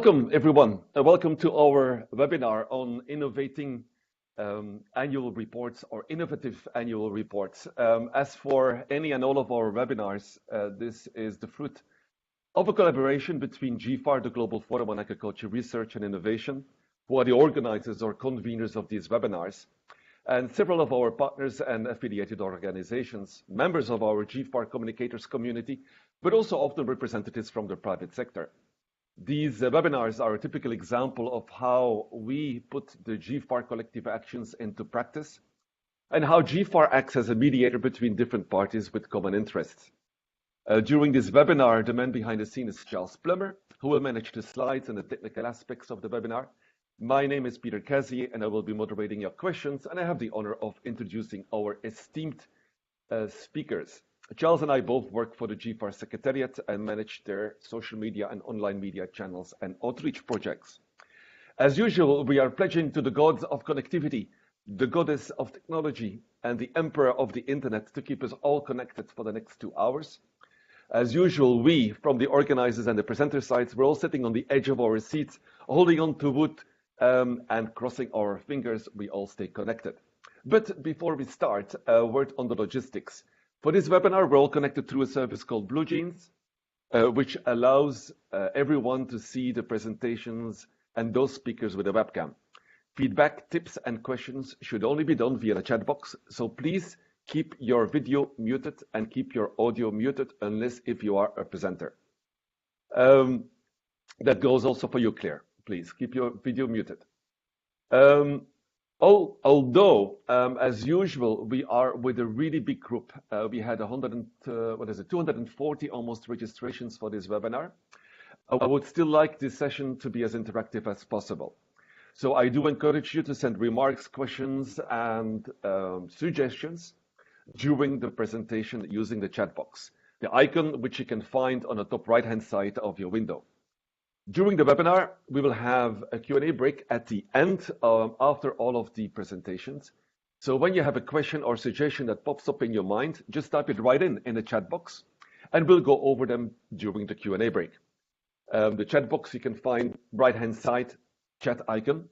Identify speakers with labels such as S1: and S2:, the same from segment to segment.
S1: Welcome, everyone. Welcome to our webinar on innovating annual reports or innovative annual reports. As for any and all of our webinars, this is the fruit of a collaboration between GFAR, the Global Forum on Agriculture Research and Innovation, who are the organizers or conveners of these webinars, and several of our partners and affiliated organizations, members of our GFAR communicators community, but also often representatives from the private sector. These webinars are a typical example of how we put the GFAR collective actions into practice and how GFAR acts as a mediator between different parties with common interests. During this webinar, the man behind the scene is Charles Plummer, who will manage the slides and the technical aspects of the webinar. My name is Peter Cazier, and I will be moderating your questions, and I have the honor of introducing our esteemed speakers. Charles and I both work for the GFAR Secretariat and manage their social media and online media channels and outreach projects. As usual, we are pledging to the gods of connectivity, the goddess of technology, and the emperor of the internet to keep us all connected for the next 2 hours. As usual, we, from the organizers and the presenter sides, we're all sitting on the edge of our seats, holding on to wood and crossing our fingers. We all stay connected. But before we start, a word on the logistics. For this webinar, we're all connected through a service called BlueJeans, which allows everyone to see the presentations and those speakers with a webcam. Feedback, tips, and questions should only be done via the chat box, so please keep your video muted and keep your audio muted unless if you are a presenter. That goes also for you, Claire. Please keep your video muted. Although, as usual, we are with a really big group. We had 240 almost registrations for this webinar. I would still like this session to be as interactive as possible. So I do encourage you to send remarks, questions, and suggestions during the presentation using the chat box, the icon which you can find on the top right-hand side of your window. During the webinar, we will have a Q&A break at the end after all of the presentations. So when you have a question or suggestion that pops up in your mind, just type it right in the chat box, and we'll go over them during the Q&A break. The chat box you can find right-hand side, chat icon.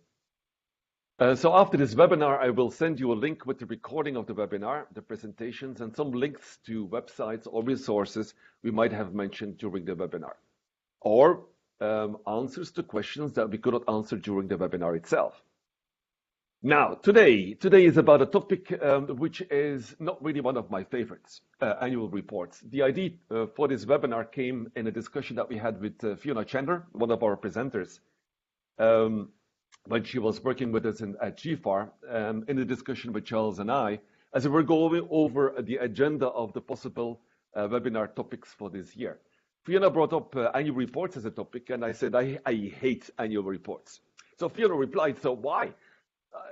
S1: So after this webinar, I will send you a link with the recording of the webinar, the presentations, and some links to websites or resources we might have mentioned during the webinar, or answers to questions that we could not answer during the webinar itself. Now, today is about a topic which is not really one of my favorites, annual reports. The idea for this webinar came in a discussion that we had with Fiona Chandler, one of our presenters, when she was working with us at GFAR, in a discussion with Charles and I, as we were going over the agenda of the possible webinar topics for this year. Fiona brought up annual reports as a topic, and I said, I hate annual reports. So Fiona replied, so why?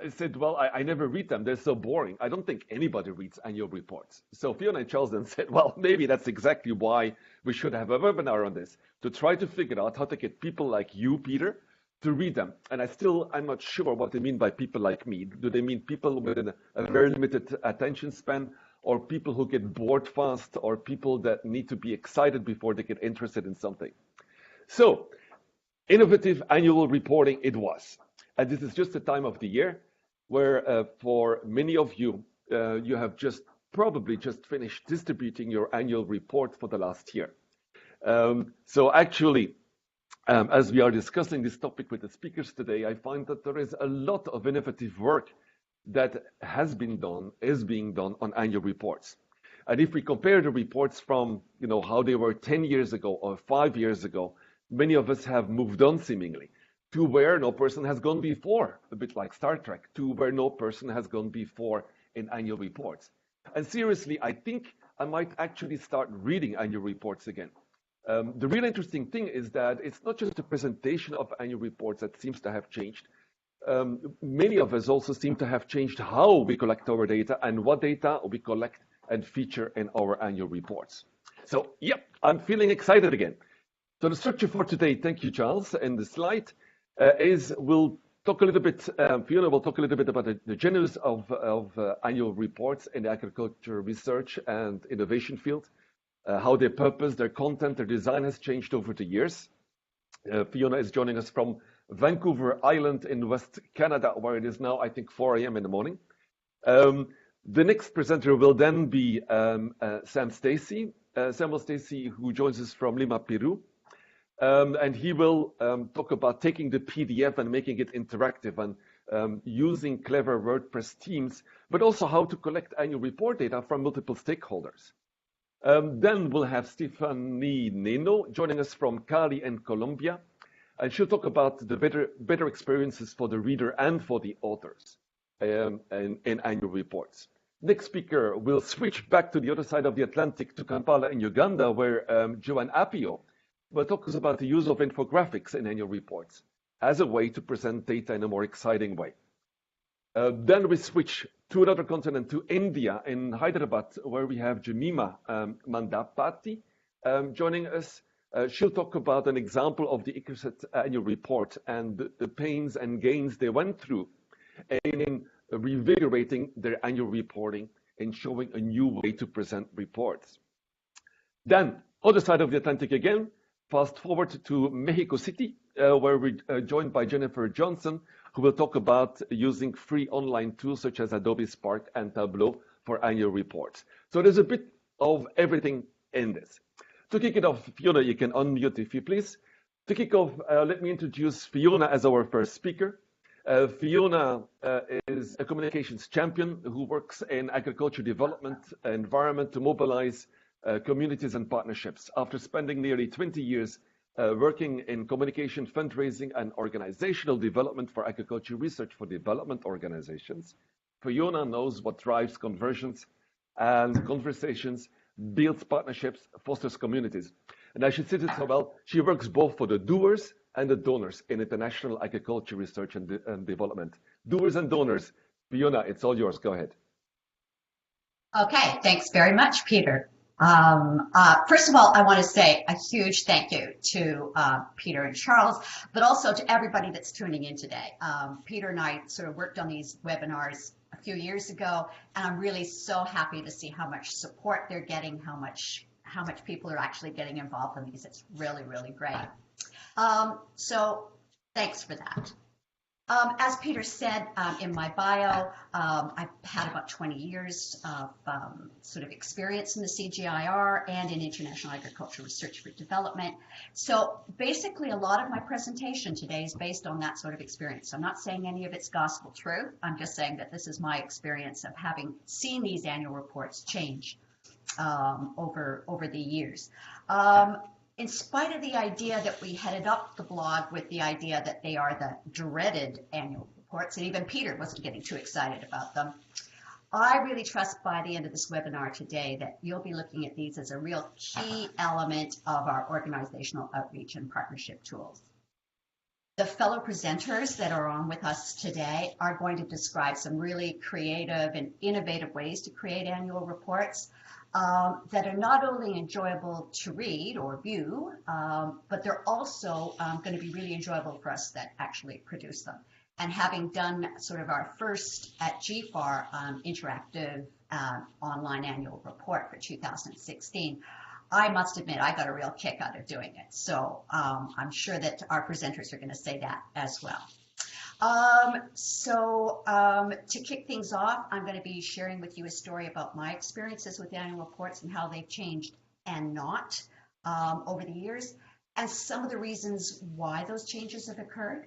S1: I said, well, I never read them. They're so boring. I don't think anybody reads annual reports. So Fiona and Charles then said, well, maybe that's exactly why we should have a webinar on this, to try to figure out how to get people like you, Peter, to read them. And I'm not sure what they mean by people like me. Do they mean people with a very limited attention span, or people who get bored fast, or people that need to be excited before they get interested in something? So, innovative annual reporting it was. And this is just the time of the year where for many of you, you have probably just finished distributing your annual report for the last year. So actually, as we are discussing this topic with the speakers today, I find that there is a lot of innovative work that is being done on annual reports. And if we compare the reports from how they were 10 years ago or 5 years ago, many of us have moved on seemingly to where no person has gone before, a bit like Star Trek, to where no person has gone before in annual reports. And seriously, I think I might actually start reading annual reports again. The real interesting thing is that it's not just the presentation of annual reports that seems to have changed. Many of us also seem to have changed how we collect our data and what data we collect and feature in our annual reports. So, yep, I'm feeling excited again. So the structure for today, thank you, Charles, and the slide we'll talk a little bit, Fiona will talk a little bit about the genesis of annual reports in the agriculture research and innovation field, how their purpose, their content, their design has changed over the years. Fiona is joining us from Vancouver Island in West Canada, where it is now, I think, 4 a.m. in the morning. The next presenter will then be Samuel Stacey, who joins us from Lima, Peru. And he will talk about taking the PDF and making it interactive and using clever WordPress themes, but also how to collect annual report data from multiple stakeholders. Then we'll have Stephanie Neno joining us from Cali in Colombia, and she'll talk about the better experiences for the reader and for the authors in annual reports. Next speaker will switch back to the other side of the Atlantic to Kampala in Uganda, where Joanne Apio will talk us about the use of infographics in annual reports as a way to present data in a more exciting way. Then we switch to another continent, to India, in Hyderabad, where we have Jemima Mandapati joining us. She'll talk about an example of the ICRISAT annual report and the pains and gains they went through in revigorating their annual reporting and showing a new way to present reports. Then, other side of the Atlantic again, fast forward to Mexico City, where we're joined by Jennifer Johnson, who will talk about using free online tools such as Adobe Spark and Tableau for annual reports. So there's a bit of everything in this. To kick it off, Fiona, you can unmute if you please. To kick off, let me introduce Fiona as our first speaker. Fiona is a communications champion who works in agriculture development environment to mobilize communities and partnerships. After spending nearly 20 years working in communication, fundraising, and organizational development for agriculture research for development organizations, Fiona knows what drives conversions and conversations, builds partnerships, fosters communities. And as she said it so well, she works both for the doers and the donors in international agriculture research and development. Doers and donors. Fiona, it's all yours. Go ahead.
S2: Okay, thanks very much, Peter. First of all, I want to say a huge thank you to Peter and Charles, but also to everybody that's tuning in today. Peter and I sort of worked on these webinars a few years ago, and I'm really so happy to see how much support they're getting, how much people are actually getting involved in these. It's really, really great. So thanks for that. As Peter said in my bio, I've had about 20 years of sort of experience in the CGIAR and in international agriculture research for development. So basically, a lot of my presentation today is based on that sort of experience. I'm not saying any of it's gospel truth. I'm just saying that this is my experience of having seen these annual reports change over the years. In spite of the idea that we headed up the blog with the idea that they are the dreaded annual reports, and even Peter wasn't getting too excited about them, I really trust by the end of this webinar today that you'll be looking at these as a real key element of our organizational outreach and partnership tools. The fellow presenters that are on with us today are going to describe some really creative and innovative ways to create annual reports that are not only enjoyable to read or view, but they're also going to be really enjoyable for us that actually produce them. And having done sort of our first at GFAR interactive online annual report for 2016, I must admit I got a real kick out of doing it. So I'm sure that our presenters are going to say that as well. To kick things off, I'm going to be sharing with you a story about my experiences with annual reports and how they've changed and not over the years, and some of the reasons why those changes have occurred.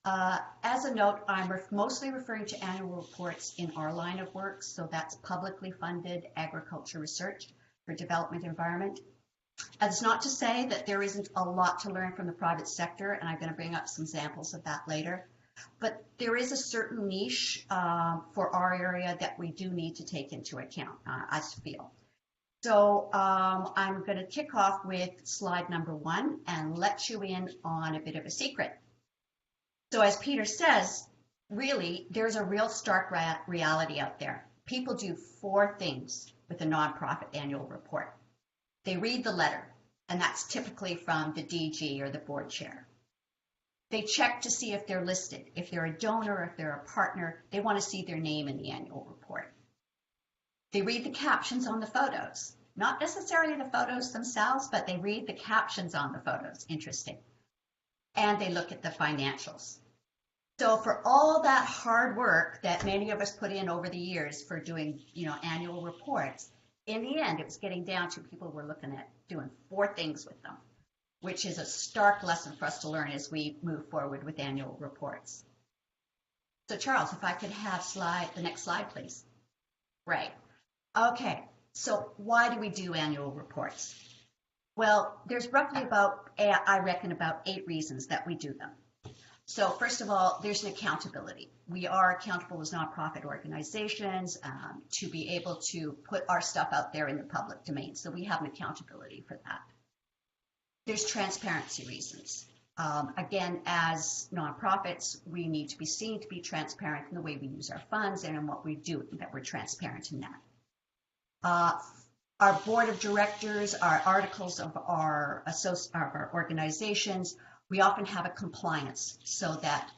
S2: As a note, I'm mostly referring to annual reports in our line of work, so that's publicly funded agriculture research for development environment. That's not to say that there isn't a lot to learn from the private sector, and I'm going to bring up some examples of that later. But there is a certain niche for our area that we do need to take into account, I feel. So I'm going to kick off with slide number 1 and let you in on a bit of a secret. So as Peter says, really, there's a real stark reality out there. People do 4 things with a nonprofit annual report. They read the letter, and that's typically from the DG or the board chair. They check to see if they're listed. If they're a donor, if they're a partner, they want to see their name in the annual report. They read the captions on the photos. Not necessarily the photos themselves, but they read the captions on the photos. Interesting. and they look at the financials. So for all that hard work that many of us put in over the years for doing, annual reports, in the end, it was getting down to people were looking at doing 4 things with them, which is a stark lesson for us to learn as we move forward with annual reports. So Charles, if I could have the next slide, please. Right. Okay. So why do we do annual reports? Well, there's roughly about 8 reasons that we do them. So first of all, there's an accountability. We are accountable as nonprofit organizations to be able to put our stuff out there in the public domain. So we have an accountability for that. There's transparency reasons. Again, as nonprofits, we need to be seen to be transparent in the way we use our funds and in what we do, that we're transparent in that. Our board of directors, our articles of our organizations, we often have a compliance so that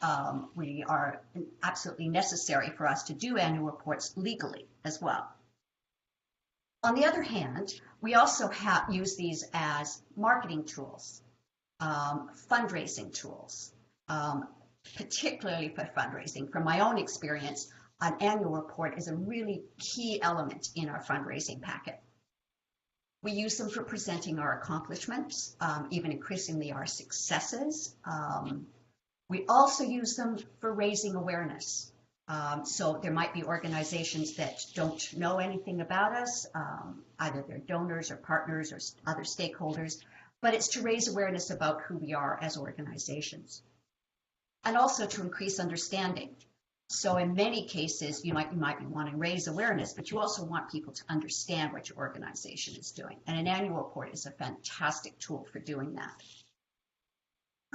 S2: we are absolutely necessary for us to do annual reports legally as well. On the other hand, we also use these as marketing tools, fundraising tools, particularly for fundraising. From my own experience, an annual report is a really key element in our fundraising packet. We use them for presenting our accomplishments, even increasingly our successes. We also use them for raising awareness. So there might be organizations that don't know anything about us, either they're donors or partners or other stakeholders, but it's to raise awareness about who we are as organizations. And also to increase understanding. So in many cases, you might be wanting to raise awareness, but you also want people to understand what your organization is doing. And an annual report is a fantastic tool for doing that.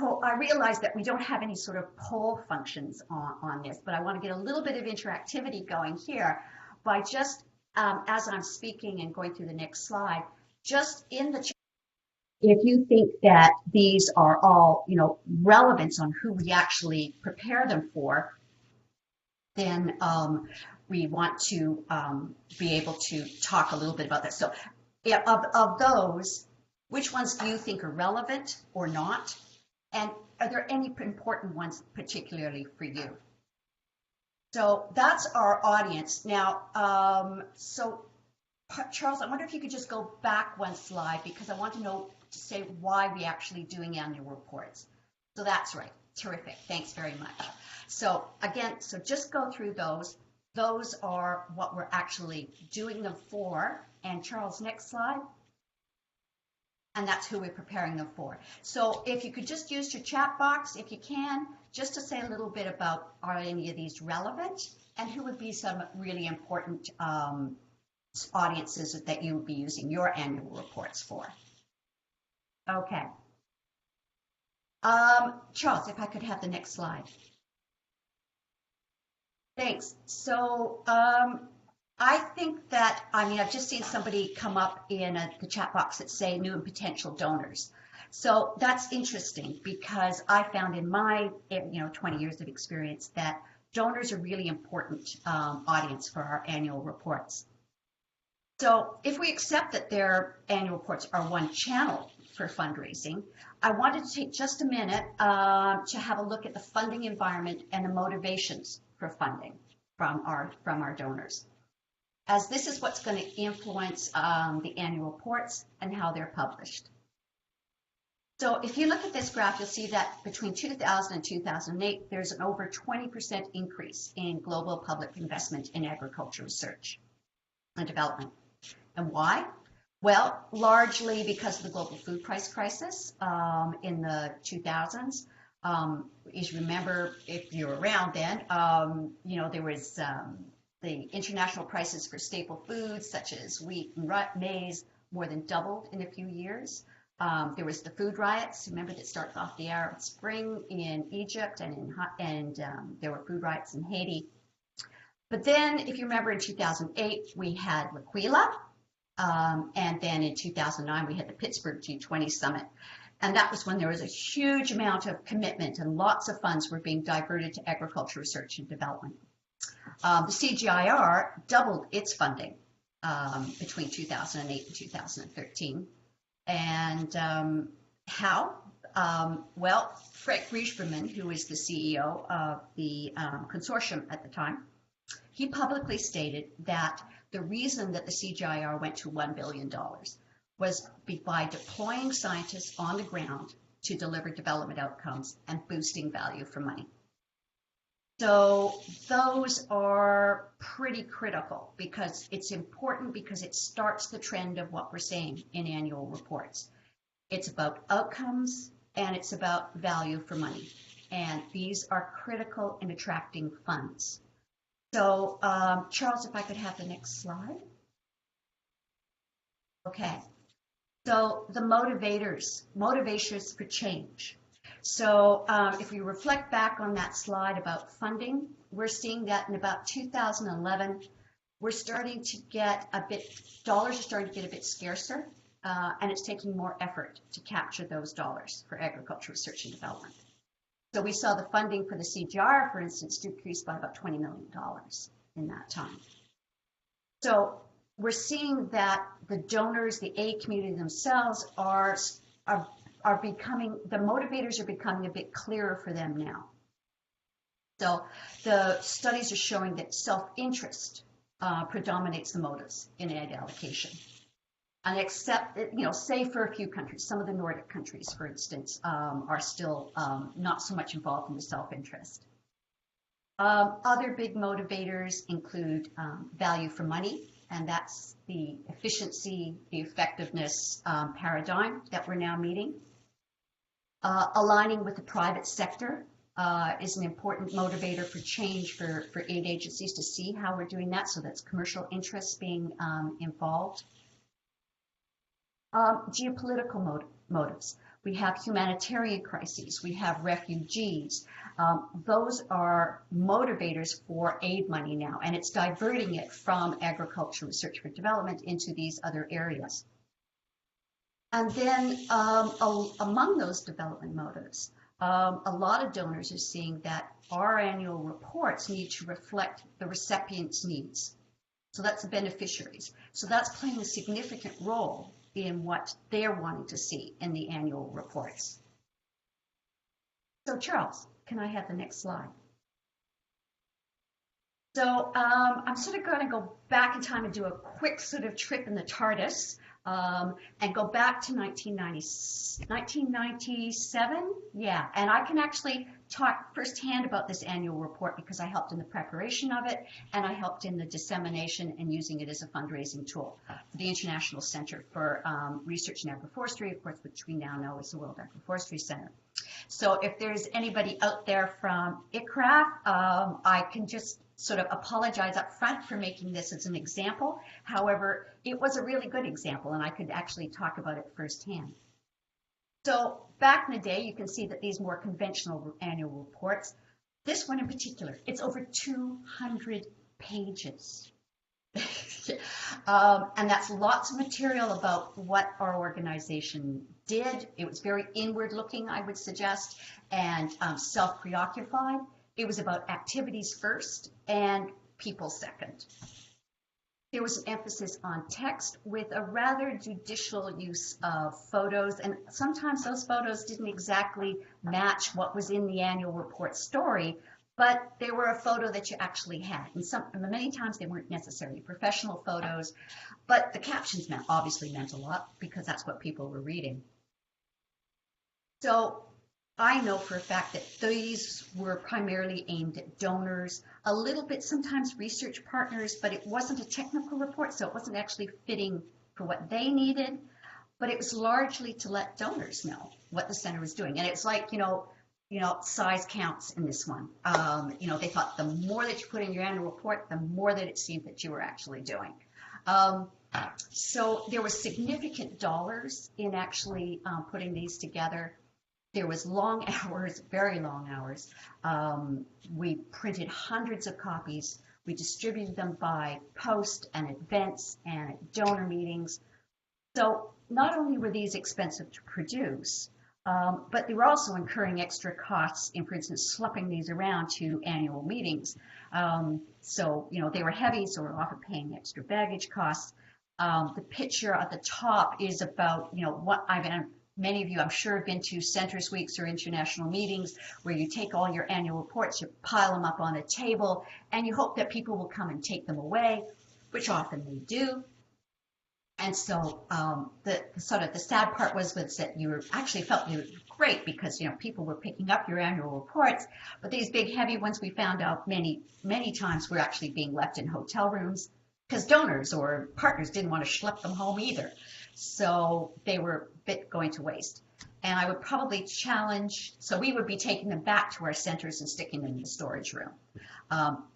S2: So I realize that we don't have any sort of poll functions on this, but I want to get a little bit of interactivity going here by just, as I'm speaking and going through the next slide, just in the chat, if you think that these are all, relevance on who we actually prepare them for, then we want to be able to talk a little bit about that. So of those, which ones do you think are relevant or not? And are there any important ones particularly for you? So that's our audience. Now, so Charles, I wonder if you could just go back one slide because I want to say why we're actually doing annual reports. So that's right. Terrific. Thanks very much. So again, just go through those. Those are what we're actually doing them for. And Charles, next slide. And that's who we're preparing them for. So if you could just use your chat box, if you can, just to say a little bit about are any of these relevant and who would be some really important audiences that you would be using your annual reports for. Okay. Charles, if I could have the next slide. Thanks. So I think that, I've just seen somebody come up in the chat box that say new and potential donors. So that's interesting because I found in my 20 years of experience that donors are really important audience for our annual reports. So if we accept that their annual reports are one channel for fundraising, I wanted to take just a minute to have a look at the funding environment and the motivations for funding from our donors, as this is what's going to influence the annual reports and how they're published. So if you look at this graph, you'll see that between 2000 and 2008, there's an over 20% increase in global public investment in agriculture research and development. And why? Well, largely because of the global food price crisis in the 2000s. As you remember, if you're around then, there was the international prices for staple foods such as wheat and maize more than doubled in a few years. There was the food riots, remember, that started off the Arab Spring in Egypt, and there were food riots in Haiti. But then, if you remember, in 2008, we had L'Aquila, and then in 2009, we had the Pittsburgh G20 Summit. And that was when there was a huge amount of commitment and lots of funds were being diverted to agriculture research and development. The CGIAR doubled its funding between 2008 and 2013. And how? Well, Frank Riesberman, who is the CEO of the consortium at the time, he publicly stated that the reason that the CGIAR went to $1 billion was by deploying scientists on the ground to deliver development outcomes and boosting value for money. So those are pretty critical because it's important because it starts the trend of what we're saying in annual reports. It's about outcomes and it's about value for money. And these are critical in attracting funds. So Charles, if I could have the next slide. Okay. So the motivations for change. So if we reflect back on that slide about funding, we're seeing that in about 2011, we're starting to get dollars are starting to get a bit scarcer, and it's taking more effort to capture those dollars for agriculture research and development. So we saw the funding for the CGR, for instance, decrease by about $20 million in that time. So we're seeing that the donors, the aid community themselves are becoming, the motivators are becoming a bit clearer for them now. So the studies are showing that self-interest predominates the motives in aid allocation. And except, say for a few countries, some of the Nordic countries, for instance, are still not so much involved in the self-interest. Other big motivators include value for money, and that's the efficiency, the effectiveness paradigm that we're now meeting. Aligning with the private sector is an important motivator for change for aid agencies to see how we're doing that, so that's commercial interests being involved. Geopolitical motives. We have humanitarian crises. We have refugees. Those are motivators for aid money now, and it's diverting it from agriculture, research for development into these other areas. And then among those development motives, a lot of donors are seeing that our annual reports need to reflect the recipient's needs. So that's the beneficiaries. So that's playing a significant role in what they're wanting to see in the annual reports. So Charles, can I have the next slide? So I'm sort of going to go back in time and do a quick sort of trip in the TARDIS and go back to 1997. Yeah, and I can actually talk firsthand about this annual report because I helped in the preparation of it and I helped in the dissemination and using it as a fundraising tool for the International Center for Research in Agroforestry, of course, which we now know is the World Agroforestry Center. So if there's anybody out there from ICRAF, I can just sort of apologize up front for making this as an example. However, it was a really good example and I could actually talk about it firsthand. So back in the day, you can see that these more conventional annual reports, this one in particular, it's over 200 pages. And that's lots of material about what our organization did. It was very inward looking, I would suggest, and self-preoccupied. It was about activities first and people second. There was an emphasis on text with a rather judicial use of photos, and sometimes those photos didn't exactly match what was in the annual report story, but they were a photo that you actually had. And many times they weren't necessarily professional photos, but the captions obviously meant a lot because that's what people were reading. So I know for a fact that these were primarily aimed at donors, a little bit sometimes research partners, but it wasn't a technical report, so it wasn't actually fitting for what they needed, but it was largely to let donors know what the center was doing. And it's like, size counts in this one. They thought the more that you put in your annual report, the more that it seemed that you were actually doing. So there was significant dollars in actually putting these together. There was long hours, very long hours. We printed hundreds of copies. We distributed them by post and events and at donor meetings. So not only were these expensive to produce, but they were also incurring extra costs in, for instance, schlepping these around to annual meetings. So they were heavy, so we're often paying extra baggage costs. The picture at the top is about, what Many of you, I'm sure, have been to Centers Weeks or international meetings where you take all your annual reports, you pile them up on a table, and you hope that people will come and take them away, which often they do. And so the sad part was that you actually felt you were great because people were picking up your annual reports, but these big heavy ones we found out many times were actually being left in hotel rooms because donors or partners didn't want to schlep them home either. So they were a bit going to waste. And I would probably challenge, so we would be taking them back to our centers and sticking them in the storage room,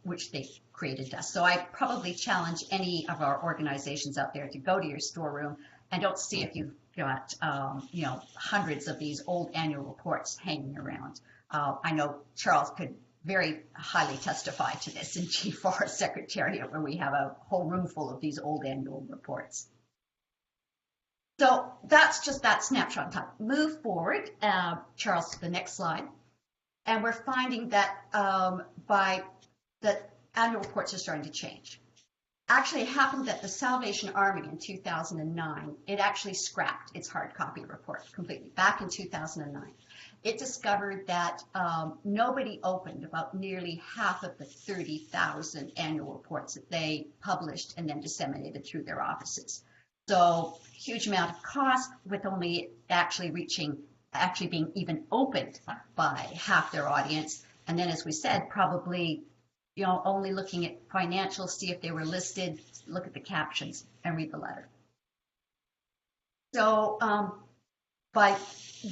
S2: which they created us. So I probably challenge any of our organizations out there to go to your storeroom and don't see if you've got hundreds of these old annual reports hanging around. I know Charles could very highly testify to this in GFAR Secretariat, where we have a whole room full of these old annual reports. So that's just that snapshot in time. Move forward, Charles, to the next slide. And we're finding that by the annual reports are starting to change. Actually, it happened that the Salvation Army in 2009, it actually scrapped its hard copy report completely back in 2009. It discovered that nobody opened about nearly half of the 30,000 annual reports that they published and then disseminated through their offices. So huge amount of cost with only actually being even opened by half their audience. And then, as we said, probably only looking at financials, see if they were listed, look at the captions, and read the letter. So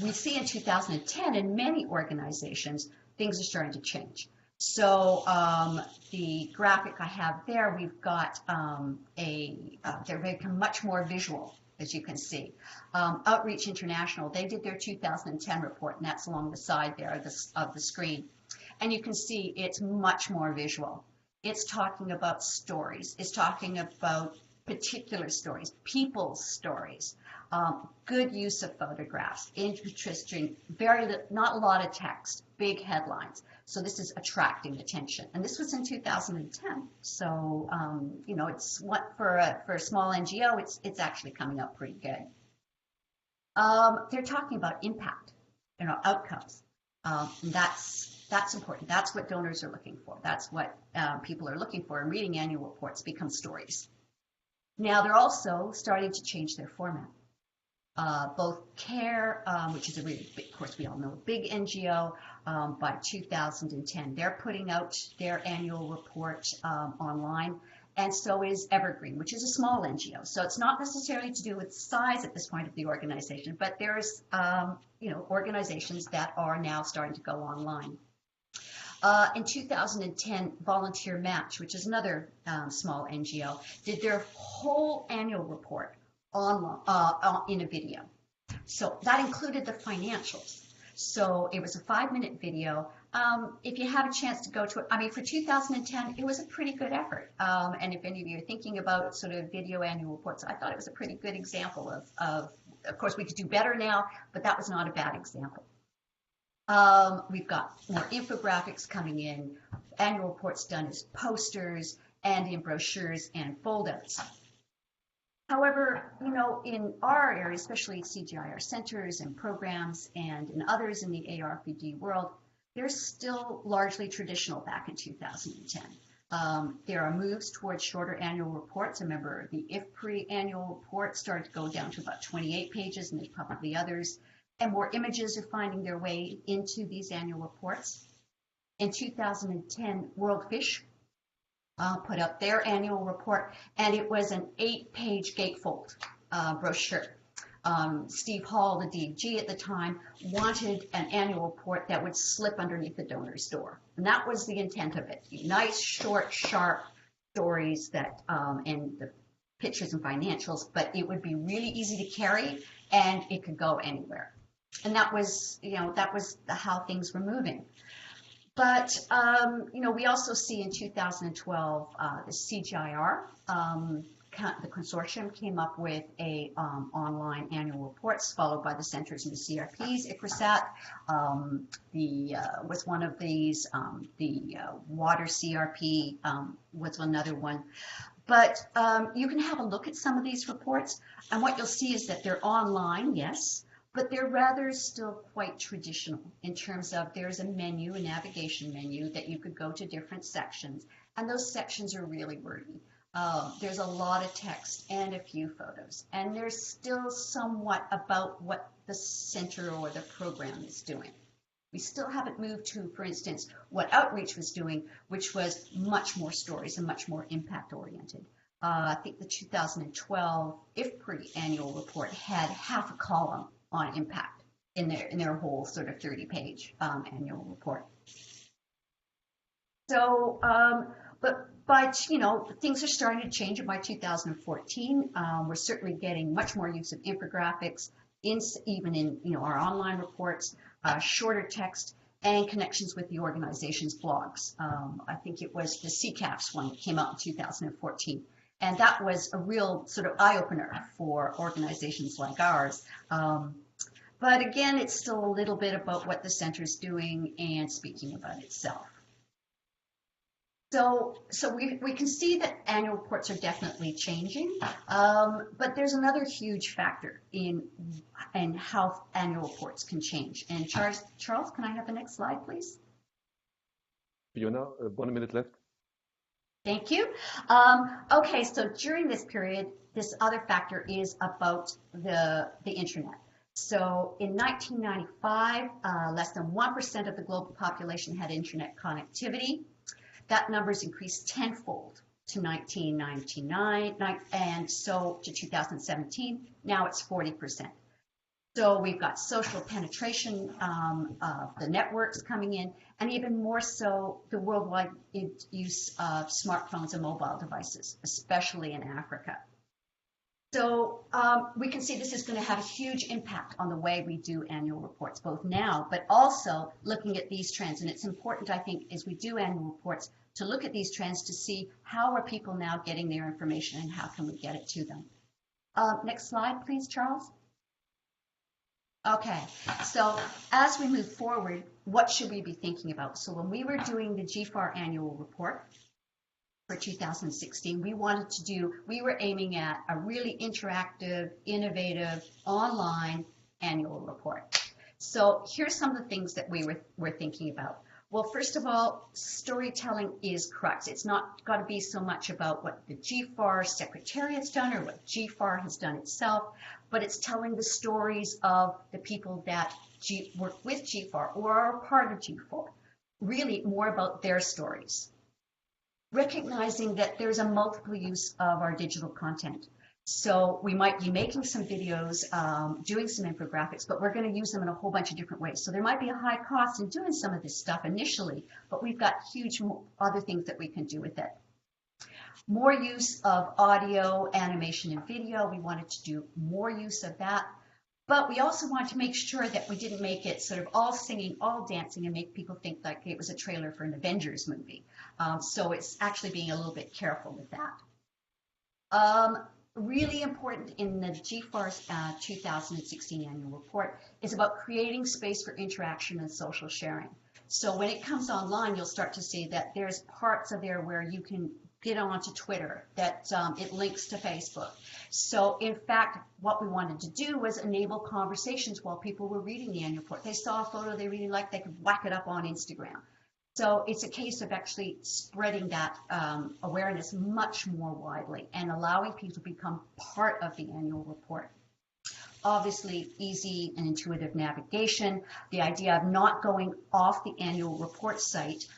S2: we see in 2010 in many organizations, things are starting to change. So the graphic I have there, we've got they're become much more visual, as you can see. Outreach International, they did their 2010 report, and that's along the side there of the screen. And you can see it's much more visual. It's talking about stories. It's talking about particular stories, people's stories, good use of photographs, interesting, not a lot of text, big headlines. So this is attracting attention. And this was in 2010. So, it's what for a small NGO, it's actually coming up pretty good. They're talking about impact, outcomes. And that's important. That's what donors are looking for. That's what people are looking for. And reading annual reports become stories. Now they're also starting to change their format. Both CARE, which is a really big, of course we all know, a big NGO, by 2010, they're putting out their annual report online, and so is Evergreen, which is a small NGO. So it's not necessarily to do with size at this point of the organization, but there's organizations that are now starting to go online. In 2010, Volunteer Match, which is another small NGO, did their whole annual report in a video. So that included the financials. So it was a 5-minute video. If you have a chance to go to it, for 2010, it was a pretty good effort. And if any of you are thinking about sort of video annual reports, I thought it was a pretty good example of course, we could do better now, but that was not a bad example. We've got more infographics coming in, annual reports done as posters and in brochures and foldouts. However, in our area, especially CGIAR centers and programs and in others in the ARPD world, they're still largely traditional back in 2010. There are moves towards shorter annual reports. Remember, the IFPRI annual report started to go down to about 28 pages, and there's probably others. And more images are finding their way into these annual reports. In 2010, World Fish put up their annual report, and it was an 8-page gatefold brochure. Steve Hall, the DG at the time, wanted an annual report that would slip underneath the donor's door. And that was the intent of it. Nice, short, sharp stories that, and the pictures and financials, but it would be really easy to carry and it could go anywhere. And that was, how things were moving. But, we also see in 2012, the CGIAR, the consortium came up with a online annual reports followed by the centers and the CRPs. ICRISAT was one of these. The water CRP was another one. But you can have a look at some of these reports, and what you'll see is that they're online, yes, but they're rather still quite traditional in terms of there's a menu, a navigation menu that you could go to different sections, and those sections are really wordy. There's a lot of text and a few photos, and there's still somewhat about what the center or the program is doing. We still haven't moved to, for instance, what Outreach was doing, which was much more stories and much more impact oriented. I think the 2012 IFPRI annual report had half a column on impact in their whole sort of 30-page annual report. So, but things are starting to change. And by 2014, we're certainly getting much more use of infographics, even in our online reports, shorter text, and connections with the organization's blogs. I think it was the CCAPS one that came out in 2014. And that was a real sort of eye-opener for organizations like ours. But again, it's still a little bit about what the center is doing and speaking about itself. So we can see that annual reports are definitely changing, but there's another huge factor in how annual reports can change. And Charles, can I have the next slide, please?
S1: Fiona, 1 minute left.
S2: Thank you. Okay, so during this period, this other factor is about the internet. So in 1995, less than 1% of the global population had internet connectivity. That number's increased tenfold to 1999, and so to 2017. Now it's 40%. So we've got social penetration of the networks coming in, and even more so the worldwide use of smartphones and mobile devices, especially in Africa. So we can see this is going to have a huge impact on the way we do annual reports, both now, but also looking at these trends. And it's important, I think, as we do annual reports, to look at these trends to see how are people now getting their information and how can we get it to them. Next slide, please, Charles. Okay, so as we move forward, what should we be thinking about? So when we were doing the GFAR annual report for 2016, we were aiming at a really interactive, innovative, online annual report. So here's some of the things that we were thinking about. Well, first of all, storytelling is crux. It's not got to be so much about what the GFAR Secretariat's done or what GFAR has done itself, but it's telling the stories of the people that work with GFAR or are part of GFAR, really more about their stories. Recognizing that there's a multiple use of our digital content. So we might be making some videos, doing some infographics, but we're going to use them in a whole bunch of different ways. So there might be a high cost in doing some of this stuff initially, but we've got huge other things that we can do with it. More use of audio, animation, and video. We wanted to do more use of that. But we also wanted to make sure that we didn't make it sort of all singing, all dancing, and make people think like it was a trailer for an Avengers movie. So it's actually being a little bit careful with that. Really important in the GFAR's 2016 annual report is about creating space for interaction and social sharing. So when it comes online, you'll start to see that there's parts of there where you can get onto Twitter, that it links to Facebook. So in fact, what we wanted to do was enable conversations while people were reading the annual report. They saw a photo they really liked, they could whack it up on Instagram. So it's a case of actually spreading that awareness much more widely and allowing people to become part of the annual report. Obviously, easy and intuitive navigation, the idea of not going off the annual report site,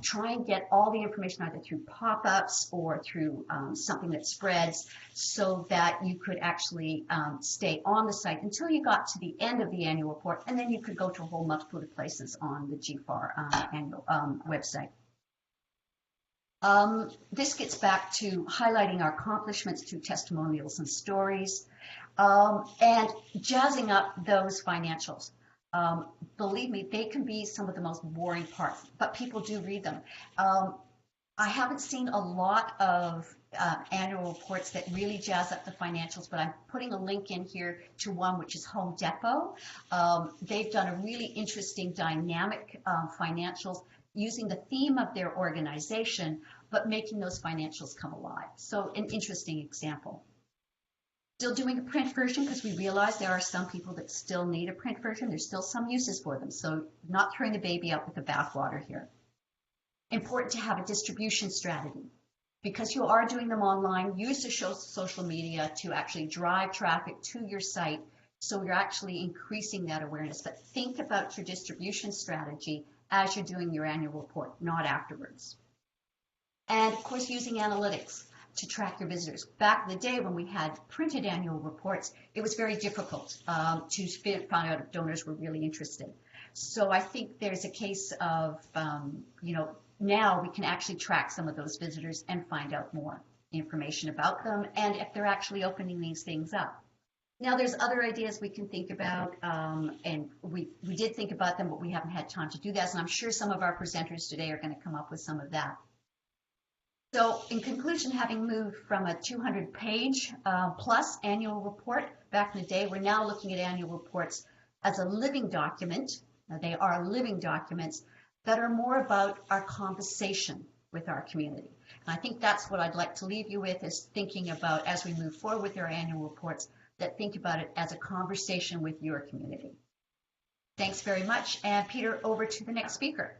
S2: try and get all the information either through pop-ups or through something that spreads so that you could actually stay on the site until you got to the end of the annual report, and then you could go to a whole multitude of places on the GFAR annual website. This gets back to highlighting our accomplishments through testimonials and stories. And jazzing up those financials. Believe me, they can be some of the most boring parts, but people do read them. I haven't seen a lot of annual reports that really jazz up the financials, but I'm putting a link in here to one which is Home Depot. They've done a really interesting dynamic financials using the theme of their organization, but making those financials come alive. So an interesting example. Still doing a print version because we realize there are some people that still need a print version. There's still some uses for them. So not throwing the baby out with the bathwater here. Important to have a distribution strategy. Because you are doing them online, use the social media to actually drive traffic to your site. So you're actually increasing that awareness. But think about your distribution strategy as you're doing your annual report, not afterwards. And of course, using analytics to track your visitors. Back in the day when we had printed annual reports, it was very difficult to find out if donors were really interested. So I think there's a case of, now we can actually track some of those visitors and find out more information about them and if they're actually opening these things up. Now there's other ideas we can think about, and we did think about them, but we haven't had time to do that. And I'm sure some of our presenters today are going to come up with some of that. So in conclusion, having moved from a 200-page plus annual report back in the day, we're now looking at annual reports as a living document. They are living documents that are more about our conversation with our community. And I think that's what I'd like to leave you with, is thinking about, as we move forward with our annual reports, that think about it as a conversation with your community. Thanks very much. And Peter, over to the next speaker.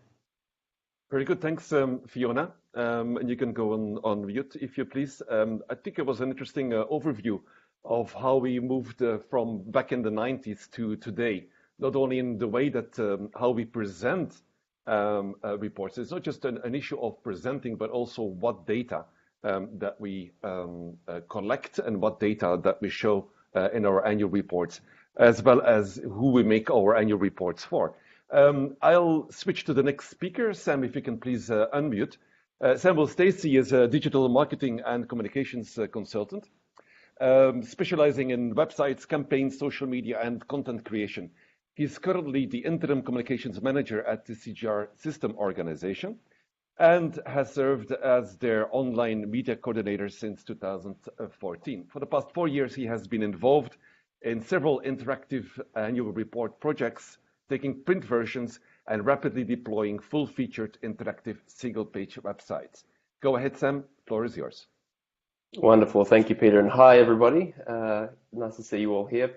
S1: Very good. Thanks, Fiona. And you can go on mute if you please. I think it was an interesting overview of how we moved from back in the 90s to today, not only in the way that how we present reports. It's not just an issue of presenting, but also what data that we collect and what data that we show in our annual reports, as well as who we make our annual reports for. I'll switch to the next speaker. Sam, if you can please unmute. Samuel Stacey is a digital marketing and communications consultant, specializing in websites, campaigns, social media, and content creation. He's currently the interim communications manager at the CGR system organization and has served as their online media coordinator since 2014. For the past 4 years, he has been involved in several interactive annual report projects, taking print versions and rapidly deploying full-featured interactive single-page websites. Go ahead, Sam. The floor is yours.
S3: Wonderful. Thank you, Peter. And hi, everybody. Nice to see you all here.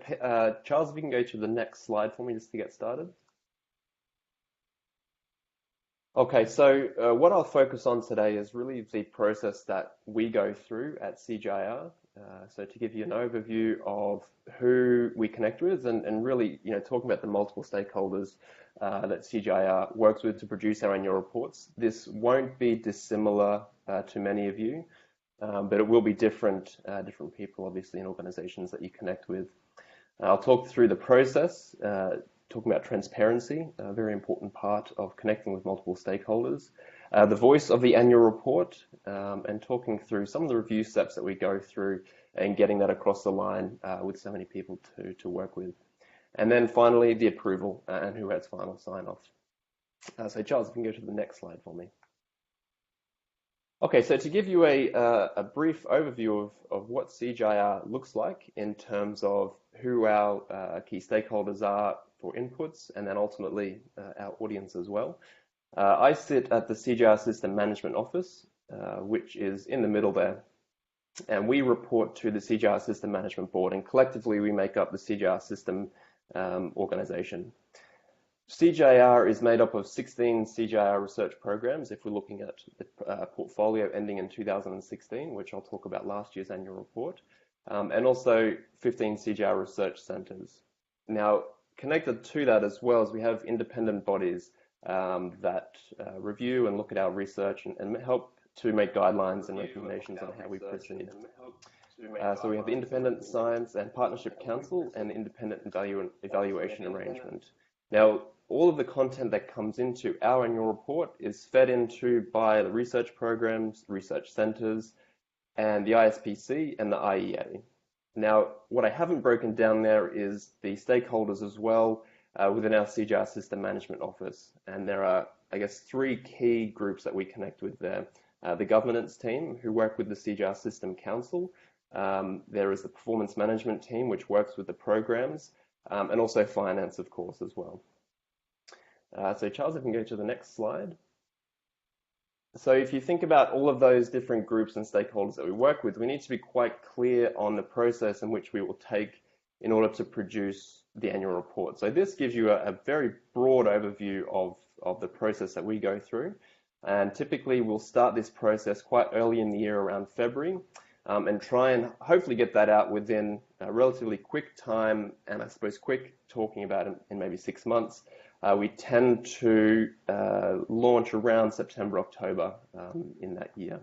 S3: Charles, if you can go to the next slide for me just to get started. Okay, so what I'll focus on today is really the process that we go through at CGIAR. So to give you an overview of who we connect with and really, talking about the multiple stakeholders that CGIAR works with to produce our annual reports. This won't be dissimilar to many of you, but it will be different people, obviously, in organizations that you connect with. I'll talk through the process, talking about transparency, a very important part of connecting with multiple stakeholders, the voice of the annual report, and talking through some of the review steps that we go through and getting that across the line with so many people to work with. And then finally, the approval and who has final sign-off. So Charles, if you can go to the next slide for me. Okay, so to give you a brief overview of what CGIAR looks like in terms of who our key stakeholders are for inputs, and then ultimately our audience as well. I sit at the CGIAR System Management Office, which is in the middle there, and we report to the CGIAR System Management Board, and collectively we make up the CGIAR System organization. CGIAR is made up of 16 CGIAR research programs, if we're looking at the portfolio ending in 2016, which I'll talk about last year's annual report, and also 15 CGIAR research centers. Now, connected to that as well as we have independent bodies that review and look at our research and help to make guidelines and recommendations on how we proceed. So we have the Independent Science and Partnership Council and the Independent Evaluation Arrangement. Now, all of the content that comes into our annual report is fed into by the research programs, research centers, and the ISPC and the IEA. Now, what I haven't broken down there is the stakeholders as well within our CGIAR System Management Office. And there are, I guess, 3 key groups that we connect with there. The governance team, who work with the CGIAR System Council. There is the performance management team, which works with the programs, and also finance, of course, as well. So Charles, if you can go to the next slide. So if you think about all of those different groups and stakeholders that we work with, we need to be quite clear on the process in which we will take in order to produce the annual report. So this gives you a very broad overview of the process that we go through. And typically we'll start this process quite early in the year, around February, and try and hopefully get that out within a relatively quick time, and I suppose quick talking about it in maybe 6 months. We tend to launch around September, October in that year.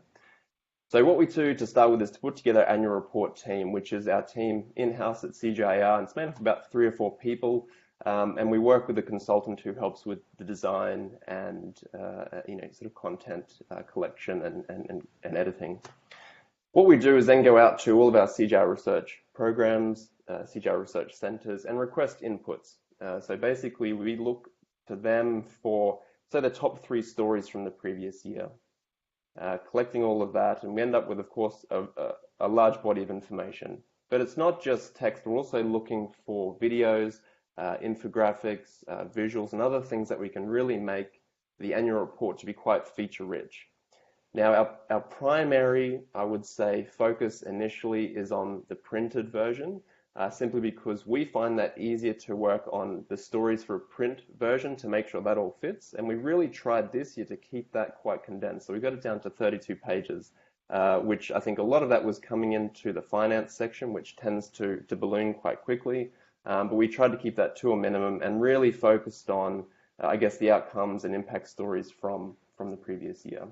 S3: So what we do to start with is to put together an annual report team, which is our team in-house at CGIAR, and it's made up of about 3 or 4 people, and we work with a consultant who helps with the design and sort of content collection and editing. What we do is then go out to all of our CGIAR research programs, CGIAR research centers, and request inputs. So basically, we look to them for, say, the top 3 stories from the previous year, collecting all of that, and we end up with, of course, a large body of information. But it's not just text, we're also looking for videos, infographics, visuals, and other things that we can really make the annual report to be quite feature-rich. Now, our primary, I would say, focus initially is on the printed version, simply because we find that easier to work on the stories for a print version to make sure that all fits. And we really tried this year to keep that quite condensed. So we got it down to 32 pages, which I think a lot of that was coming into the finance section, which tends to balloon quite quickly. But we tried to keep that to a minimum and really focused on, I guess, the outcomes and impact stories from the previous year.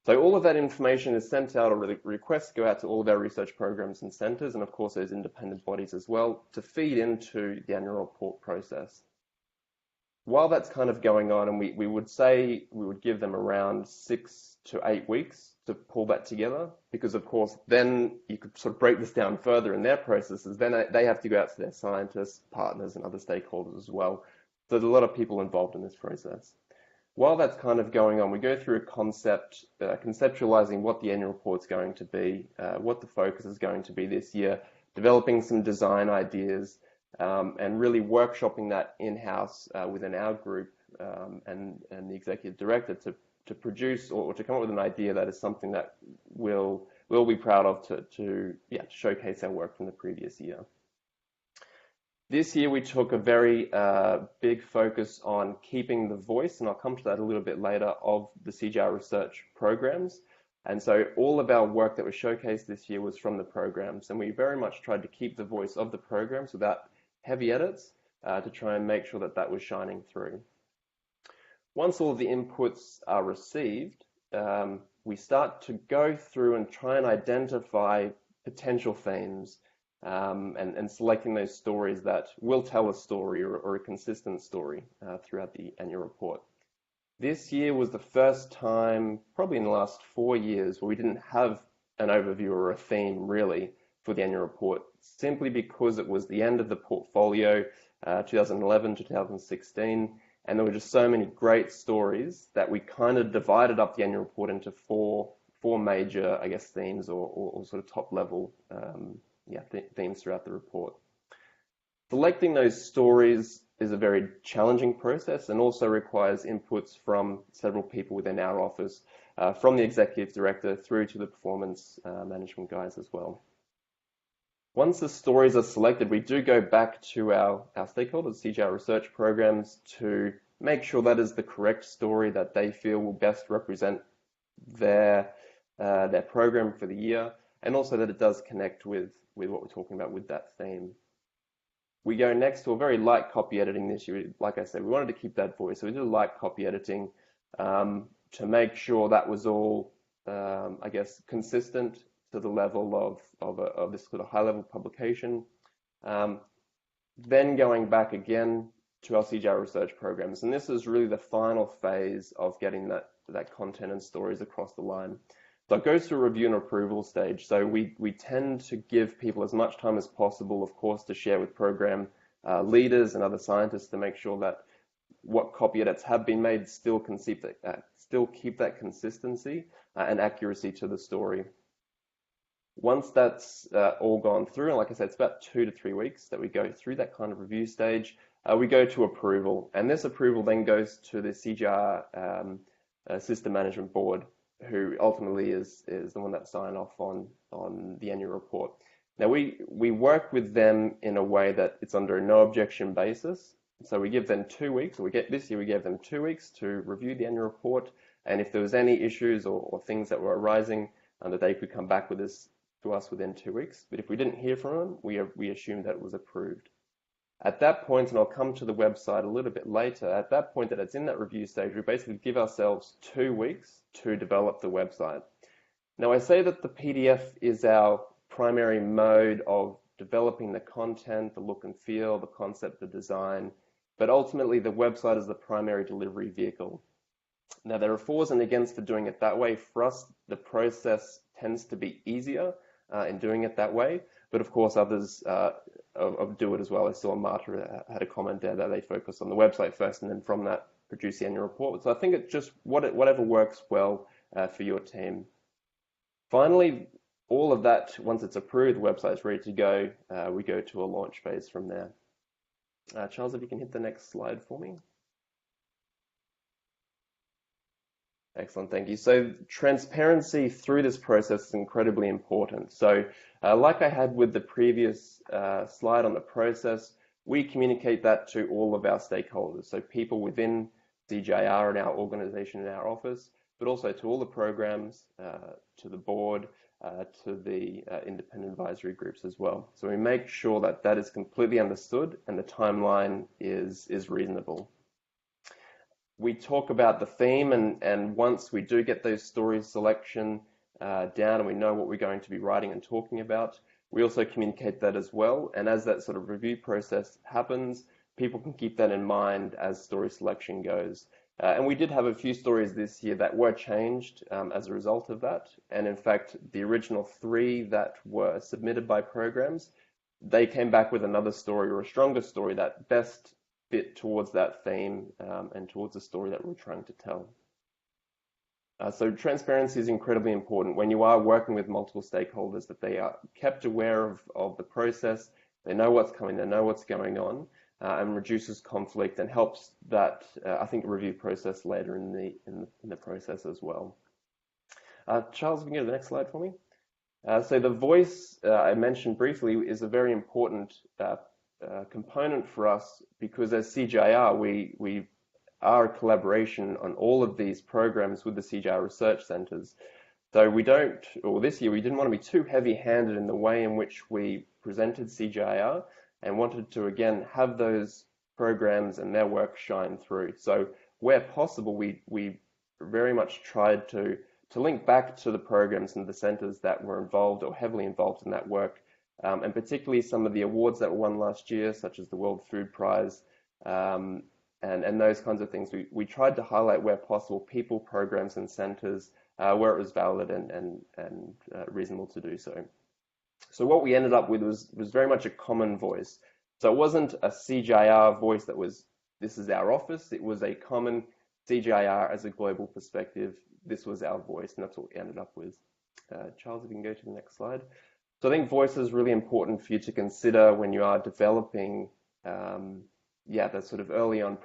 S3: So all of that information is sent out, or requests go out to all of our research programs and centers, and of course those independent bodies as well, to feed into the annual report process. While that's kind of going on, and we would say we would give them around 6 to 8 weeks to pull that together, because of course then you could sort of break this down further in their processes. Then they have to go out to their scientists, partners, and other stakeholders as well. So there's a lot of people involved in this process. While that's kind of going on, we go through a concept, conceptualizing what the annual report's going to be, what the focus is going to be this year, developing some design ideas, and really workshopping that in-house within our group and the executive director to produce or to come up with an idea that is something that we'll be proud of to showcase our work from the previous year. This year we took a very big focus on keeping the voice, and I'll come to that a little bit later, of the CGIAR research programs. And so all of our work that was showcased this year was from the programs, and we very much tried to keep the voice of the programs without heavy edits to try and make sure that that was shining through. Once all of the inputs are received, we start to go through and try and identify potential themes, and selecting those stories that will tell a story or a consistent story throughout the annual report. This year was the first time, probably in the last 4 years, where we didn't have an overview or a theme really for the annual report, simply because it was the end of the portfolio, 2011 to 2016, and there were just so many great stories that we kind of divided up the annual report into four major, I guess, themes or sort of top level themes throughout the report. Selecting those stories is a very challenging process and also requires inputs from several people within our office, from the executive director through to the performance management guys as well. Once the stories are selected, we do go back to our stakeholders, CGIAR research programs, to make sure that is the correct story that they feel will best represent their program for the year, and also that it does connect with what we're talking about with that theme. We go next to a very light copy editing this year. Like I said, we wanted to keep that voice, so we did a light copy editing to make sure that was all, I guess, consistent to the level of this sort of high-level publication. Then going back again to our CGIAR research programs, and this is really the final phase of getting that content and stories across the line. So it goes through a review and approval stage. So we tend to give people as much time as possible, of course, to share with program leaders and other scientists to make sure that what copy edits have been made still keep that consistency and accuracy to the story. Once that's all gone through, and like I said, it's about 2 to 3 weeks that we go through that kind of review stage, we go to approval. And this approval then goes to the CGIAR system management board, who ultimately is the one that signs off on the annual report. Now we work with them in a way that it's under a no objection basis. So we give them 2 weeks, or this year we gave them 2 weeks to review the annual report, and if there was any issues or things that were arising, that they could come back with us to us within 2 weeks. But if we didn't hear from them, we assumed that it was approved. At that point, and I'll come to the website a little bit later, at that point that it's in that review stage, we basically give ourselves 2 weeks to develop the website. Now I say that the PDF is our primary mode of developing the content, the look and feel, the concept, the design, but ultimately the website is the primary delivery vehicle. Now there are fors and against for doing it that way. For us, the process tends to be easier in doing it that way, but of course others do it as well. I saw Marta had a comment there that they focus on the website first and then from that produce the annual report. So I think it's just whatever works well for your team. Finally, all of that, once it's approved, the website's ready to go, we go to a launch phase from there. Charles, if you can hit the next slide for me. Excellent, thank you. So transparency through this process is incredibly important. So like I had with the previous slide on the process, we communicate that to all of our stakeholders. So people within CGIAR in our organization, in our office, but also to all the programs, to the board, to the independent advisory groups as well. So we make sure that that is completely understood and the timeline is reasonable. We talk about the theme, and once we do get those stories selection down and we know what we're going to be writing and talking about, we also communicate that as well. And as that sort of review process happens, people can keep that in mind as story selection goes. And we did have a few stories this year that were changed as a result of that. And in fact, the original 3 that were submitted by programs, they came back with another story or a stronger story that best fit towards that theme and towards the story that we're trying to tell. So transparency is incredibly important when you are working with multiple stakeholders, that they are kept aware of the process, they know what's coming, they know what's going on, and reduces conflict and helps that, I think, review process later in the process as well. Charles, if you can go to the next slide for me. So the voice I mentioned briefly is a very important component for us, because as CGIAR, we are a collaboration on all of these programs with the CGIAR research centers. So we don't, or this year, we didn't want to be too heavy-handed in the way in which we presented CGIAR, and wanted to, again, have those programs and their work shine through. So where possible, we very much tried to link back to the programs and the centers that were involved or heavily involved in that work, and particularly some of the awards that were won last year, such as the World Food Prize, and those kinds of things. We tried to highlight where possible people, programs, and centers where it was valid and reasonable to do so. So what we ended up with was very much a common voice. So it wasn't a CGIAR voice that was, this is our office. It was a common CGIAR as a global perspective. This was our voice, and that's what we ended up with. Charles, if you can go to the next slide. So I think voice is really important for you to consider when you are developing, that sort of early on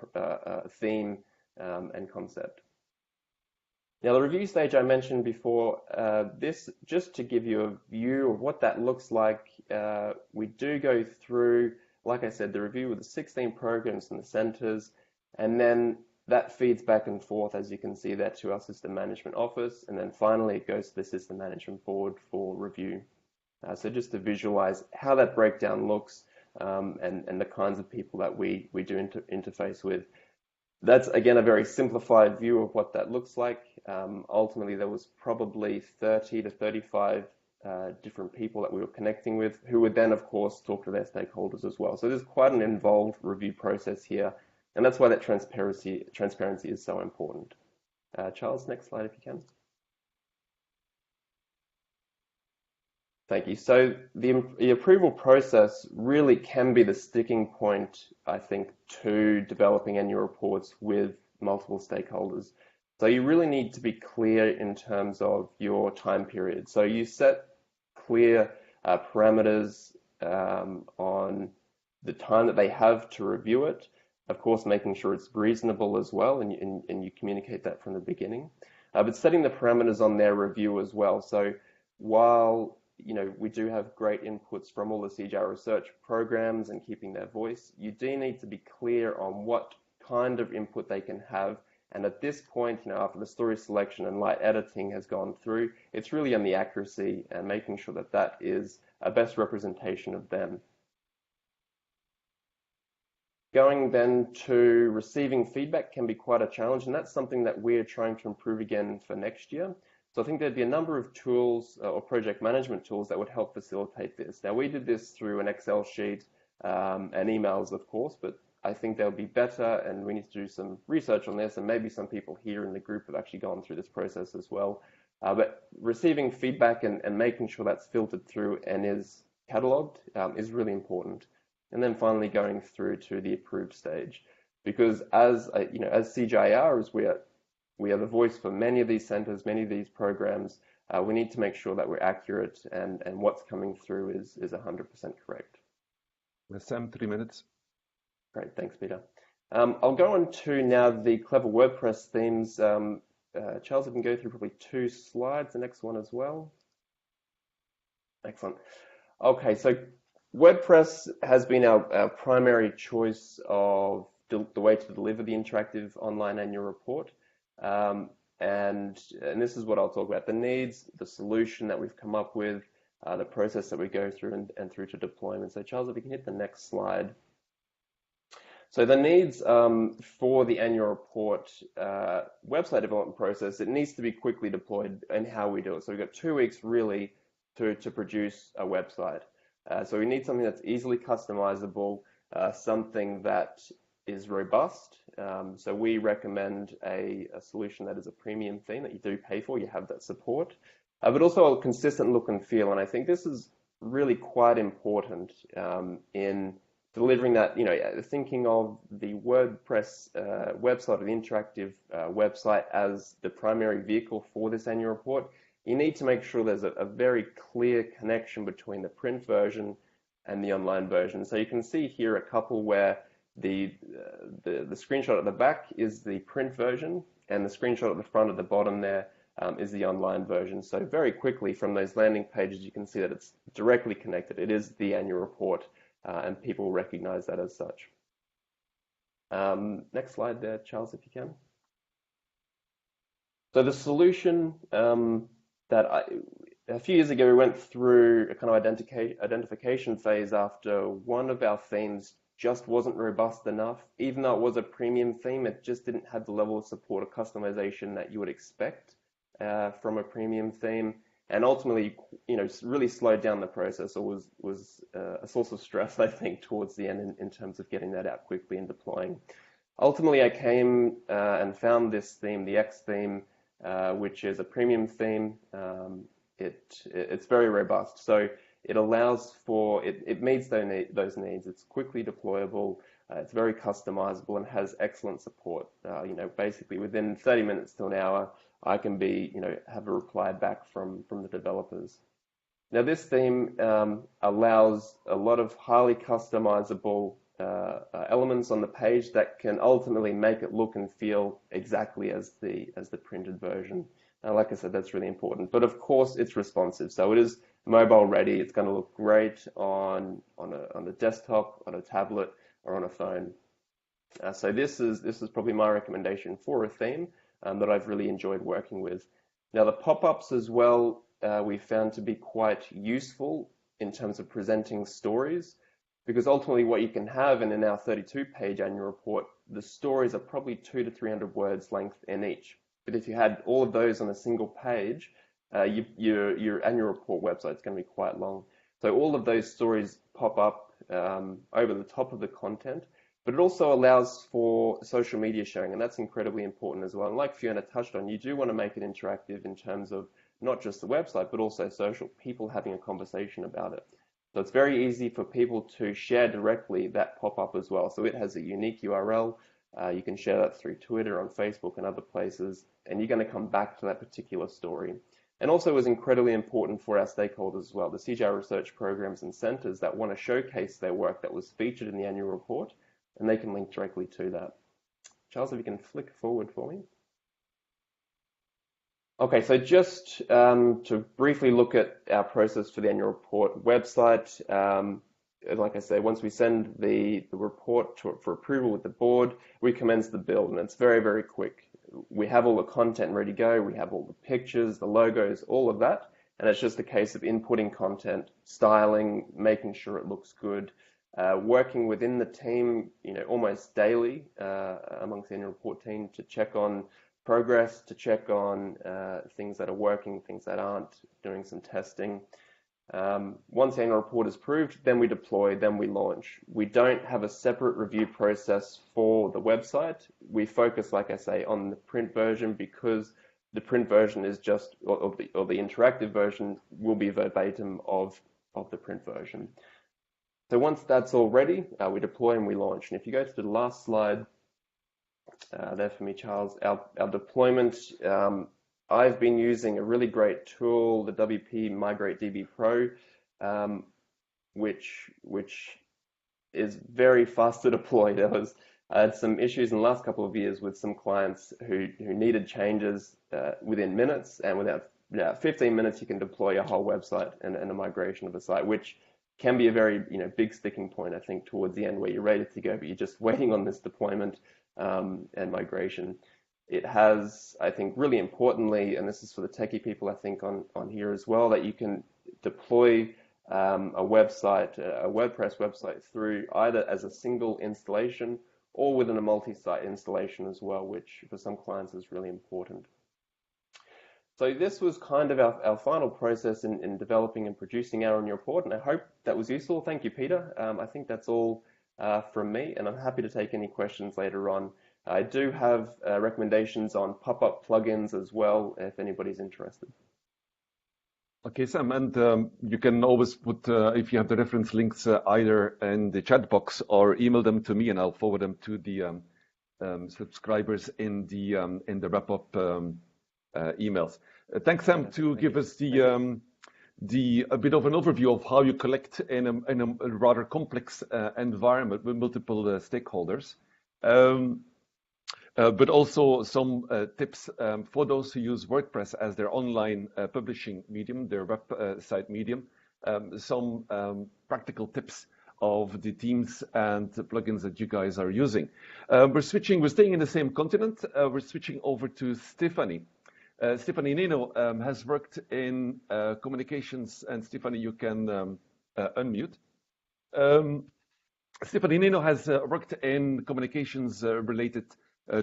S3: theme and concept. Now, the review stage I mentioned before, this, just to give you a view of what that looks like, we do go through, like I said, the review with the 16 programs and the centers, and then that feeds back and forth, as you can see there, to our system management office, and then finally it goes to the system management board for review. So just to visualize how that breakdown looks and the kinds of people that we do interface with. That's, again, a very simplified view of what that looks like. Ultimately, there was probably 30 to 35 different people that we were connecting with, who would then, of course, talk to their stakeholders as well. So there's quite an involved review process here, and that's why that transparency is so important. Charles, next slide if you can. Thank you. So the approval process really can be the sticking point, I think, to developing annual reports with multiple stakeholders. So you really need to be clear in terms of your time period. So you set clear parameters on the time that they have to review it, Of course, making sure it's reasonable as well, and you communicate that from the beginning. But setting the parameters on their review as well. So while we do have great inputs from all the CGI research programs and keeping their voice, you do need to be clear on what kind of input they can have. And at this point, after the story selection and light editing has gone through, it's really on the accuracy and making sure that that is a best representation of them. Going then to receiving feedback can be quite a challenge, and that's something that we're trying to improve again for next year. So I think there'd be a number of tools or project management tools that would help facilitate this. Now, we did this through an Excel sheet and emails, of course, but I think they'll be better, and we need to do some research on this, and maybe some people here in the group have actually gone through this process as well. But receiving feedback and making sure that's filtered through and is cataloged is really important. And then finally going through to the approved stage, because as CGIAR, as we are the voice for many of these centers, many of these programs, we need to make sure that we're accurate and what's coming through is 100% correct.
S1: Sam, 3 minutes.
S3: Great, thanks, Peter. I'll go on to now the clever WordPress themes. Charles, I can go through probably 2 slides, the next one as well. Excellent. Okay, so WordPress has been our primary choice of the way to deliver the interactive online annual report. And this is what I'll talk about: the needs, the solution that we've come up with, the process that we go through and through to deployment. So Charles, if you can hit the next slide. So the needs for the annual report website development process, it needs to be quickly deployed and how we do it. So we've got 2 weeks really to produce a website. So we need something that's easily customizable, something that is robust. So we recommend a solution that is a premium theme that you do pay for, you have that support, but also a consistent look and feel. And I think this is really quite important in delivering that, thinking of the WordPress website or the interactive website as the primary vehicle for this annual report. You need to make sure there's a very clear connection between the print version and the online version. So you can see here a couple where the screenshot at the back is the print version, and the screenshot at the front at the bottom there is the online version. So very quickly from those landing pages, you can see that it's directly connected. It is the annual report, and people recognize that as such. Next slide there, Charles, if you can. So the solution a few years ago, we went through a kind of identification phase after one of our themes just wasn't robust enough. Even though it was a premium theme, it just didn't have the level of support or customization that you would expect from a premium theme. And ultimately, really slowed down the process, or was a source of stress, I think, towards the end in terms of getting that out quickly and deploying. Ultimately, I came and found this theme, the X theme, which is a premium theme. It's very robust, so it allows for it meets those needs. It's quickly deployable, it's very customizable, and has excellent support. Basically within 30 minutes to an hour, I can have a reply back from the developers. Now this theme allows a lot of highly customizable elements on the page that can ultimately make it look and feel exactly as the printed version. Like I said, that's really important. But of course, it's responsive, so it is mobile ready. It's going to look great on a desktop, on a tablet, or on a phone. So this is probably my recommendation for a theme that I've really enjoyed working with. Now the pop-ups as well, we found to be quite useful in terms of presenting stories, because ultimately what you can have in our 32-page annual report, the stories are probably 200 to 300 words length in each. But if you had all of those on a single page, your annual report website is going to be quite long. So all of those stories pop up over the top of the content, but it also allows for social media sharing, and that's incredibly important as well. And like Fiona touched on, you do want to make it interactive in terms of not just the website, but also social, people having a conversation about it. So it's very easy for people to share directly that pop-up as well. So it has a unique URL. You can share that through Twitter, on Facebook, and other places, and you're going to come back to that particular story. And also it was incredibly important for our stakeholders as well, the CGI research programs and centers that want to showcase their work that was featured in the annual report. and they can link directly to that. Charles, if you can flick forward for me. Okay, so just to briefly look at our process for the annual report website, like I say, once we send the report for approval with the board, we commence the build, and it's very, very quick. We have all the content ready to go, we have all the pictures, the logos, all of that, and it's just a case of inputting content, styling, making sure it looks good, working within the team, almost daily amongst the annual report team to check on progress, to check on things that are working, things that aren't, doing some testing. Once the annual report is approved, then we deploy, then we launch. We don't have a separate review process for the website. We focus, like I say, on the print version because the print version is just, or the interactive version will be verbatim of the print version. So once that's all ready, we deploy and we launch. And if you go to the last slide, there for me, Charles, our deployment, I've been using a really great tool, the WP Migrate DB Pro, which is very fast to deploy. I had some issues in the last couple of years with some clients who needed changes within minutes, and within 15 minutes you can deploy a whole website and a migration of a site, which can be a very big sticking point, I think, towards the end where you're ready to go, but you're just waiting on this deployment and migration. It has, I think, really importantly, and this is for the techie people, I think, on here as well, that you can deploy a website, a WordPress website through either as a single installation or within a multi-site installation as well, which for some clients is really important. So this was kind of our final process in developing and producing our annual report, and I hope that was useful. Thank you, Peter. I think that's all from me, and I'm happy to take any questions later on. I do have recommendations on pop-up plugins as well, if anybody's interested.
S1: Okay, Sam, and you can always put, if you have the reference links, either in the chat box or email them to me, and I'll forward them to the subscribers in the wrap-up emails. Thanks, Sam, to give us a bit of an overview of how you collect in a rather complex environment with multiple stakeholders. But also some tips for those who use WordPress as their online publishing medium, their website medium, some practical tips of the themes and the plugins that you guys are using. We're staying in the same continent. We're switching over to Stephanie. Stephanie Nino has worked in communications, and Stephanie, you can unmute. Stephanie Nino has worked in communications related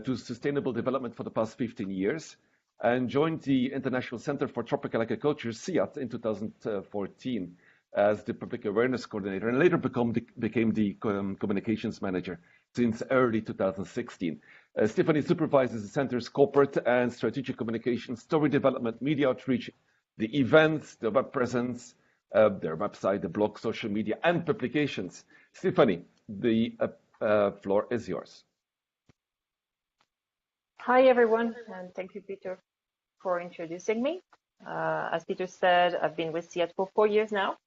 S1: to sustainable development for the past 15 years and joined the International Center for Tropical Agriculture, CIAT, in 2014 as the Public Awareness Coordinator, and later became the Communications Manager since early 2016. Stephanie supervises the Center's corporate and strategic communication, story development, media outreach, the events, the web presence, their website, the blog, social media, and publications. Stephanie, the floor is yours.
S4: Hi, everyone, and thank you, Peter, for introducing me. As Peter said, I've been with CIAT for 4 years now,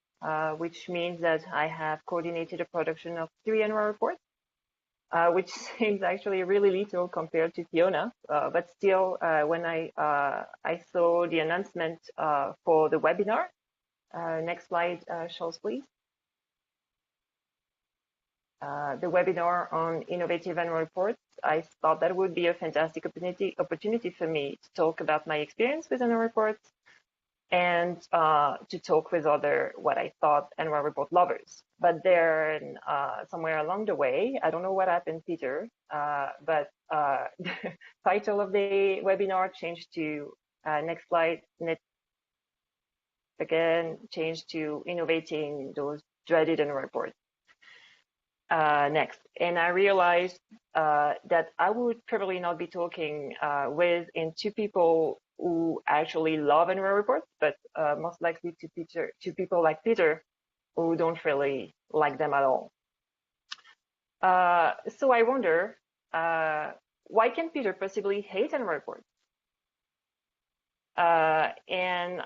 S4: which means that I have coordinated a production of 3 annual reports, which seems actually really little compared to Fiona. But still, when I saw the announcement for the webinar, next slide, Charles, please. The webinar on innovative annual reports, I thought that would be a fantastic opportunity for me to talk about my experience with annual reports and to talk with other, what I thought, annual report lovers. But then somewhere along the way, I don't know what happened, Peter, but the title of the webinar changed to, next slide, changed to Innovating Those Dreaded Annual Reports. Next, and I realized that I would probably not be talking with two people who actually love annual reports, but most likely to people like Peter who don't really like them at all. So I wonder, why can Peter possibly hate annual reports? And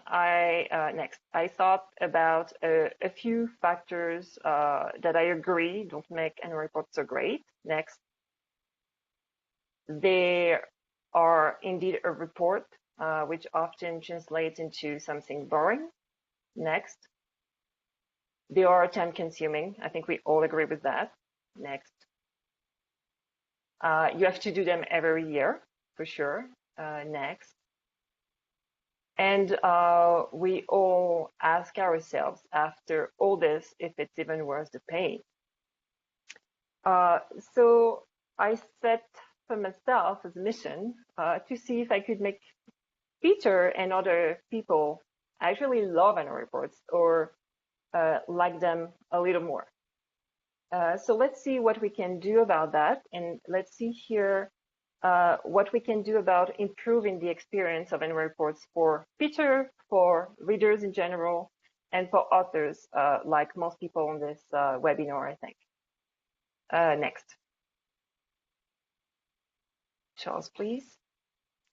S4: next, I thought about a few factors that I agree don't make annual reports so great. Next. They are indeed a report, which often translates into something boring. Next. They are time consuming. I think we all agree with that. Next. You have to do them every year, for sure. Next. And we all ask ourselves after all this if it's even worth the pain. So I set for myself as a mission to see if I could make Peter and other people actually love annual reports or like them a little more. So let's see what we can do about that. And let's see here what we can do about improving the experience of annual reports for Peter, for readers in general, and for authors, like most people on this webinar, I think. Next. Charles, please.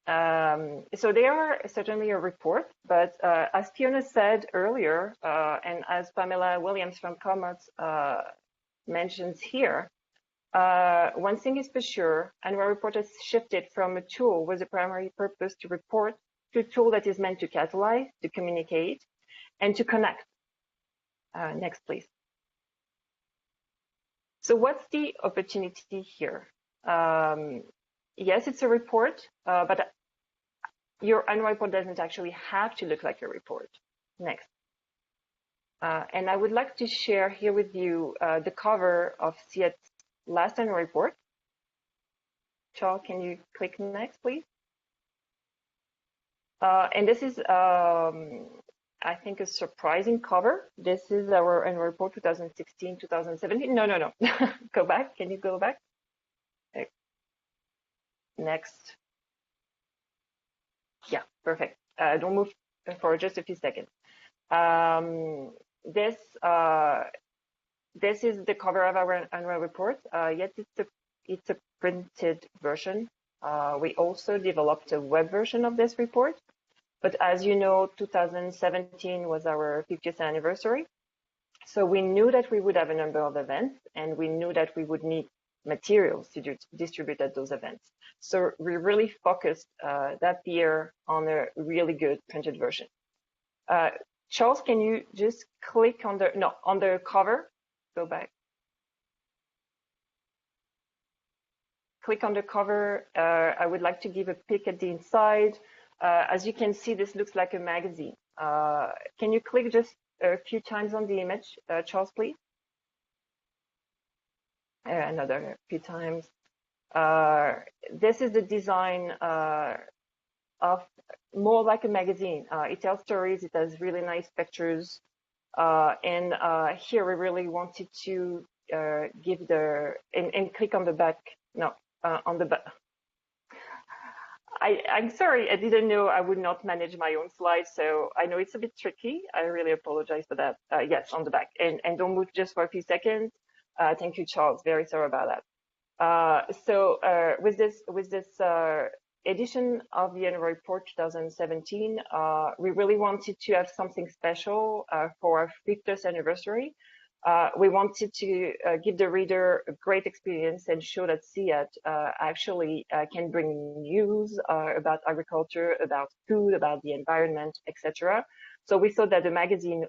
S4: So they are certainly a report, but as Fiona said earlier, and as Pamela Williams from Commons mentions here, one thing is for sure, annual report has shifted from a tool with a primary purpose to report to a tool that is meant to catalyze, to communicate, and to connect. Next, please. So what's the opportunity here? Yes, it's a report, but your annual report doesn't actually have to look like a report. Next. And I would like to share here with you the cover of CIAT's last annual report. Charles, can you click next, please? And this is, I think, a surprising cover. This is our annual report 2016, 2017. No. Go back. Can you go back? Okay. Next. Yeah, perfect. Don't move for just a few seconds. This is the cover of our annual report. Yet it's a printed version. We also developed a web version of this report. But as you know, 2017 was our 50th anniversary. So we knew that we would have a number of events, and we knew that we would need materials to distribute at those events. So we really focused that year on a really good printed version. Charles, can you just click on the cover? Go back. Click on the cover. I would like to give a peek at the inside. As you can see, this looks like a magazine. Can you click just a few times on the image, Charles, please? Another few times. This is the design of more like a magazine. It tells stories, it has really nice pictures. And here we really wanted to give and click on the back, on the back. I'm sorry, I didn't know I would not manage my own slides, so I know it's a bit tricky. I really apologize for that. Yes, on the back. And don't move just for a few seconds. Thank you, Charles. Very sorry about that. So with this edition of the annual report 2017, we really wanted to have something special for our 50th anniversary. We wanted to give the reader a great experience and show that CIAT actually can bring news about agriculture, about food, about the environment, etc. So we thought that the magazine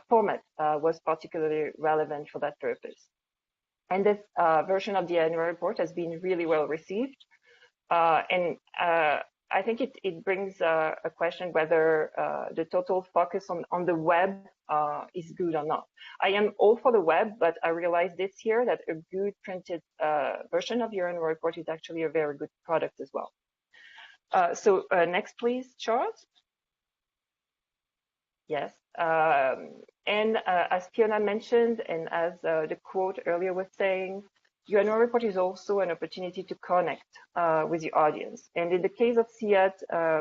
S4: format was particularly relevant for that purpose. And this version of the annual report has been really well received. And I think it brings a question whether the total focus on the web is good or not. I am all for the web, but I realized this year that a good printed version of your annual report is actually a very good product as well. So next, please, Charles. Yes. And as Fiona mentioned, and as the quote earlier was saying, your annual report is also an opportunity to connect with the audience. And in the case of CIAT,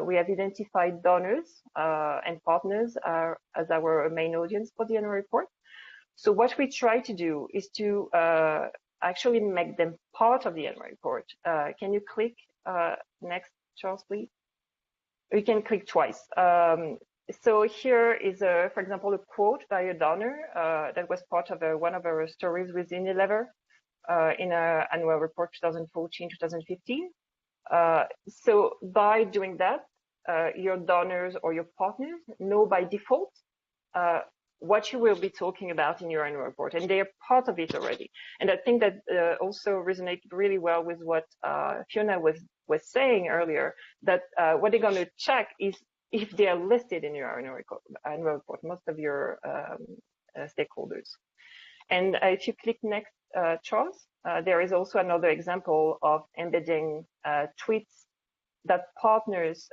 S4: we have identified donors and partners as our main audience for the annual report. So what we try to do is to actually make them part of the annual report. Can you click next, Charles, please? You can click twice. So here is, for example, a quote by a donor that was part of one of our stories within Unilever. in our annual report 2014-2015. So by doing that, your donors or your partners know by default what you will be talking about in your annual report, and they are part of it already. And I think that also resonated really well with what Fiona was saying earlier, that what they're going to check is if they are listed in your annual report, most of your stakeholders. And if you click next, Charles, there is also another example of embedding tweets that partners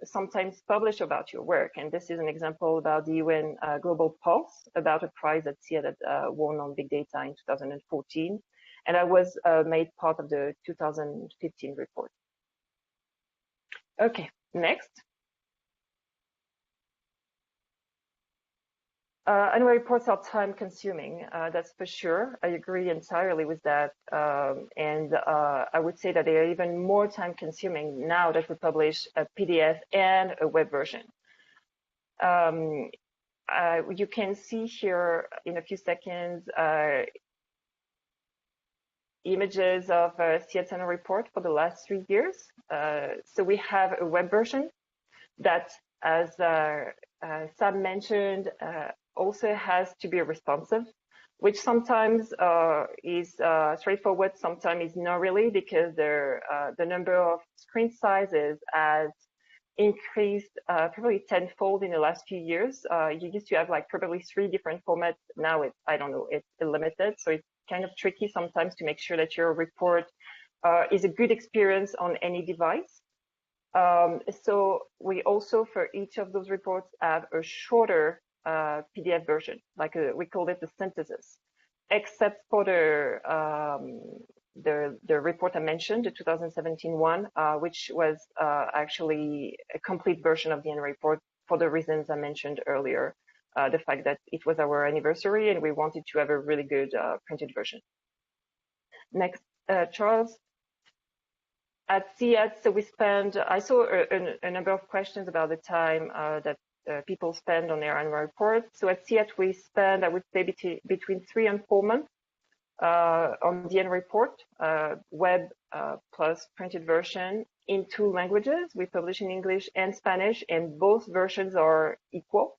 S4: sometimes publish about your work. And this is an example about the UN Global Pulse, about a prize that SIAD had won on big data in 2014. And I was made part of the 2015 report. Okay, next. Annual reports are time consuming, that's for sure. I agree entirely with that. And I would say that they are even more time consuming now that we publish a PDF and a web version. You can see here in a few seconds images of SIAD's annual report for the last 3 years. So we have a web version that, as Sam mentioned, also has to be responsive, which sometimes is straightforward, sometimes is not really, because the number of screen sizes has increased probably tenfold in the last few years. You used to have like probably 3 different formats. Now it's, I don't know, it's limited. So it's kind of tricky sometimes to make sure that your report is a good experience on any device. So we also, for each of those reports, have a shorter PDF version, like we call it the synthesis, except for the report I mentioned, the 2017 one, which was actually a complete version of the annual report for the reasons I mentioned earlier, the fact that it was our anniversary and we wanted to have a really good printed version. Next, Charles. At SIAD, so we spend, I saw a number of questions about the time that people spend on their annual report. So at SIAD, we spend, I would say, between 3 and 4 months on the annual report, web plus printed version in 2 languages. We publish in English and Spanish, and both versions are equal.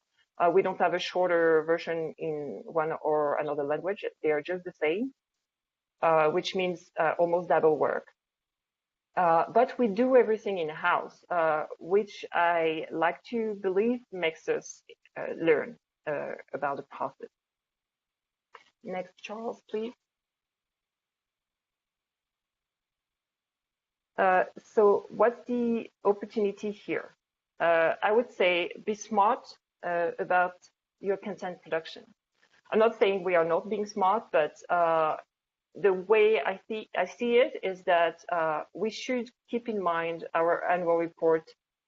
S4: We don't have a shorter version in one or another language. They are just the same, which means almost double work. But we do everything in-house, which I like to believe makes us learn about the process. Next, Charles, please. So what's the opportunity here? I would say be smart about your content production. I'm not saying we are not being smart, but the way I see it is that we should keep in mind our annual report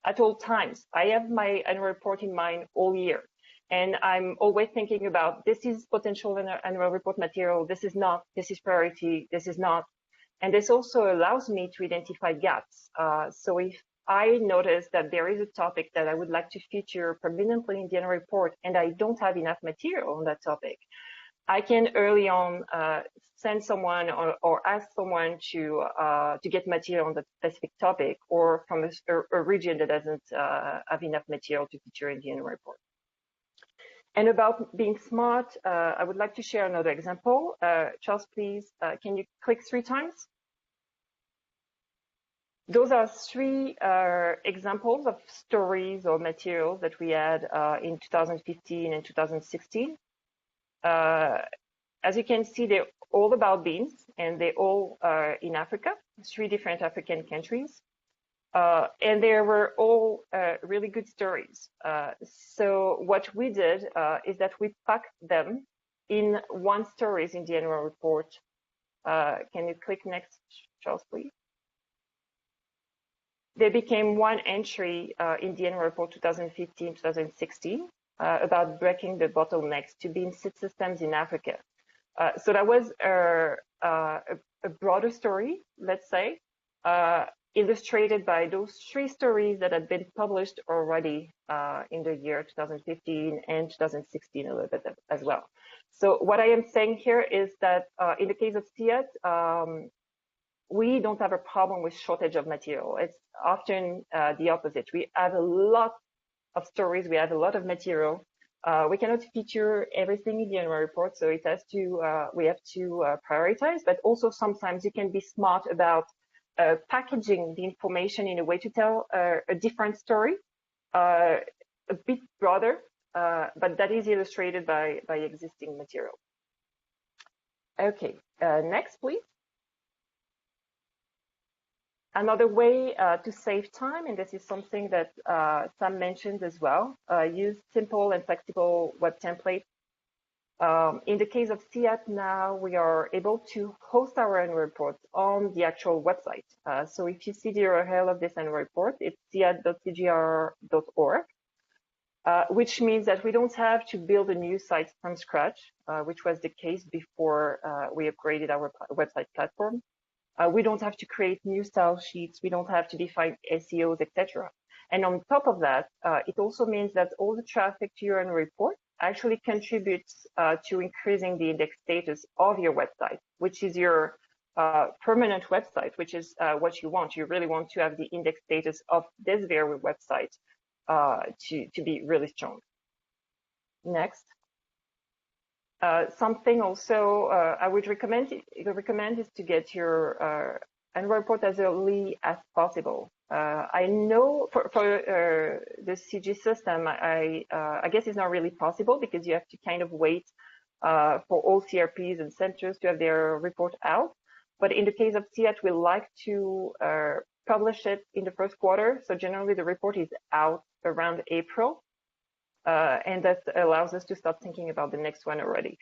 S4: at all times. I have my annual report in mind all year, and I'm always thinking about this is potential annual report material, this is not, this is priority, this is not. And this also allows me to identify gaps. So if I notice that there is a topic that I would like to feature prominently in the annual report and I don't have enough material on that topic, I can early on send someone or ask someone to get material on that specific topic, or from a region that doesn't have enough material to feature in the annual report. And about being smart, I would like to share another example. Charles, please, can you click 3 times? Those are 3 examples of stories or materials that we had in 2015 and 2016. As you can see, they're all about beans, and they all are in Africa, 3 different African countries. And they were all really good stories. So what we did is that we packed them in 1 stories in the annual report. Can you click next, Charles, please? They became 1 entry in the annual report 2015-2016 about breaking the bottlenecks to bean seed systems in Africa. So that was a broader story, let's say, illustrated by those 3 stories that had been published already in the year 2015 and 2016 a little bit as well. So what I am saying here is that in the case of CIAT, we don't have a problem with shortage of material. It's often the opposite. We have a lot of stories. We have a lot of material. We cannot feature everything in the annual report, so it has to. We have to prioritize. But also sometimes you can be smart about packaging the information in a way to tell a different story, a bit broader, but that is illustrated by existing material. Okay, next, please. Another way to save time, and this is something that Sam mentioned as well, use simple and flexible web templates. In the case of CIAT now, we are able to host our annual reports on the actual website. So if you see the URL of this annual report, it's ciat.cgr.org, which means that we don't have to build a new site from scratch, which was the case before we upgraded our website platform. We don't have to create new style sheets. We don't have to define SEOs, etc. And on top of that, it also means that all the traffic to your annual report actually contributes to increasing the index status of your website, which is your permanent website, which is what you want. You really want to have the index status of this very website to be really strong. Next. Something also I would recommend is to get your annual report as early as possible. I know for the CG system, I guess it's not really possible because you have to kind of wait for all CRPs and centers to have their report out. But in the case of CIAT, we like to publish it in the first quarter. So generally the report is out around April. And that allows us to start thinking about the next one already.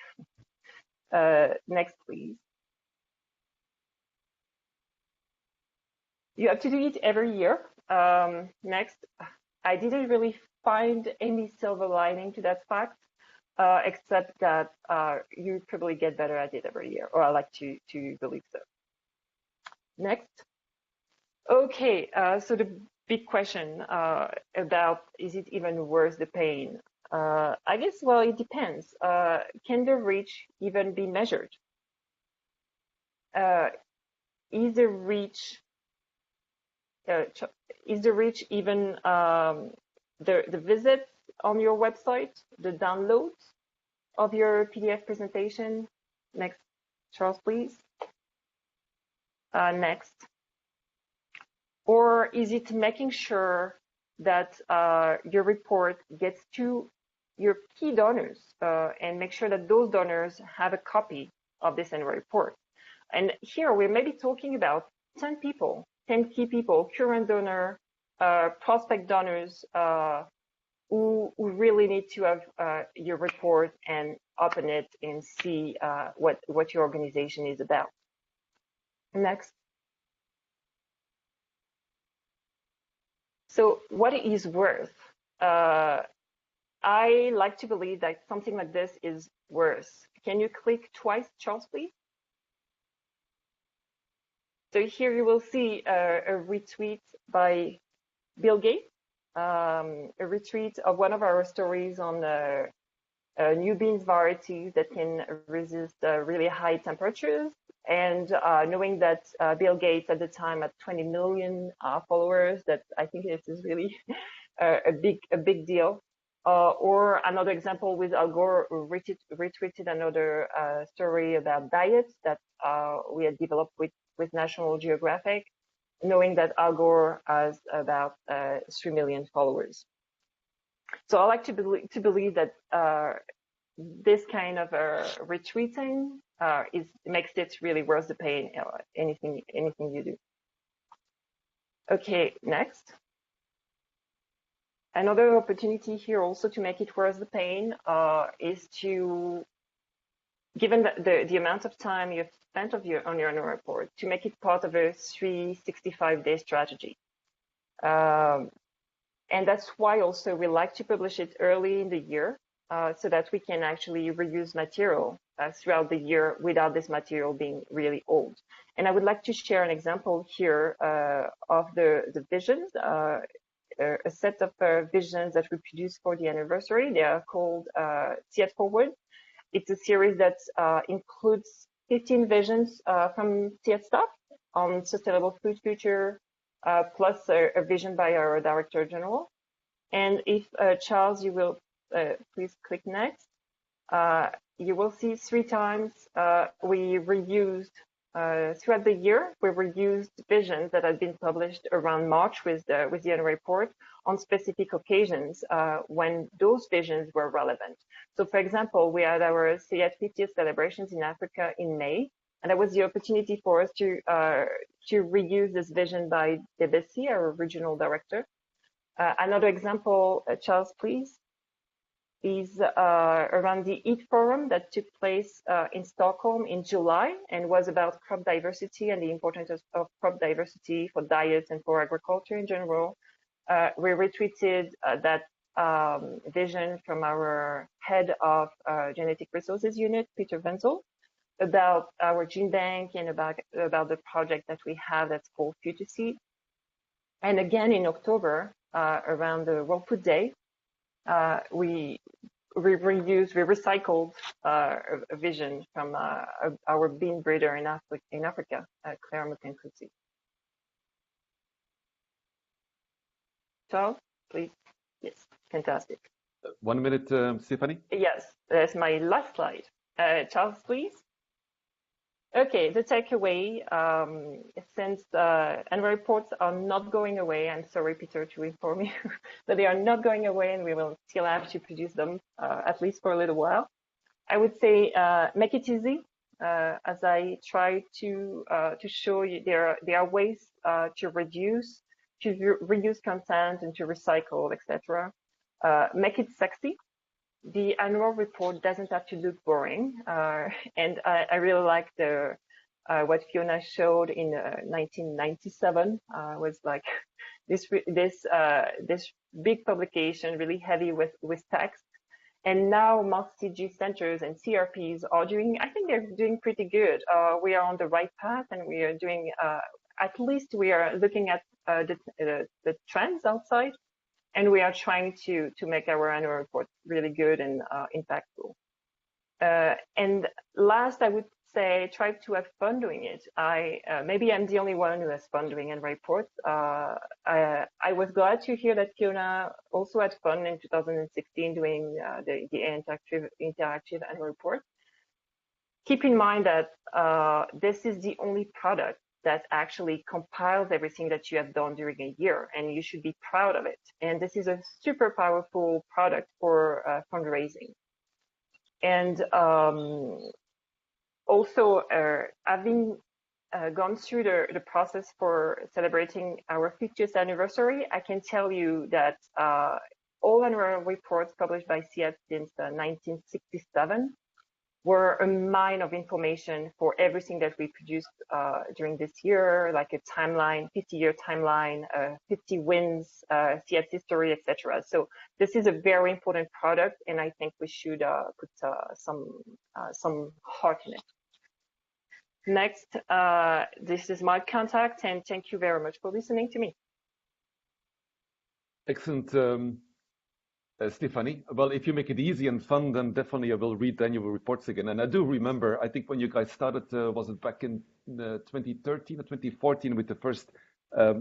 S4: Next, please. You have to do it every year. Next, I didn't really find any silver lining to that fact, except that you probably get better at it every year, or I like to believe so. Next. Okay, so the big question about is it even worth the pain? I guess, well, it depends. Can the reach even be measured? Is the reach even the visits on your website, the downloads of your PDF presentation? Next, Charles, please. Next. Or is it making sure that your report gets to your key donors and make sure that those donors have a copy of this annual report? And here we're maybe talking about 10 people, 10 key people, current donor, prospect donors who really need to have your report and open it and see what your organization is about. Next. So what it is worth? I like to believe that something like this is worth. Can you click twice, Charles, please? So here you will see a retweet by Bill Gates, a retweet of one of our stories on new beans varieties that can resist really high temperatures. And knowing that Bill Gates at the time had 20 million followers, that I think this is really a big deal. Or another example with Al Gore retweeted another story about diets that we had developed with National Geographic, knowing that Al Gore has about 3 million followers. So I like to believe that this kind of retweeting makes it really worth the pain. Anything you do. Okay, next. Another opportunity here also to make it worth the pain is to, given the amount of time you've spent on your annual report, to make it part of a 365-day strategy. And that's why also we like to publish it early in the year so that we can actually reuse material throughout the year without this material being really old. And I would like to share an example here of the visions, a set of visions that we produced for the anniversary. They are called CIAT Forward. It's a series that includes 15 visions from CF staff on sustainable food future, plus a vision by our Director General. And if Charles, you will please click next. You will see 3 times we reused throughout the year. We reused visions that had been published around March with the annual report on specific occasions when those visions were relevant. So, for example, we had our CIAT 50th celebrations in Africa in May, and that was the opportunity for us to reuse this vision by DBC, our regional director. Another example, Charles, please, is around the EAT forum that took place in Stockholm in July and was about crop diversity and the importance of crop diversity for diets and for agriculture in general. We retweeted that vision from our head of genetic resources unit, Peter Wenzel, about our gene bank and about the project that we have that's called Future Seed. And again in October, around the World Food Day, we recycled a vision from our bean breeder in Africa, Claire McKenzie. Charles, please. Yes, fantastic.
S1: 1 minute, Stephanie.
S4: Yes, that's my last slide. Charles, please. Okay, the takeaway, since annual reports are not going away, I'm sorry, Peter, to inform you, but they are not going away and we will still have to produce them, at least for a little while. I would say make it easy, as I try to show you there are ways to reduce, to reuse content and to recycle, etc. Make it sexy. The annual report doesn't have to look boring, and I really like what Fiona showed in 1997. Was like this big publication, really heavy with text. And now most CG centers and CRPs are doing. I think they're doing pretty good. We are on the right path, and we are doing. At least we are looking at the trends outside. And we are trying to make our annual report really good and impactful. And last, I would say, try to have fun doing it. Maybe I'm the only one who has fun doing annual reports. I was glad to hear that Fiona also had fun in 2016 doing the interactive annual report. Keep in mind that this is the only product that actually compiles everything that you have done during a year, and you should be proud of it. And this is a super powerful product for fundraising. And also, having gone through the process for celebrating our 50th anniversary, I can tell you that all annual reports published by CIAT since 1967 were a mine of information for everything that we produced during this year, like a timeline, 50-year timeline, 50 wins, CIAT history, etc. So this is a very important product, and I think we should put some heart in it. Next, this is my contact, and thank you very much for listening to me.
S1: Excellent. Stephanie, well, if you make it easy and fun, then definitely I will read the annual reports again. And I do remember, I think when you guys started, was it back in 2013 or 2014 with the first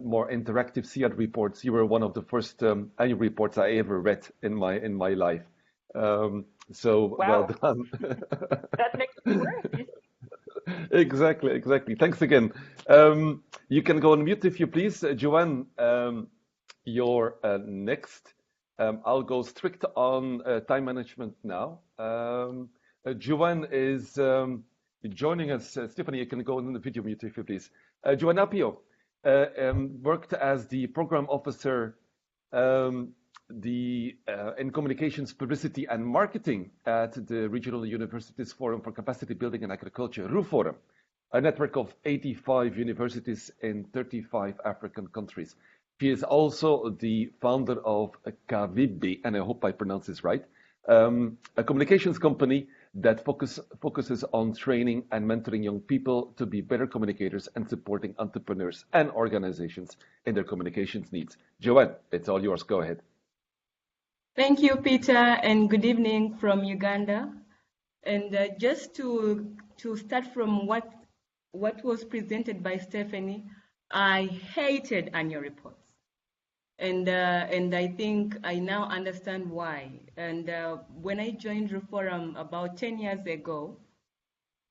S1: more interactive CIAT reports? You were one of the first annual reports I ever read in my life. So
S4: wow.
S1: Well done.
S4: That makes me work.
S1: Exactly. Thanks again. You can go on mute if you please. Joanne, you're next. I'll go strict on time management now. Joanne is joining us. Stephanie, you can go on the video mute if you please. Joanne Apio worked as the program officer in communications, publicity, and marketing at the Regional Universities Forum for Capacity Building and Agriculture, RU Forum, a network of 85 universities in 35 African countries. She is also the founder of Kavibi, and I hope I pronounce this right, a communications company that focuses on training and mentoring young people to be better communicators and supporting entrepreneurs and organizations in their communications needs. Joanne, it's all yours. Go ahead.
S5: Thank you, Peter, and good evening from Uganda. And just to start from what was presented by Stephanie, I hated annual reports. And I think I now understand why. And when I joined Reforum about 10 years ago,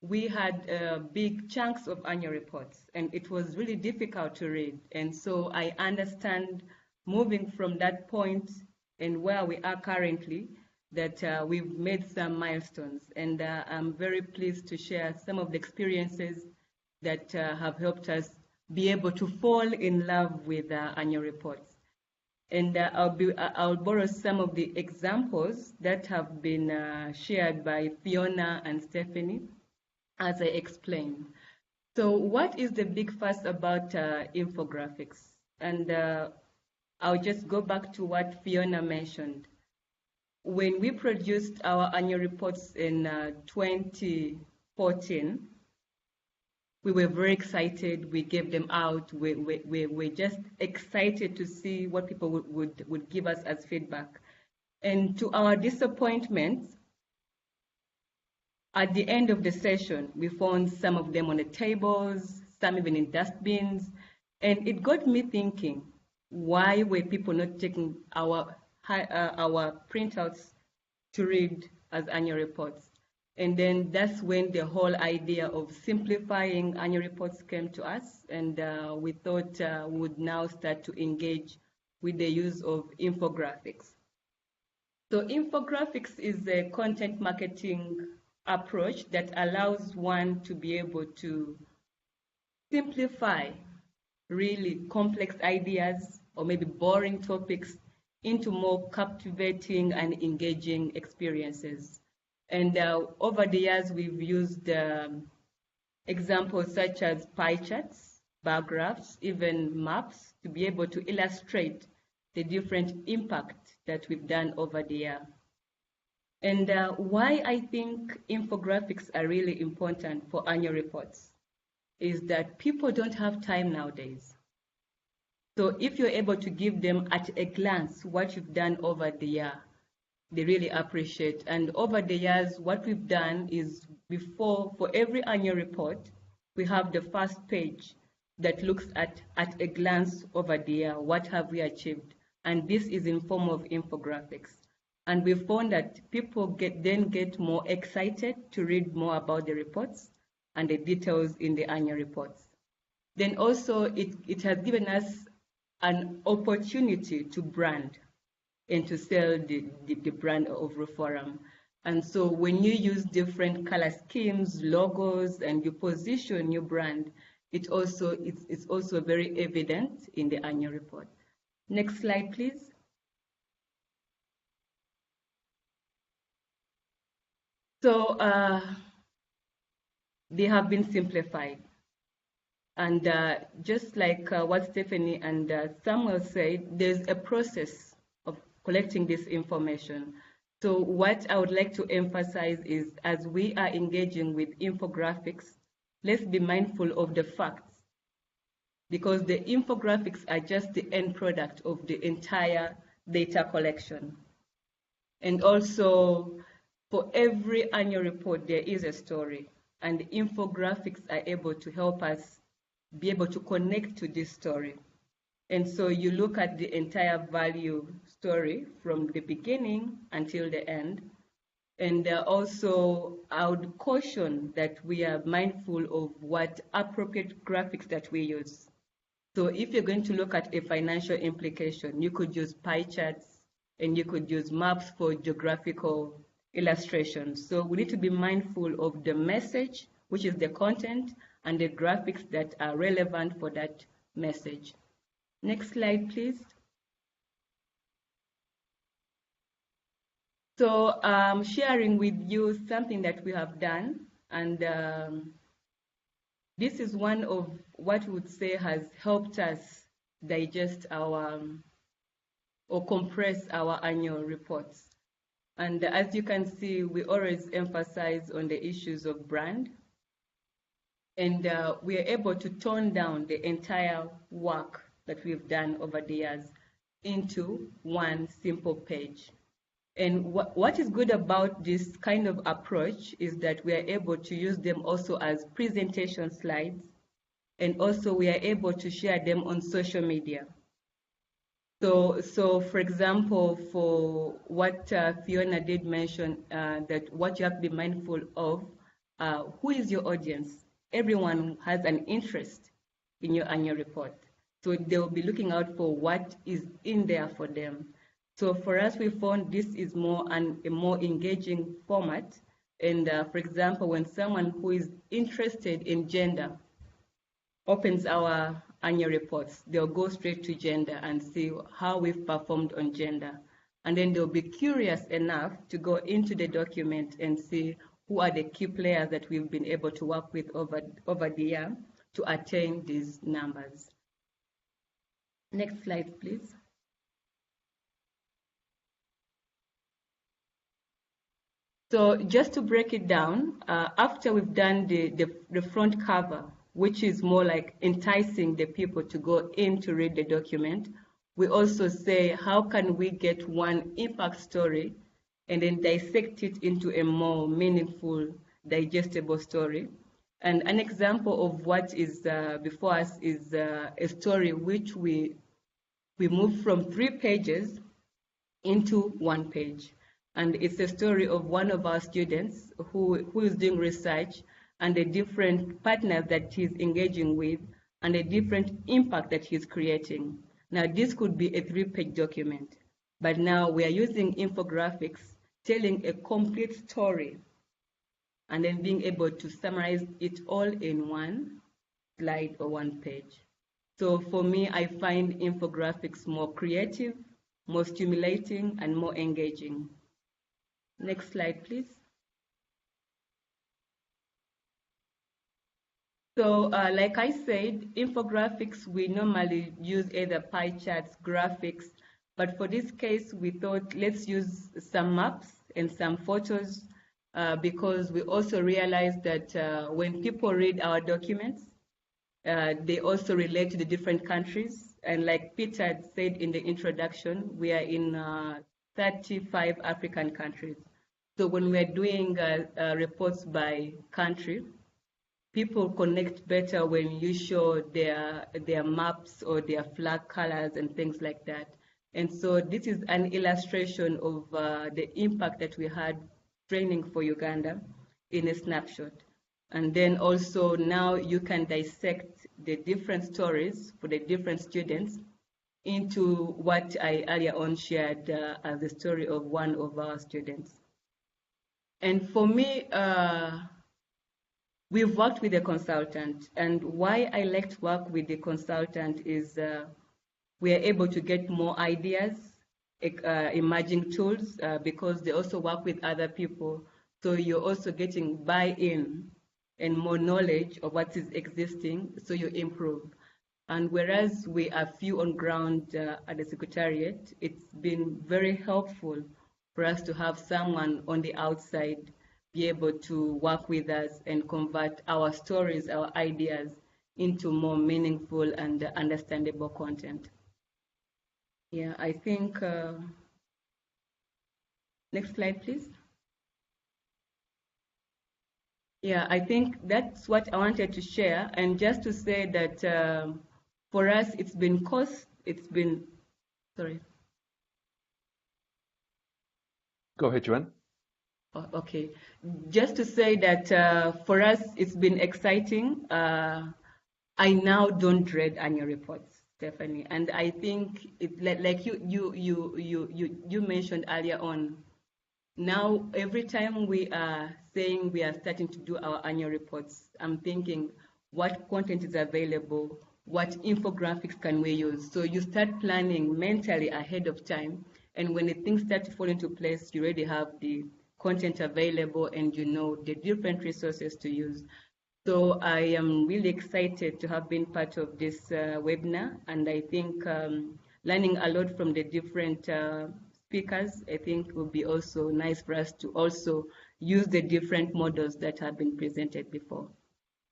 S5: we had big chunks of annual reports, and it was really difficult to read. And so I understand moving from that point and where we are currently, that we've made some milestones. And I'm very pleased to share some of the experiences that have helped us be able to fall in love with annual reports. And I'll borrow some of the examples that have been shared by Fiona and Stephanie as I explain. So what is the big fuss about infographics? And I'll just go back to what Fiona mentioned. When we produced our annual reports in 2014, we were very excited. We gave them out. We're just excited to see what people would give us as feedback. And to our disappointment, at the end of the session, we found some of them on the tables, some even in dustbins. And it got me thinking, why were people not taking our printouts to read as annual reports? And then that's when the whole idea of simplifying annual reports came to us, and we thought we would now start to engage with the use of infographics. So infographics is a content marketing approach that allows one to be able to simplify really complex ideas or maybe boring topics into more captivating and engaging experiences. And over the years, we've used examples such as pie charts, bar graphs, even maps to be able to illustrate the different impact that we've done over the year. And why I think infographics are really important for annual reports is that people don't have time nowadays. So if you're able to give them at a glance what you've done over the year, they really appreciate. And over the years, what we've done is for every annual report, we have the first page that looks at a glance over the year, what have we achieved? And this is in form of infographics. And we found that people get more excited to read more about the reports and the details in the annual reports. Then also it has given us an opportunity to brand and to sell the brand of Reforum. And so when you use different color schemes, logos, and you position your brand, it's also very evident in the annual report. Next slide, please. So they have been simplified. And just like what Stephanie and Samuel said, there's a process of collecting this information. So what I would like to emphasize is, as we are engaging with infographics, let's be mindful of the facts, because the infographics are just the end product of the entire data collection. And also, for every annual report, there is a story, and the infographics are able to help us be able to connect to this story. And so you look at the entire value story from the beginning until the end. And also, I would caution that we are mindful of what appropriate graphics that we use. So if you're going to look at a financial implication, you could use pie charts and you could use maps for geographical illustrations. So we need to be mindful of the message, which is the content, and the graphics that are relevant for that message. Next slide, please. So I'm sharing with you something that we have done, and this is one of what we would say has helped us digest our or compress our annual reports. And as you can see, we always emphasize on the issues of brand. And we are able to tone down the entire work that we've done over the years into one simple page. And what is good about this kind of approach is that we are able to use them also as presentation slides, and also we are able to share them on social media. So for example, for what Fiona did mention, that what you have to be mindful of, who is your audience? Everyone has an interest in your annual report. So they'll be looking out for what is in there for them. So for us, we found this is a more engaging format. And for example, when someone who is interested in gender opens our annual reports, they'll go straight to gender and see how we've performed on gender. And then they'll be curious enough to go into the document and see who are the key players that we've been able to work with over the year to attain these numbers. Next slide, please. So just to break it down, after we've done the front cover, which is more like enticing the people to go in to read the document, we also say, how can we get one impact story and then dissect it into a more meaningful, digestible story? And an example of what is before us is a story which we moved from 3 pages into 1 page. And it's a story of one of our students who is doing research and the different partners that he's engaging with and the different impact that he's creating. Now, this could be a 3-page document, but now we are using infographics telling a complete story and then being able to summarize it all in 1 slide or 1 page. So for me, I find infographics more creative, more stimulating, and more engaging. Next slide, please. So like I said, infographics, we normally use either pie charts, graphics, but for this case, we thought let's use some maps and some photos because we also realized that when people read our documents, they also relate to the different countries. And like Peter had said in the introduction, we are in 35 African countries. So when we're doing reports by country, people connect better when you show their maps or their flag colors and things like that. And so this is an illustration of the impact that we had training for Uganda in a snapshot. And then also now you can dissect the different stories for the different students into what I earlier on shared as the story of one of our students. And for me, we've worked with a consultant, and why I like to work with the consultant is we are able to get more ideas, emerging tools, because they also work with other people. So you're also getting buy-in and more knowledge of what is existing, so you improve. And whereas we are few on ground at the Secretariat, it's been very helpful for us to have someone on the outside be able to work with us and convert our stories, our ideas into more meaningful and understandable content. Yeah, I think, next slide, please. Yeah, I think that's what I wanted to share. And just to say that for us, sorry.
S1: Go ahead, Joanne.
S5: Oh, okay, just to say that for us, it's been exciting. I now don't dread annual reports, Stephanie, and I think it like you mentioned earlier on. Now, every time we are saying we are starting to do our annual reports, I'm thinking what content is available, what infographics can we use. So you start planning mentally ahead of time, and when the things start to fall into place, you already have the content available and you know the different resources to use. So I am really excited to have been part of this webinar, and I think learning a lot from the different speakers, I think will be also nice for us to also use the different models that have been presented before.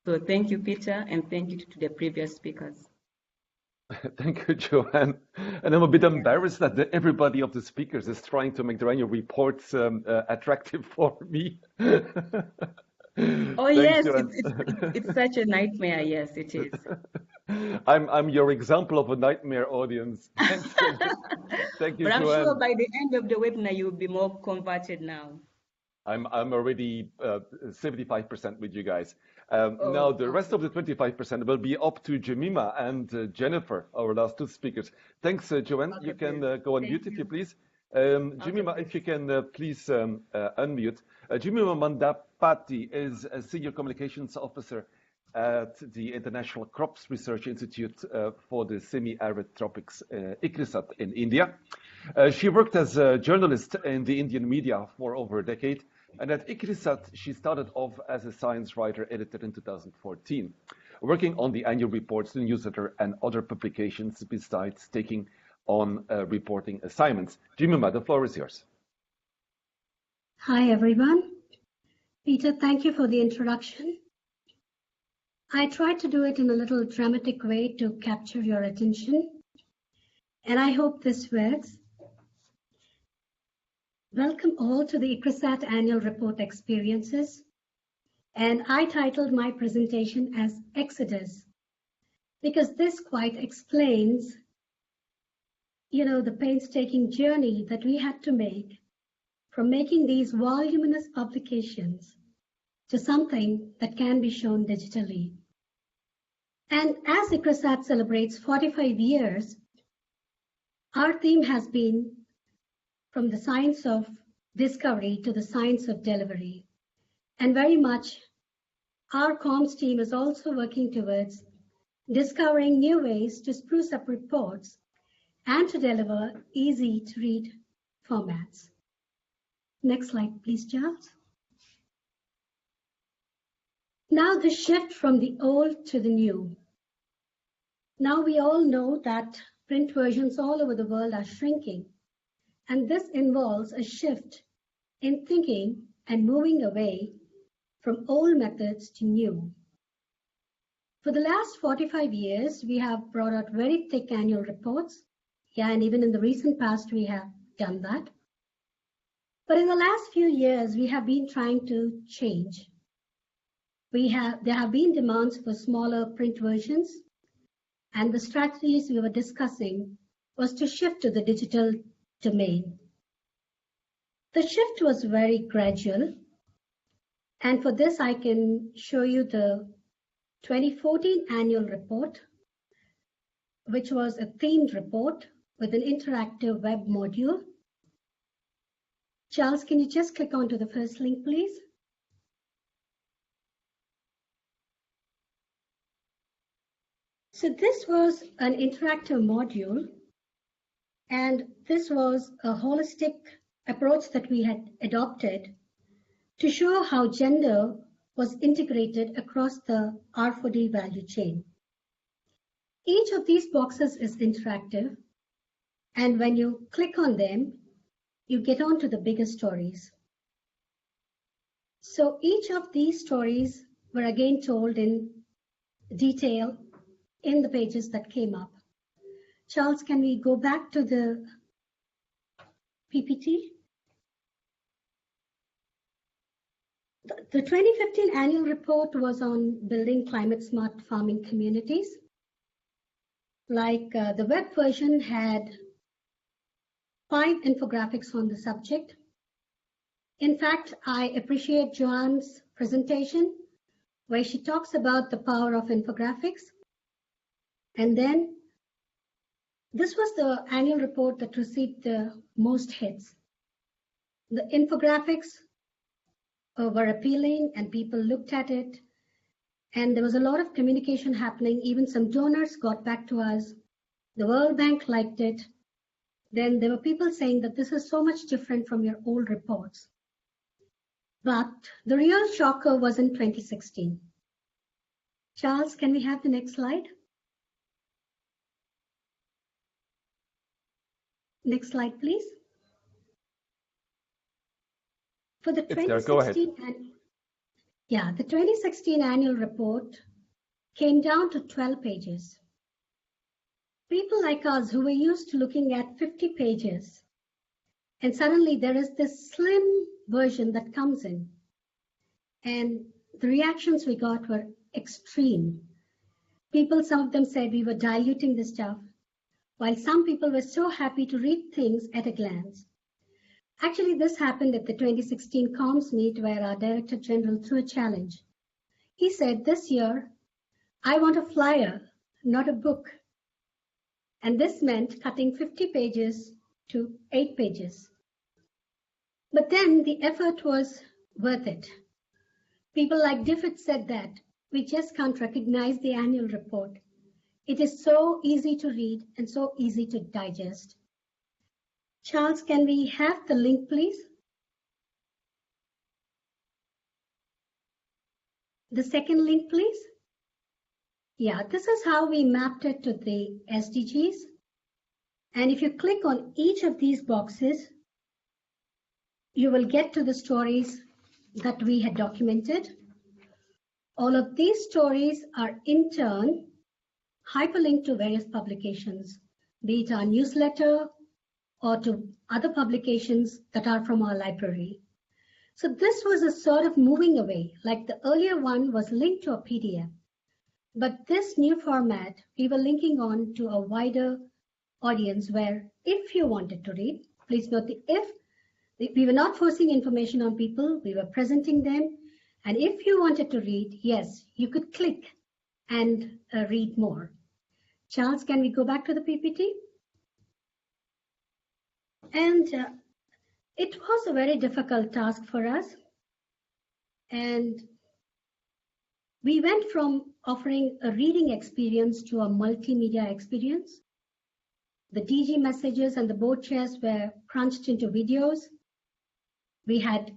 S5: So thank you, Peter, and thank you to the previous speakers.
S1: Thank you, Joanne. And I'm a bit embarrassed that everybody of the speakers is trying to make their annual reports attractive for me.
S5: Oh,
S1: Thanks,
S5: yes,
S1: Joanne.
S5: it's such a nightmare. Yes, it is.
S1: I'm your example of a nightmare audience. Thanks, thank you,
S5: But I'm sure
S1: Joanne.
S5: by the end of the webinar, you'll be more converted now.
S1: I'm already 75% with you guys. Now
S5: Oh,
S1: the rest of the 25% will be up to Jemima and Jennifer, our last two speakers. Thanks, Joanne.
S5: okay,
S1: You can
S5: please.
S1: go on
S5: Thank
S1: mute if you
S5: you.
S1: please.
S5: Okay,
S1: Jemima, if
S5: please.
S1: you can please unmute. Jemima Mandapati is a Senior Communications Officer at the International Crops Research Institute for the Semi-Arid Tropics, ICRISAT in India. She worked as a journalist in the Indian media for over a decade. And at ICRISAT, she started off as a science writer editor in 2014, working on the annual reports, the newsletter, and other publications besides taking on reporting assignments. Jemima, the floor is yours.
S6: Hi, everyone. Peter, thank you for the introduction. I tried to do it in a little dramatic way to capture your attention, and I hope this works. Welcome all to the ICRISAT Annual Report Experiences, and I titled my presentation as Exodus, because this quite explains, the painstaking journey that we had to make from making these voluminous publications to something that can be shown digitally. And as ICRISAT celebrates 45 years, our theme has been from the science of discovery to the science of delivery. And very much our comms team is also working towards discovering new ways to spruce up reports and to deliver easy to read formats. Next slide, please, Charles. Now the shift from the old to the new. Now we all know that print versions all over the world are shrinking. And this involves a shift in thinking and moving away from old methods to new. For the last 45 years, we have brought out very thick annual reports. Yeah, and even in the recent past, we have done that. But in the last few years, we have been trying to change. There have been demands for smaller print versions, and the strategies we were discussing was to shift to the digital domain. The shift was very gradual, and for this I can show you the 2014 annual report, which was a themed report with an interactive web module. Charles, can you just click onto the first link, please? So this was an interactive module, and this was a holistic approach that we had adopted to show how gender was integrated across the R4D value chain. Each of these boxes is interactive, and when you click on them, you get onto the bigger stories. So each of these stories were again told in detail in the pages that came up. Charles, can we go back to the PPT? The 2015 annual report was on building climate smart farming communities. The web version had 5 infographics on the subject. In fact, I appreciate Joanne's presentation where she talks about the power of infographics. And then this was the annual report that received the most hits. The infographics were appealing and people looked at it. And there was a lot of communication happening. Even some donors got back to us. The World Bank liked it. Then there were people saying that this is so much different from your old reports. But the real shocker was in 2016. Charles, can we have the next slide? Next slide, please. For the 2016 annual report came down to 12 pages. People like us who were used to looking at 50 pages, and suddenly there is this slim version that comes in, and the reactions we got were extreme. People, some of them said we were diluting the stuff, while some people were so happy to read things at a glance. Actually, this happened at the 2016 comms meet where our Director General threw a challenge. He said, this year, I want a flyer, not a book. And this meant cutting 50 pages to 8 pages. But then the effort was worth it. People like Diffit said that we just can't recognize the annual report. It is so easy to read and so easy to digest. Charles, can we have the link, please? The second link, please. Yeah, this is how we mapped it to the SDGs. And if you click on each of these boxes, you will get to the stories that we had documented. All of these stories are in turn hyperlinked to various publications, be it our newsletter or to other publications that are from our library. So this was a sort of moving away, like the earlier one was linked to a PDF. But this new format, we were linking on to a wider audience where if you wanted to read, please note the if, we were not forcing information on people, we were presenting them. And if you wanted to read, yes, you could click and read more. Charles, can we go back to the PPT? And it was a very difficult task for us. And we went from offering a reading experience to a multimedia experience. The DG messages and the board chairs were crunched into videos. We had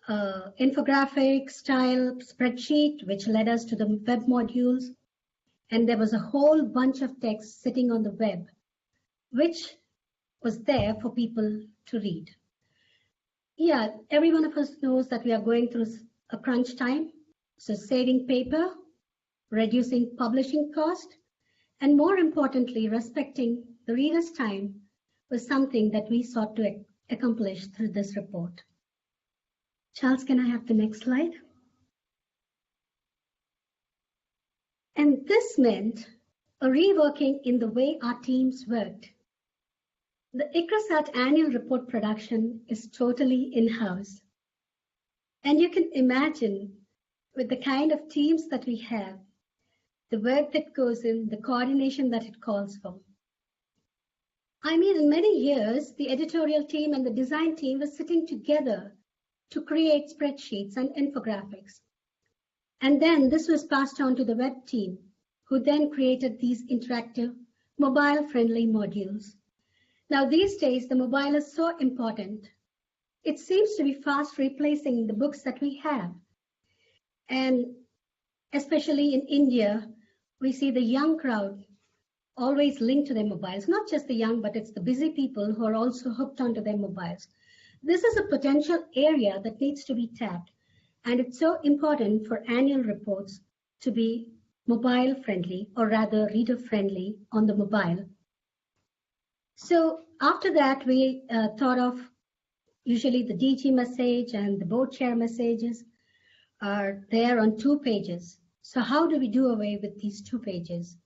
S6: infographic style spreadsheet, which led us to the web modules. And there was a whole bunch of text sitting on the web, which was there for people to read. Yeah, every one of us knows that we are going through a crunch time. So saving paper, reducing publishing cost, and more importantly, respecting the reader's time was something that we sought to accomplish through this report. Charles, can I have the next slide? And this meant a reworking in the way our teams worked. The ICRASAT annual report production is totally in-house. And you can imagine with the kind of teams that we have, the work that goes in, the coordination that it calls for. I mean, in many years, the editorial team and the design team were sitting together to create spreadsheets and infographics. And then this was passed on to the web team, who then created these interactive, mobile-friendly modules. Now, these days, the mobile is so important. It seems to be fast replacing the books that we have. And especially in India, we see the young crowd always linked to their mobiles, not just the young, but it's the busy people who are also hooked onto their mobiles. This is a potential area that needs to be tapped. And it's so important for annual reports to be mobile friendly, or rather reader friendly on the mobile. So after that, we thought of usually the DG message and the board chair messages are there on 2 pages. So how do we do away with these 2 pages?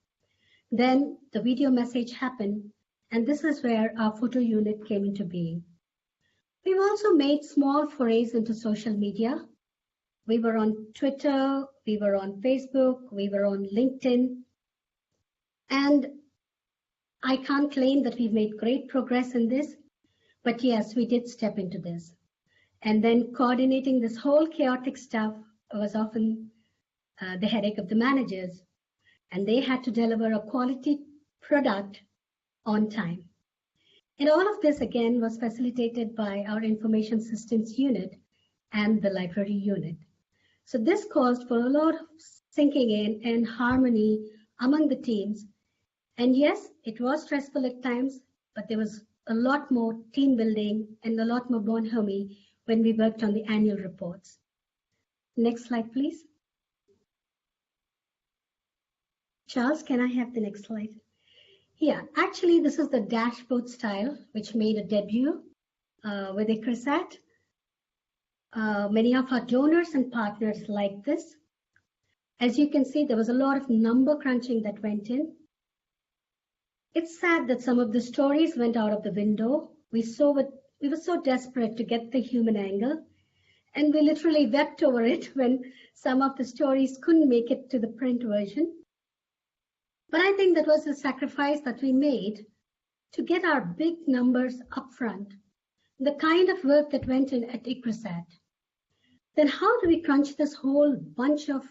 S6: Then the video message happened, and this is where our photo unit came into being. We've also made small forays into social media. We were on Twitter, we were on Facebook, we were on LinkedIn. And I can't claim that we've made great progress in this, but yes, we did step into this. And then coordinating this whole chaotic stuff was often the headache of the managers. And they had to deliver a quality product on time. And all of this, again, was facilitated by our information systems unit and the library unit. So this caused for a lot of sinking in and harmony among the teams. And yes, it was stressful at times, but there was a lot more team building and a lot more bonhomie when we worked on the annual reports. Next slide, please. Charles, can I have the next slide? Yeah, actually, this is the dashboard style, which made a debut with ICRISAT. Many of our donors and partners like this. As you can see, there was a lot of number crunching that went in. It's sad that some of the stories went out of the window. We were so desperate to get the human angle, and we literally wept over it when some of the stories couldn't make it to the print version. But I think that was a sacrifice that we made to get our big numbers up front, the kind of work that went in at ICRISAT. Then how do we crunch this whole bunch of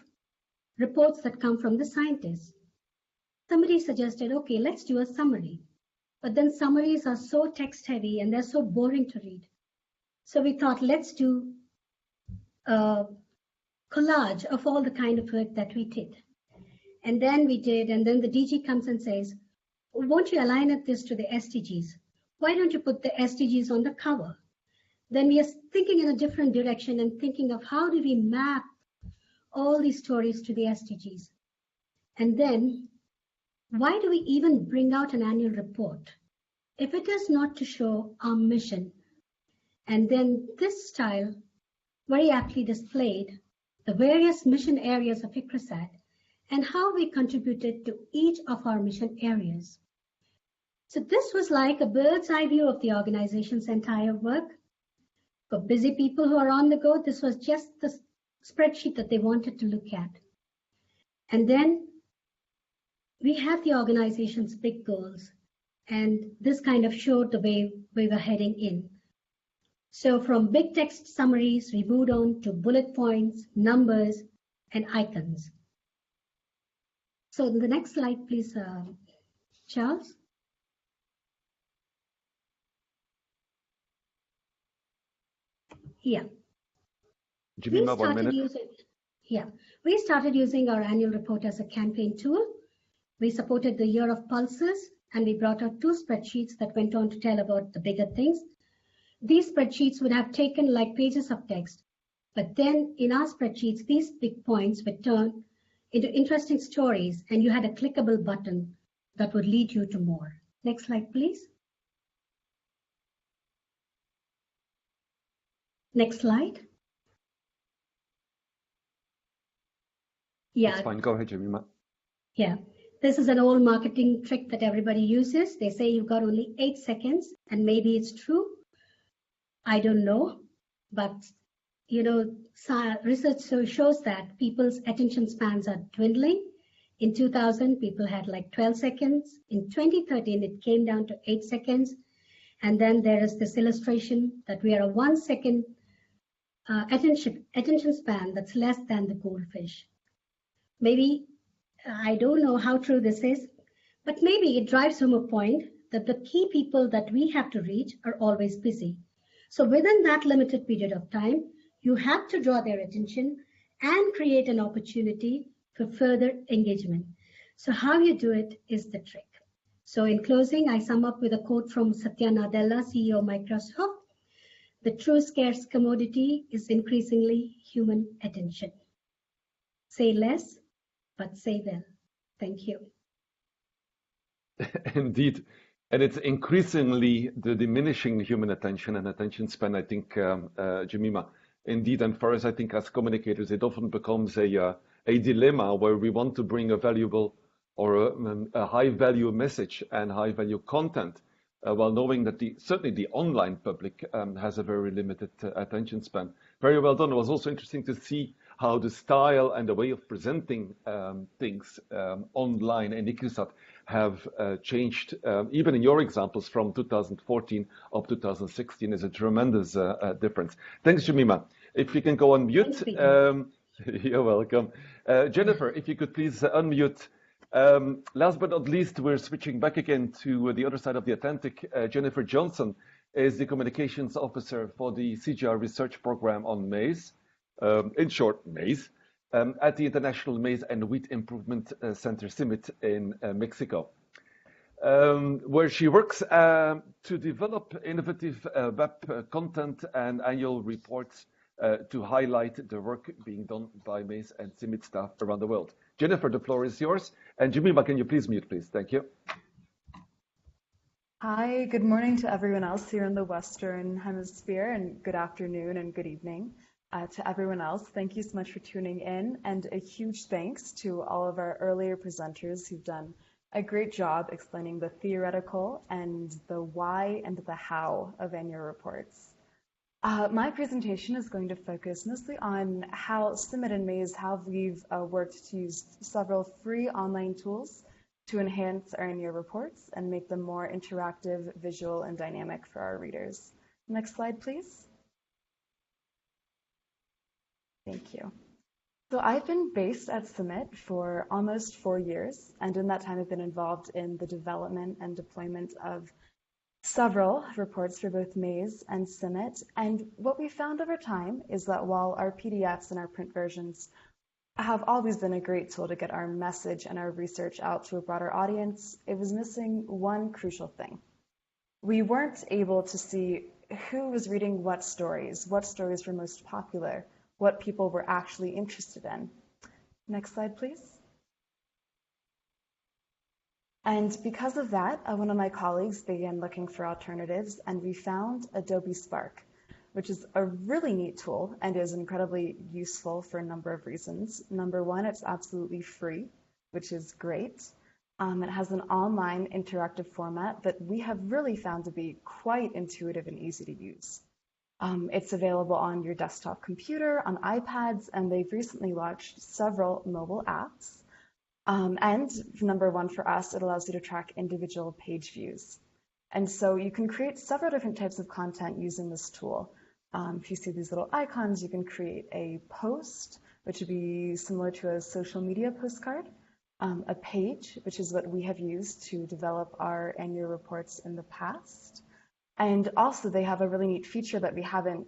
S6: reports that come from the scientists? Somebody suggested, okay, let's do a summary. But then summaries are so text heavy and they're so boring to read. So we thought, let's do a collage of all the kind of work that we did. And then we did, and then the DG comes and says, won't you align this to the SDGs? Why don't you put the SDGs on the cover? Then we are thinking in a different direction and thinking of how do we map all these stories to the SDGs? And then why do we even bring out an annual report if it is not to show our mission? And then this style very aptly displayed the various mission areas of ICRISAT and how we contributed to each of our mission areas. So this was like a bird's eye view of the organization's entire work. For busy people who are on the go, this was just the spreadsheet that they wanted to look at. And then we had the organization's big goals, and this kind of showed the way we were heading in. So from big text summaries, we moved on to bullet points, numbers, and icons. So the next slide, please, Charles. Yeah.
S1: Jemima, 1 minute.
S6: We started using our annual report as a campaign tool. We supported the year of pulses, and we brought out 2 spreadsheets that went on to tell about the bigger things. These spreadsheets would have taken like pages of text, but then in our spreadsheets, these big points would turn into interesting stories, and you had a clickable button that would lead you to more. Next slide, please. Next slide. Yeah.
S1: That's fine. Go ahead, Jemima.
S6: Yeah. This is an old marketing trick that everybody uses. They say you've got only 8 seconds, and maybe it's true. I don't know, but you know, research shows that people's attention spans are dwindling. In 2000, people had like 12 seconds. In 2013, it came down to 8 seconds. And then there is this illustration that we are a 1 second attention span that's less than the goldfish. Maybe, I don't know how true this is, but maybe it drives home a point that the key people that we have to reach are always busy. So within that limited period of time, you have to draw their attention and create an opportunity for further engagement. So how you do it is the trick. So in closing, I sum up with a quote from Satya Nadella, CEO of Microsoft. The true scarce commodity is increasingly human attention. Say less, but say well. Thank you.
S1: Indeed. And it's increasingly the diminishing human attention and attention span, I think, Jemima. Indeed, and for us, I think as communicators, it often becomes a dilemma where we want to bring a valuable or a high-value message and high-value content, while knowing that certainly the online public has a very limited attention span. Very well done. It was also interesting to see how the style and the way of presenting things online in ICRISAT have changed, even in your examples from 2014 up to 2016 is a tremendous difference. Thanks, Jemima. If you can go on mute. You're welcome. Jennifer, if you could please unmute. Last but not least, we're switching back again to the other side of the Atlantic. Jennifer Johnson is the communications officer for the CGI research program on maize, in short, maize, at the International Maize and Wheat Improvement Center, CIMMYT, in Mexico, where she works to develop innovative web content and annual reports to highlight the work being done by maize and CIMMYT staff around the world. Jennifer, the floor is yours. And Jemima, can you please mute, please? Thank you.
S7: Hi, good morning to everyone else here in the Western Hemisphere, and good afternoon and good evening to everyone else. Thank you so much for tuning in, and a huge thanks to all of our earlier presenters who've done a great job explaining the theoretical and the why and the how of annual reports. My presentation is going to focus mostly on how Summit and Maze, how we've worked to use several free online tools to enhance our annual reports and make them more interactive, visual, and dynamic for our readers. Next slide, please. Thank you. So I've been based at Summit for almost 4 years, and in that time I've been involved in the development and deployment of several reports for both Maze and Summit. And what we found over time is that while our PDFs and our print versions have always been a great tool to get our message and our research out to a broader audience, it was missing one crucial thing. We weren't able to see who was reading what stories were most popular, what people were actually interested in. Next slide, please. And because of that, one of my colleagues began looking for alternatives, and we found Adobe Spark, which is a really neat tool and is incredibly useful for a number of reasons. Number one, it's absolutely free, which is great. It has an online interactive format that we have really found to be quite intuitive and easy to use. It's available on your desktop computer, on iPads, and they've recently launched several mobile apps. And number one for us, it allows you to track individual page views. And so you can create several different types of content using this tool. If you see these little icons, you can create a post, which would be similar to a social media postcard, a page, which is what we have used to develop our annual reports in the past. And also they have a really neat feature that we haven't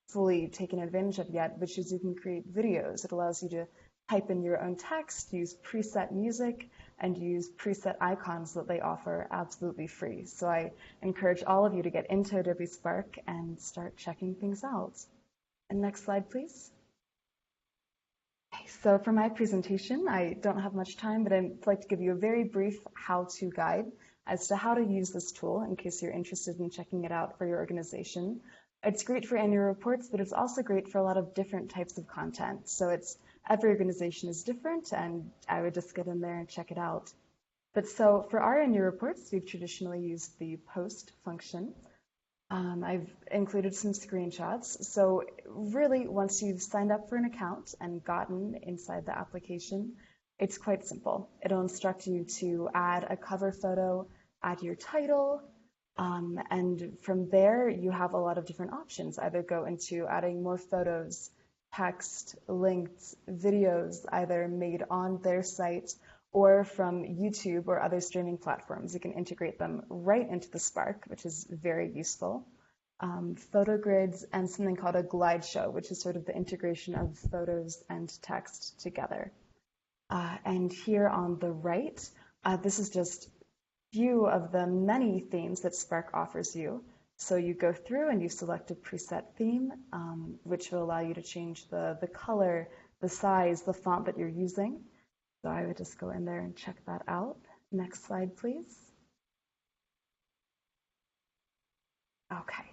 S7: fully taken advantage of yet, which is you can create videos. It allows you to type in your own text, use preset music, and use preset icons that they offer absolutely free. So I encourage all of you to get into Adobe Spark and start checking things out. And next slide, please. Okay, so for my presentation, I don't have much time, but I'd like to give you a very brief how-to guide as to how to use this tool in case you're interested in checking it out for your organization. It's great for annual reports, but it's also great for a lot of different types of content. So every organization is different, and I would just get in there and check it out. But so for our annual reports, we've traditionally used the post function. I've included some screenshots. So really, once you've signed up for an account and gotten inside the application, it's quite simple. It'll instruct you to add a cover photo, add your title, and from there, you have a lot of different options. Either go into adding more photos, text, links, videos, either made on their site or from YouTube or other streaming platforms. You can integrate them right into the Spark, which is very useful. Photo grids and something called a glide show, which is sort of the integration of photos and text together. And here on the right, this is just few of the many themes that Spark offers you. So you go through and you select a preset theme, which will allow you to change the color, the size, the font that you're using. So I would just go in there and check that out. Next slide, please. Okay,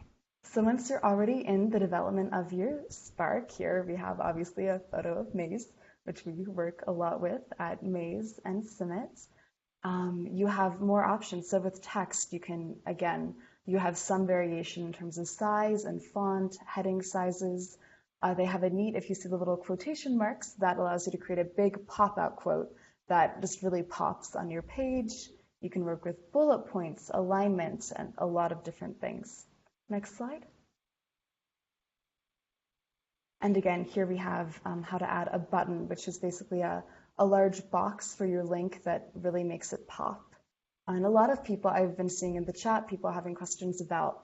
S7: so once you're already in the development of your Spark, here we have obviously a photo of Maze, which we work a lot with at Maze and Summit. You have more options. So with text, you have some variation in terms of size and font, heading sizes. They have a neat, if you see the little quotation marks, that allows you to create a big pop-out quote that just really pops on your page. You can work with bullet points, alignment, and a lot of different things. Next slide. And again, here we have how to add a button, which is basically a large box for your link that really makes it pop. And a lot of people I've been seeing in the chat, people having questions about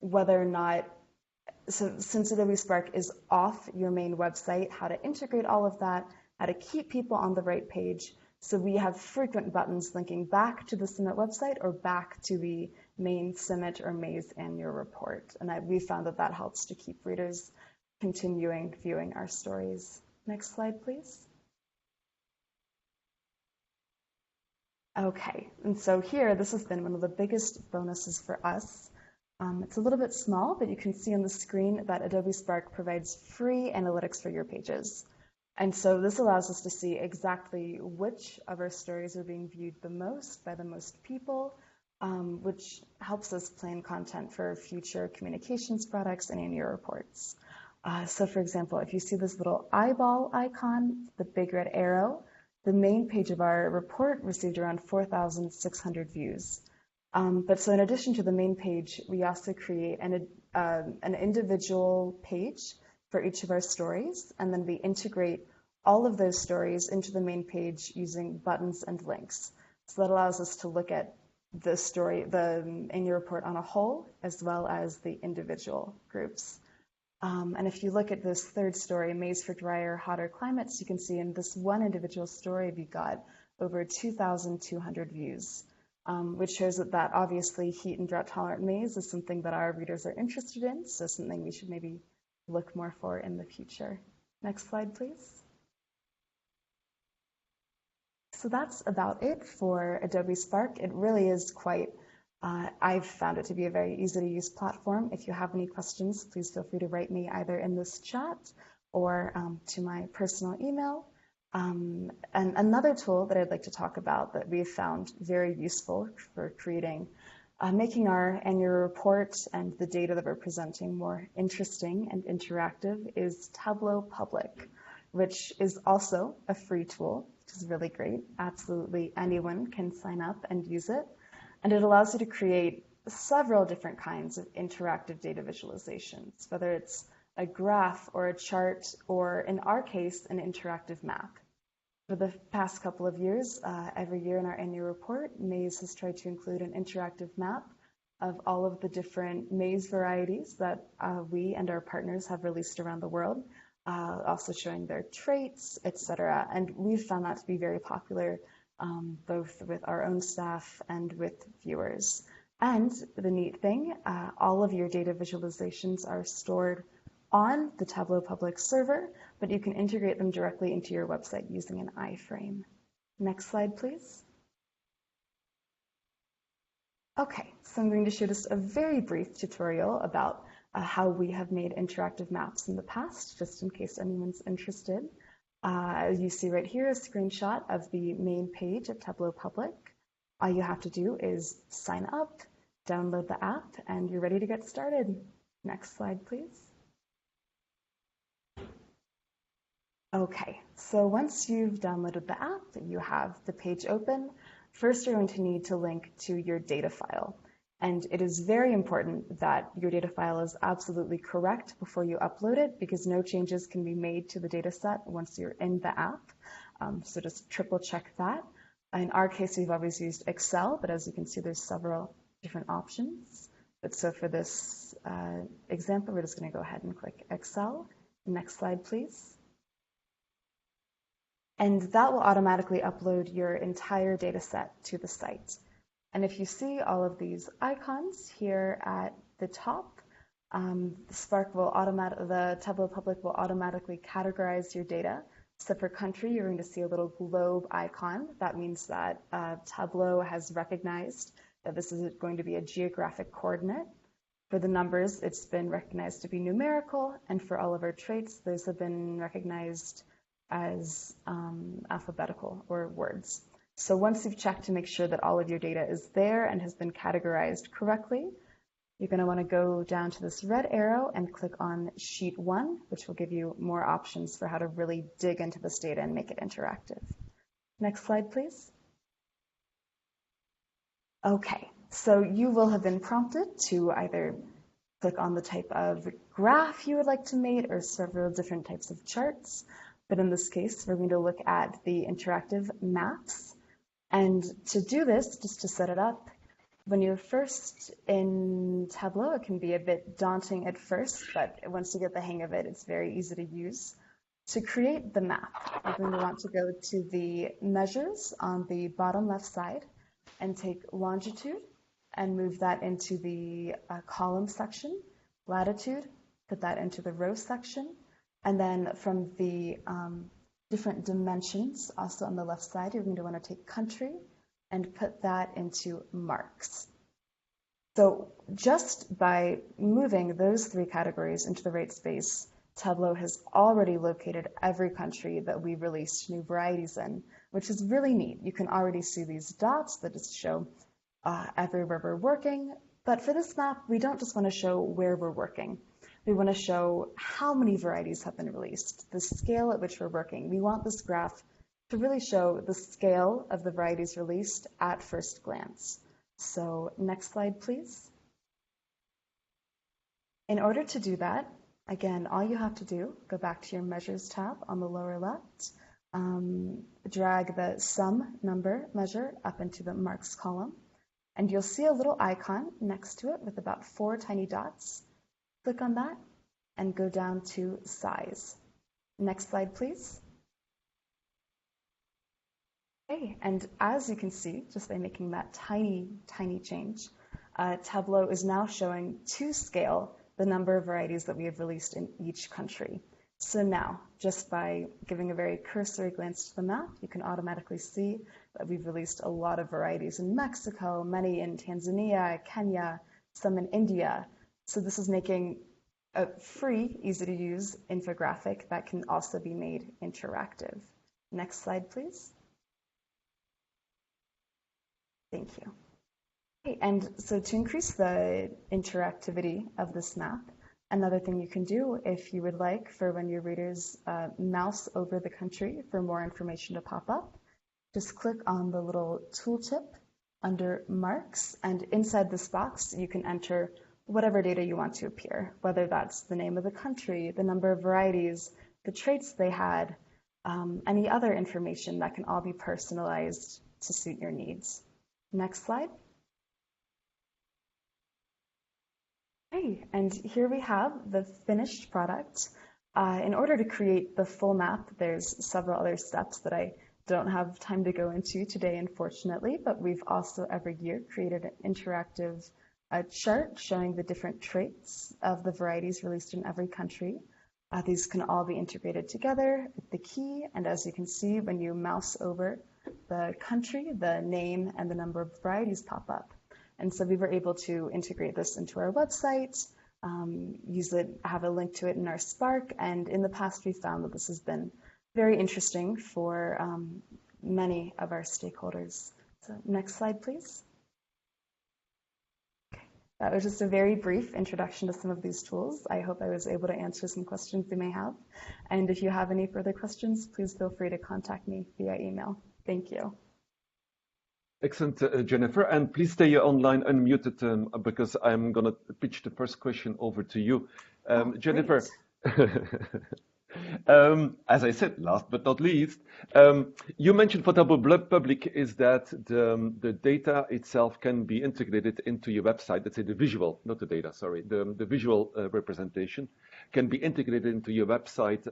S7: whether or not, so since Adobe Spark is off your main website, how to integrate all of that, how to keep people on the right page. So we have frequent buttons linking back to the Summit website or back to the main Summit or Maze annual report. And we found that that helps to keep readers continuing viewing our stories. Next slide, please. Okay, and so here, this has been one of the biggest bonuses for us. It's a little bit small, but you can see on the screen that Adobe Spark provides free analytics for your pages. And so this allows us to see exactly which of our stories are being viewed the most by the most people, which helps us plan content for future communications products and annual reports. So for example, if you see this little eyeball icon, the big red arrow, the main page of our report received around 4,600 views. But so in addition to the main page, we also create an individual page for each of our stories, and then we integrate all of those stories into the main page using buttons and links. So that allows us to look at the story, in your report on a whole, as well as the individual groups. And if you look at this third story, Maize for Drier, Hotter Climates, you can see in this one individual story, we got over 2,200 views, which shows that obviously heat and drought tolerant maize is something that our readers are interested in, so something we should maybe look more for in the future. Next slide, please. So that's about it for Adobe Spark. It really is quite I've found it to be a very easy to use platform. If you have any questions, please feel free to write me either in this chat or to my personal email. And another tool that I'd like to talk about that we've found very useful for creating, making our annual report and the data that we're presenting more interesting and interactive is Tableau Public, which is also a free tool, which is really great. Absolutely anyone can sign up and use it. And it allows you to create several different kinds of interactive data visualizations, whether it's a graph or a chart, or in our case, an interactive map. For the past couple of years, every year in our annual report, Maize has tried to include an interactive map of all of the different maize varieties that we and our partners have released around the world, also showing their traits, etc. And we've found that to be very popular, both with our own staff and with viewers. And the neat thing, all of your data visualizations are stored on the Tableau Public server, but you can integrate them directly into your website using an iframe. Next slide, please. Okay, so I'm going to show just a very brief tutorial about how we have made interactive maps in the past, just in case anyone's interested. As you see right here, a screenshot of the main page of Tableau Public. All you have to do is sign up, download the app, and you're ready to get started. Next slide, please. Okay, so once you've downloaded the app, you have the page open. First, you're going to need to link to your data file. And it is very important that your data file is absolutely correct before you upload it, because no changes can be made to the data set once you're in the app. So just triple check that. In our case, we've always used Excel, but as you can see, there's several different options. But so for this example, we're just going to go ahead and click Excel. Next slide, please. And that will automatically upload your entire data set to the site. And if you see all of these icons here at the top, the Tableau Public will automatically categorize your data. So for country, you're going to see a little globe icon. That means that Tableau has recognized that this is going to be a geographic coordinate. For the numbers, it's been recognized to be numerical. And for all of our traits, those have been recognized as alphabetical or words. So once you've checked to make sure that all of your data is there and has been categorized correctly, you're going to want to go down to this red arrow and click on Sheet 1, which will give you more options for how to really dig into this data and make it interactive. Next slide, please. Okay, so you will have been prompted to either click on the type of graph you would like to make or several different types of charts. But in this case, we're going to look at the interactive maps. And to do this, just to set it up, when you're first in Tableau, it can be a bit daunting at first, but once you get the hang of it, it's very easy to use. To create the map, you're going to want to go to the measures on the bottom left side and take longitude and move that into the column section, latitude, put that into the row section, and then from the different dimensions, also on the left side, you're going to want to take country and put that into marks. So just by moving those three categories into the right space, Tableau has already located every country that we released new varieties in, which is really neat. You can already see these dots that just show everywhere we're working. But for this map, we don't just want to show where we're working. We want to show how many varieties have been released, the scale at which we're working. We want this graph to really show the scale of the varieties released at first glance. So next slide, please. In order to do that, again, all you have to do, go back to your Measures tab on the lower left, drag the sum number measure up into the marks column, and you'll see a little icon next to it with about 4 tiny dots. Click on that and go down to size. Next slide, please. Okay, and as you can see, just by making that tiny, tiny change, Tableau is now showing to scale the number of varieties that we have released in each country. So now, just by giving a very cursory glance to the map, you can automatically see that we've released a lot of varieties in Mexico, many in Tanzania, Kenya, some in India. So this is making a free, easy-to-use infographic that can also be made interactive. Next slide, please. Thank you. Okay, and so to increase the interactivity of this map, another thing you can do if you would like for when your readers mouse over the country for more information to pop up, just click on the little tooltip under marks, and inside this box you can enter whatever data you want to appear, whether that's the name of the country, the number of varieties, the traits they had, any other information that can all be personalized to suit your needs. Next slide. Okay, and here we have the finished product. In order to create the full map, there's several other steps that I don't have time to go into today, unfortunately, but we've also every year created an interactive chart showing the different traits of the varieties released in every country. These can all be integrated together with the key, and as you can see, when you mouse over the country, the name and the number of varieties pop up. And so we were able to integrate this into our website, use it, have a link to it in our Spark, and in the past we found that this has been very interesting for many of our stakeholders. So next slide, please. That was just a very brief introduction to some of these tools. I hope I was able to answer some questions you may have. And if you have any further questions, please feel free to contact me via email. Thank you.
S1: Excellent, Jennifer. And please stay online unmuted because I'm going to pitch the first question over to you. Jennifer, as I said, last but not least, you mentioned for Tableau Public is that the data itself can be integrated into your website. Let's say the visual, not the data, sorry, the visual representation can be integrated into your website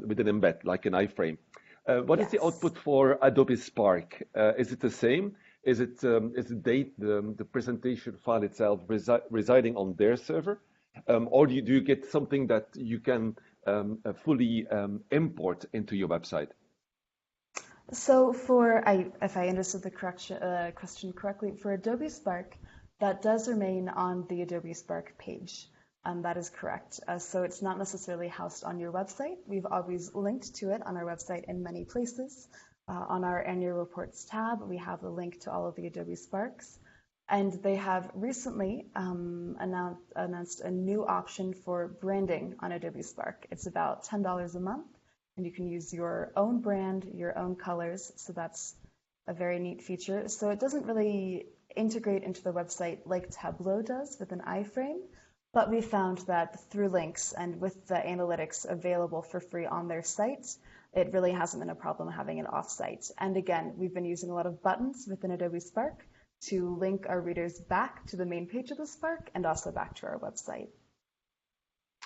S1: with an embed, like an iframe. What is the output for Adobe Spark? Is it the same? Is the presentation file itself residing on their server? Or do you get something that you can fully import into your website?
S7: So if I understood the question correctly, for Adobe Spark, that does remain on the Adobe Spark page. That is correct. So it's not necessarily housed on your website. We've always linked to it on our website in many places. On our annual reports tab, we have a link to all of the Adobe Sparks. And they have recently announced a new option for branding on Adobe Spark. It's about $10 a month, and you can use your own brand, your own colors. So that's a very neat feature. So it doesn't really integrate into the website like Tableau does with an iframe, but we found that through links and with the analytics available for free on their site, it really hasn't been a problem having it off-site. And again, we've been using a lot of buttons within Adobe Spark to link our readers back to the main page of the Spark and also back to our website.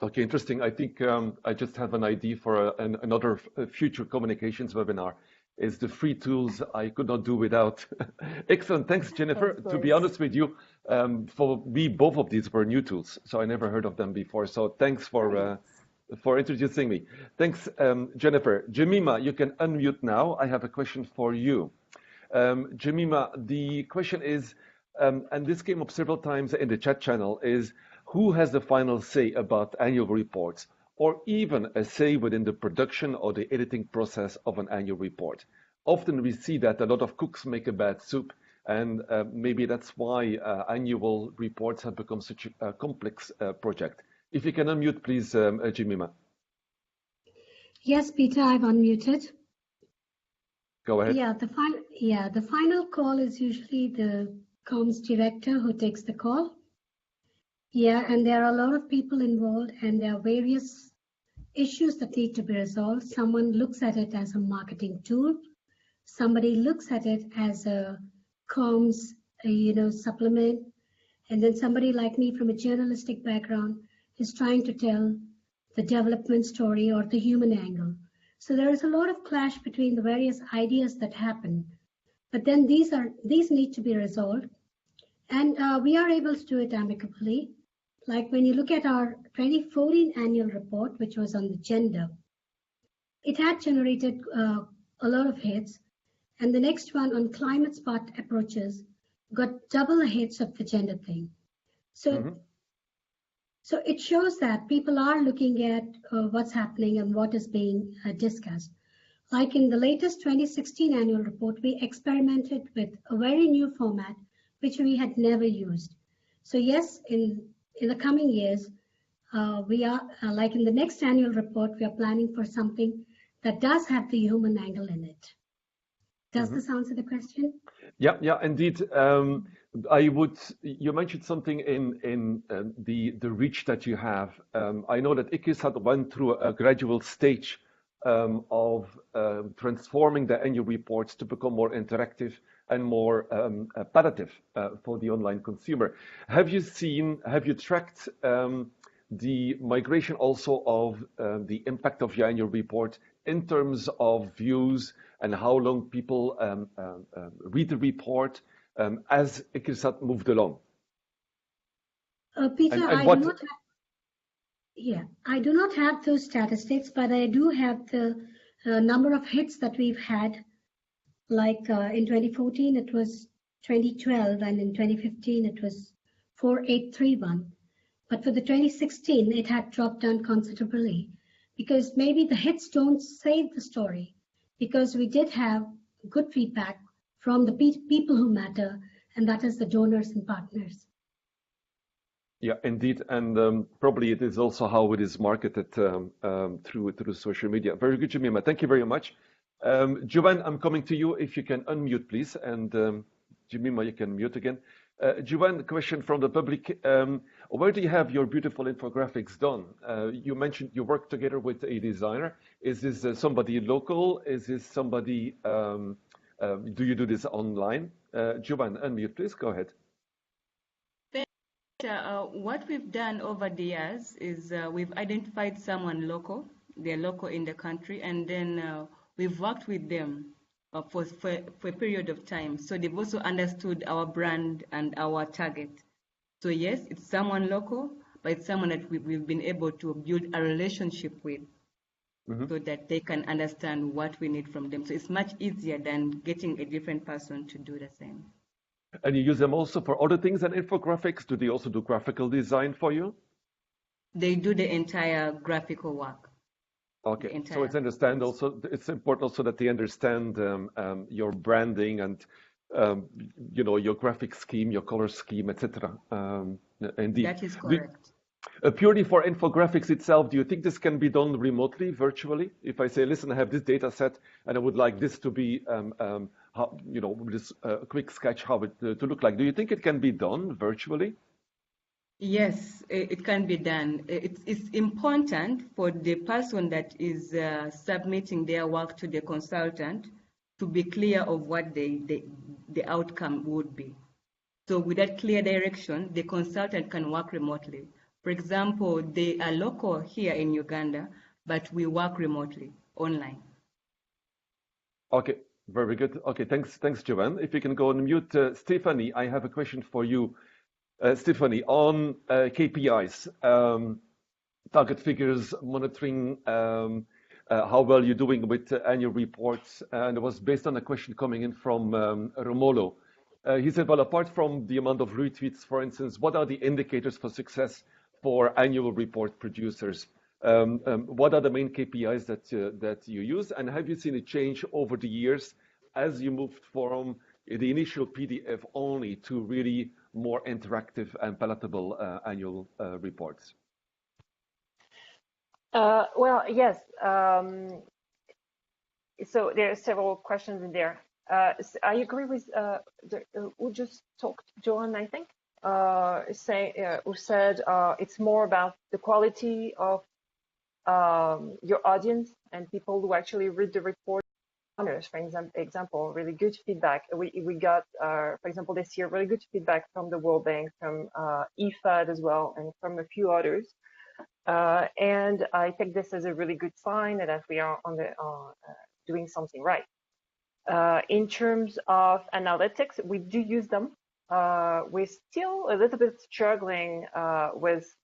S1: Okay, interesting. I think I just have an idea for another future communications webinar. Is the free tools I could not do without. Excellent. Thanks, Jennifer. To be honest with you, for me, both of these were new tools, so I never heard of them before. So thanks for introducing me. Thanks, Jennifer. Jemima, you can unmute now. I have a question for you. Jemima, the question is, and this came up several times in the chat channel, is who has the final say about annual reports, or even a say within the production or the editing process of an annual report? Often we see that a lot of cooks make a bad soup, and maybe that's why annual reports have become such a complex project. If you can unmute, please, Jemima.
S6: Yes, Peter, I've unmuted.
S1: Go ahead.
S6: Yeah, the final call is usually the comms director who takes the call. Yeah, and there are a lot of people involved, and there are various issues that need to be resolved. Someone looks at it as a marketing tool. Somebody looks at it as a comms, supplement. And then somebody like me from a journalistic background is trying to tell the development story or the human angle. So there is a lot of clash between the various ideas that happen. But then these need to be resolved. And we are able to do it amicably. Like when you look at our 2014 annual report, which was on the gender, it had generated a lot of hits. And the next one on climate smart approaches got double the hits of the gender thing. So, so it shows that people are looking at what's happening and what is being discussed. Like in the latest 2016 annual report, we experimented with a very new format, which we had never used. So yes, in the coming years, we are, like in the next annual report, we are planning for something that does have the human angle in it. Does this answer the question?
S1: Yeah, indeed. You mentioned something in the reach that you have. I know that ICIS went through a gradual stage of transforming the annual reports to become more interactive and more passive for the online consumer. Have you tracked the migration also of the impact of your annual report in terms of views and how long people read the report as ICIS moved along?
S6: Peter, I do not have those statistics, but I do have the number of hits that we've had. Like in 2014, it was 2012, and in 2015, it was 4831. But for the 2016, it had dropped down considerably because maybe the hits don't save the story, because we did have good feedback from the people who matter, and that is the donors and partners.
S1: Yeah, indeed, and probably it is also how it is marketed through social media. Very good, Jemima. Thank you very much. Joanne, I'm coming to you. If you can unmute, please, and Jemima, you can mute again. Joanne, question from the public. Where do you have your beautiful infographics done? You mentioned you work together with a designer. Is this somebody local? Is this somebody, do you do this online? Joanne, unmute, please, go ahead.
S5: What we've done over the years is we've identified someone local. They're local in the country, and then we've worked with them for a period of time. So they've also understood our brand and our target. So yes, it's someone local, but it's someone that we've been able to build a relationship with so that they can understand what we need from them. So it's much easier than getting a different person to do the same.
S1: And you use them also for other things than infographics? Do they also do graphical design for you?
S5: They do the entire graphical work.
S1: Okay, so it's important also that they understand your branding and your graphic scheme, your color scheme, etc. Indeed.
S5: That is correct.
S1: Purely for infographics itself, do you think this can be done remotely, virtually? If I say, listen, I have this data set and I would like this to be, this quick sketch how it to look like. Do you think it can be done virtually?
S5: Yes, it can be done. It's important for the person that is submitting their work to the consultant to be clear of what the outcome would be. So with that clear direction, the consultant can work remotely. For example, they are local here in Uganda, but we work remotely, online.
S1: Okay, very good. Okay, thanks, Joanne. If you can go on mute, Stephanie, I have a question for you. Stephanie, on KPIs, target figures, monitoring, how well you're doing with annual reports, and it was based on a question coming in from Romolo. He said, well, apart from the amount of retweets, for instance, what are the indicators for success for annual report producers? What are the main KPIs that you use, and have you seen a change over the years as you moved from the initial PDF only to really more interactive and palatable annual reports?
S4: Well, yes. So there are several questions in there. So I agree with who just talked, Johan, I think, who said it's more about the quality of your audience and people who actually read the report. For example, really good feedback. We got, for example, this year, really good feedback from the World Bank, from IFAD as well, and from a few others. And I take this as a really good sign that we are on the doing something right. In terms of analytics, we do use them. We're still a little bit struggling with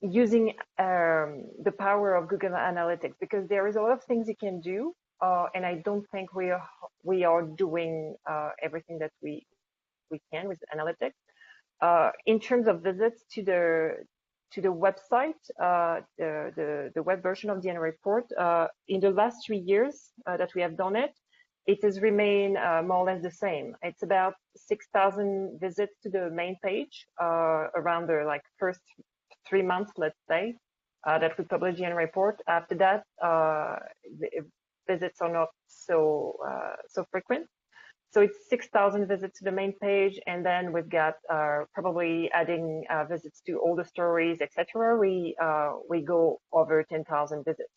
S4: using the power of Google Analytics, because there is a lot of things you can do, and I don't think we are doing everything that we can with analytics. In terms of visits to the website, the web version of the annual report, in the last 3 years that we have done it, it has remained more or less the same. It's about 6,000 visits to the main page around the first 3 months, let's say, that we publish the annual report. After that, the visits are not so frequent. So it's 6,000 visits to the main page, and then we've got probably adding visits to all the stories, etc. We go over 10,000 visits,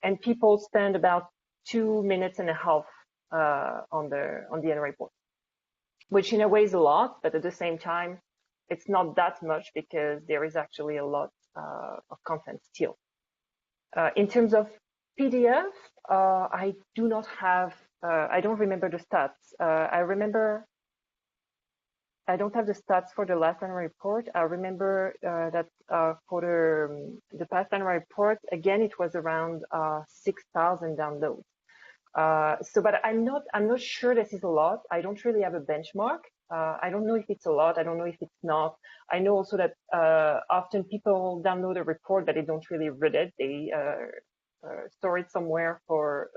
S4: and people spend about 2.5 minutes on the annual report, which in a way is a lot, but at the same time, it's not that much because there is actually a lot of content still. In terms of PDF, I do not have. I don't remember the stats. I don't have the stats for the last annual report. I remember that for the past annual report, again, it was around 6,000 downloads. But I'm not sure this is a lot. I don't really have a benchmark. I don't know if it's a lot. I don't know if it's not. I know also that often people download a report, but they don't really read it. They store it somewhere for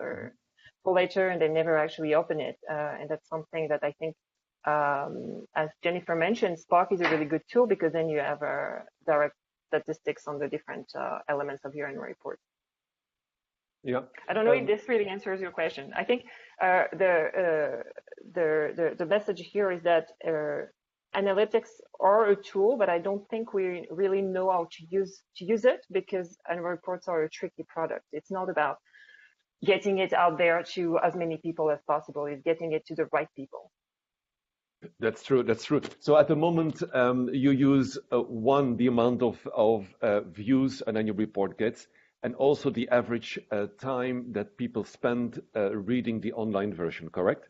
S4: later, and they never actually open it. And that's something that I think, as Jennifer mentioned, Spark is a really good tool, because then you have direct statistics on the different elements of your annual report.
S1: Yeah.
S4: I don't know if this really answers your question. I think the message here is that analytics are a tool, but I don't think we really know how to use it, because annual reports are a tricky product. It's not about getting it out there to as many people as possible. It's getting it to the right people.
S1: That's true. That's true. So at the moment, you use the amount of views an annual report gets, and also the average time that people spend reading the online version, correct?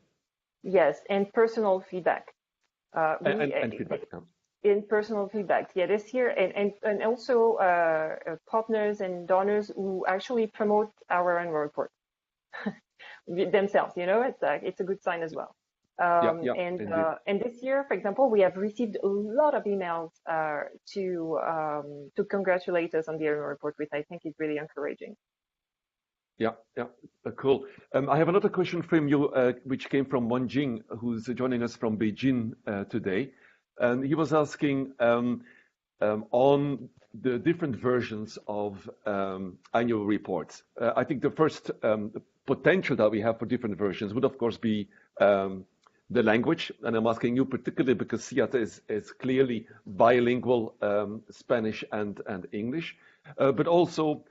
S4: Yes, and personal feedback.
S1: And feedback.
S4: In personal feedback, yeah, this year, and also partners and donors who actually promote our annual report themselves. It's a good sign as well. And this year, for example, we have received a lot of emails to congratulate us on the annual report, which I think is really encouraging.
S1: Yeah, cool. I have another question from you, which came from Wan Jing, who's joining us from Beijing today. And he was asking on the different versions of annual reports. I think the first potential that we have for different versions would, of course, be the language. And I'm asking you particularly because CIATA is clearly bilingual, Spanish and English, but also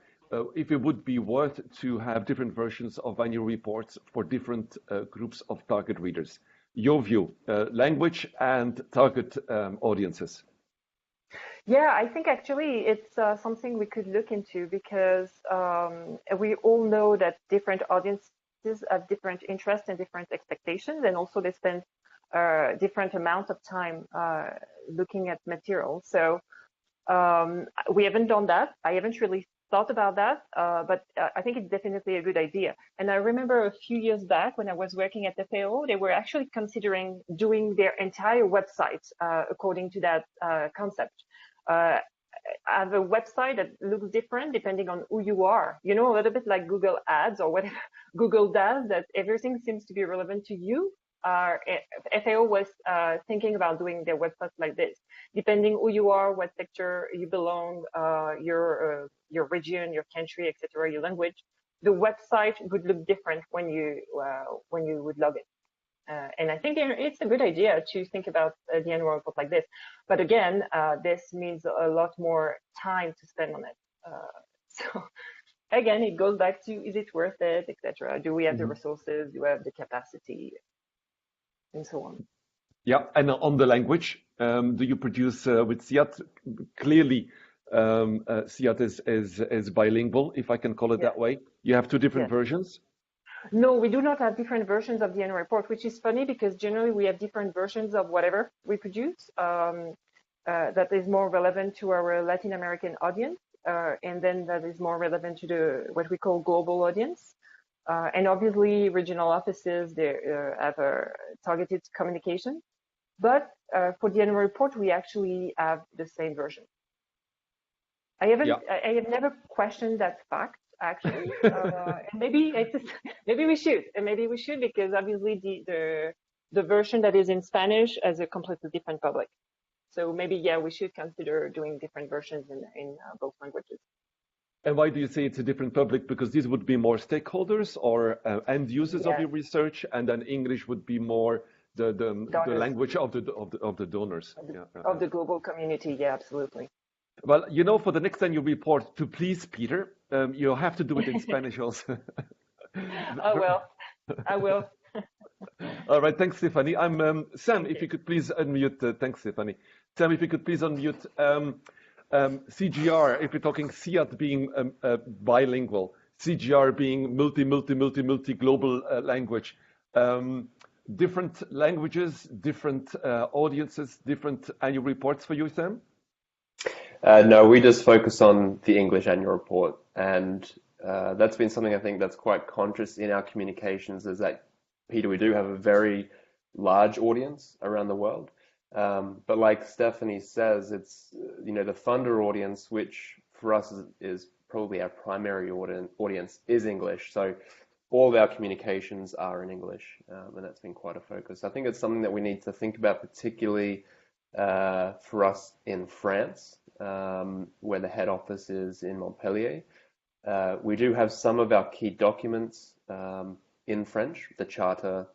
S1: if it would be worth to have different versions of annual reports for different groups of target readers. Your view, language and target audiences.
S4: Yeah, I think actually it's something we could look into, because we all know that different audiences have different interests and different expectations, and also they spend different amounts of time looking at material. So we haven't done that. I haven't really thought about that, but I think it's definitely a good idea. And I remember a few years back when I was working at FAO, they were actually considering doing their entire website according to that concept. Have a website that looks different depending on who you are. You know, a little bit like Google Ads or whatever Google does, that everything seems to be relevant to you. FAO was thinking about doing their websites like this, depending who you are, what sector you belong, your region, your country, etc., your language. The website would look different when you would log in. And I think it's a good idea to think about the annual report like this. But again, this means a lot more time to spend on it. So again, it goes back to, is it worth it, etc. Do we have the resources? Do we have the capacity? And so on.
S1: Yeah, and on the language, do you produce with CIAT? Clearly, CIAT is bilingual, if I can call it that way. You have two different versions?
S4: No, we do not have different versions of the annual report, which is funny because generally we have different versions of whatever we produce that is more relevant to our Latin American audience, and then that is more relevant to what we call global audience. And obviously, regional offices, they have a targeted communication. But for the annual report, we actually have the same version. I have never questioned that fact, actually. And maybe we should. And maybe we should, because obviously the version that is in Spanish has a completely different public. So maybe, we should consider doing different versions in both languages.
S1: And why do you say it's a different public? Because these would be more stakeholders or end users of your research, and then English would be more the language of the donors.
S4: Of the global community, yeah, absolutely.
S1: Well, you know, for the next annual report, to please Peter, you have to do it in Spanish also.
S4: I will.
S1: All right, thanks, Stephanie. I'm Sam. If you could please unmute. Thanks, Stephanie. Sam, if you could please unmute. CGR, if you're talking CIAT being bilingual, CGR being multi global language, different languages, different audiences, different annual reports for you, Sam?
S3: No, we just focus on the English annual report, and that's been something I think that's quite conscious in our communications, is that, Peter, we do have a very large audience around the world. But like Stephanie says, it's, the funder audience, which for us is probably our primary audience, is English. So all of our communications are in English, and that's been quite a focus. I think it's something that we need to think about, particularly for us in France, where the head office is in Montpellier. We do have some of our key documents in French, the Charter,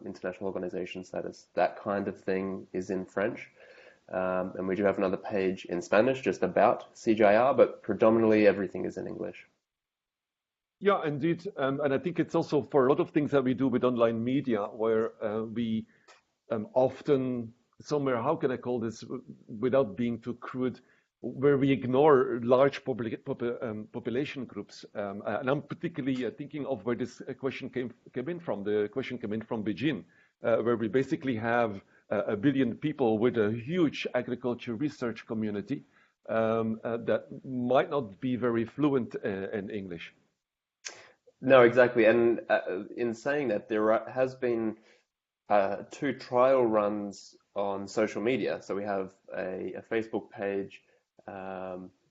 S3: international organization status, that kind of thing is in French. And we do have another page in Spanish just about CGIAR, but predominantly everything is in English.
S1: Yeah, indeed. And I think it's also for a lot of things that we do with online media, where we often somewhere, how can I call this without being too crude, where we ignore large population groups. And I'm particularly thinking of where this question came in from. The question came in from Beijing, where we basically have 1 billion people with a huge agriculture research community that might not be very fluent in English.
S3: No, exactly. And in saying that, there has been 2 trial runs on social media. So we have a Facebook page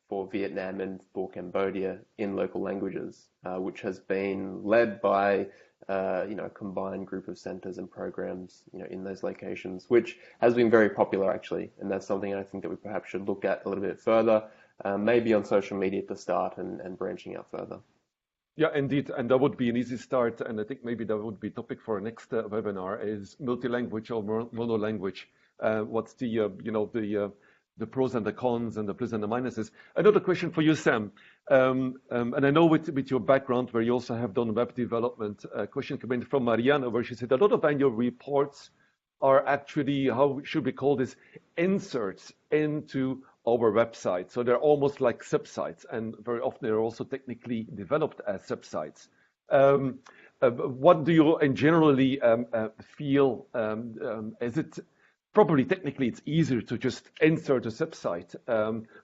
S3: for Vietnam and for Cambodia in local languages, which has been led by a combined group of centers and programs in those locations, which has been very popular actually. And that's something I think that we perhaps should look at a little bit further, maybe on social media to start and branching out further.
S1: Yeah, indeed, and that would be an easy start, and I think maybe that would be topic for our next webinar, is multi-language or mono-language. What's the pros and the cons and the plus and the minuses. Another question for you, Sam. And I know with your background, where you also have done web development, a question came in from Mariana, where she said a lot of annual reports are actually, how should we call this, inserts into our website. So they're almost like subsites, and very often they're also technically developed as subsites. What do you generally feel? Is it probably technically it's easier to just insert a subsite,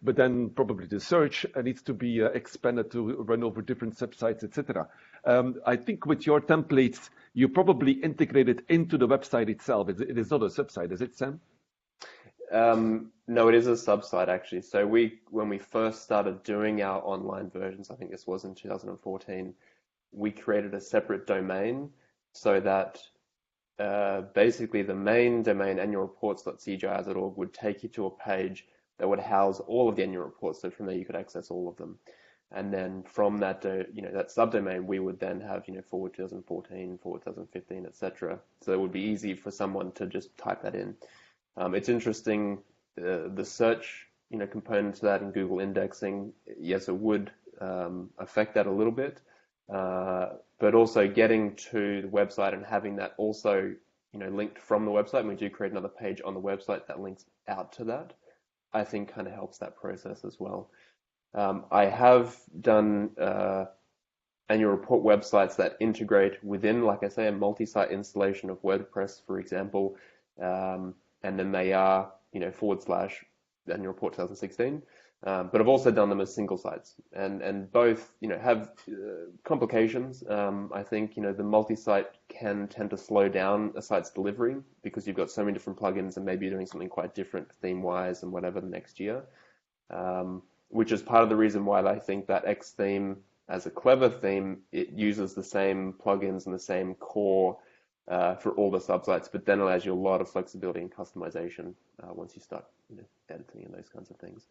S1: but then probably the search needs to be expanded to run over different subsites, etc. I think with your templates, you probably integrate it into the website itself. It is not a subsite, is it, Sam?
S3: No, it is a subsite actually. So when we first started doing our online versions, I think this was in 2014, we created a separate domain so that basically the main domain annualreports.cgis.org would take you to a page that would house all of the annual reports. So from there you could access all of them. And then from that, that subdomain, we would then have, forward 2014, forward 2015, etc. So it would be easy for someone to just type that in. It's interesting, the search, component to that in Google indexing, yes, it would affect that a little bit. But also getting to the website and having that also, linked from the website, and we do create another page on the website that links out to that, I think kind of helps that process as well. I have done annual report websites that integrate within, like I say, a multi-site installation of WordPress, for example, and then they are, / annual report 2016. But I've also done them as single sites, and both, have complications. I think, the multi-site can tend to slow down a site's delivery because you've got so many different plugins and maybe you're doing something quite different theme-wise and whatever the next year, which is part of the reason why I think that X theme, as a clever theme, it uses the same plugins and the same core for all the subsites, but then allows you a lot of flexibility and customization once you start editing and those kinds of things.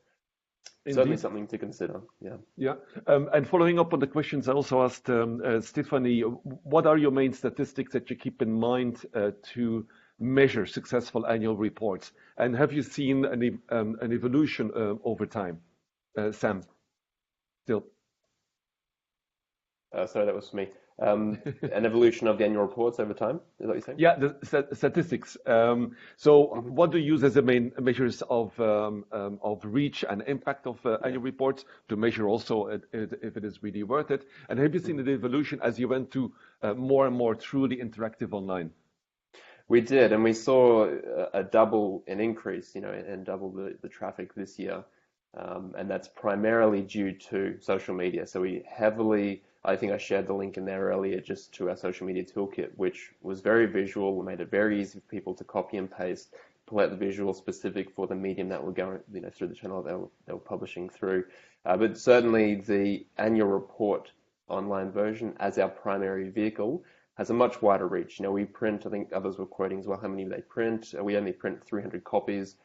S3: Indeed. Certainly something to consider. Yeah.
S1: Yeah. And following up on the questions, I also asked Stephanie, what are your main statistics that you keep in mind to measure successful annual reports? And have you seen an evolution over time? Sam, still.
S3: Sorry, that was for me. An evolution of the annual reports over time, is that what you're saying?
S1: Yeah, the statistics. What do you use as the main measures of reach and impact of annual reports to measure also if it is really worth it? And have you seen the evolution as you went to more and more truly interactive online?
S3: We did, and we saw an increase, and double the traffic this year. And that's primarily due to social media. So we heavily, I think I shared the link in there earlier, just to our social media toolkit, which was very visual, made it very easy for people to copy and paste, pull out the visual specific for the medium that we're going, through the channel they were publishing through. But certainly the annual report online version as our primary vehicle has a much wider reach. We print, I think others were quoting as well how many they print. We only print 300 copies,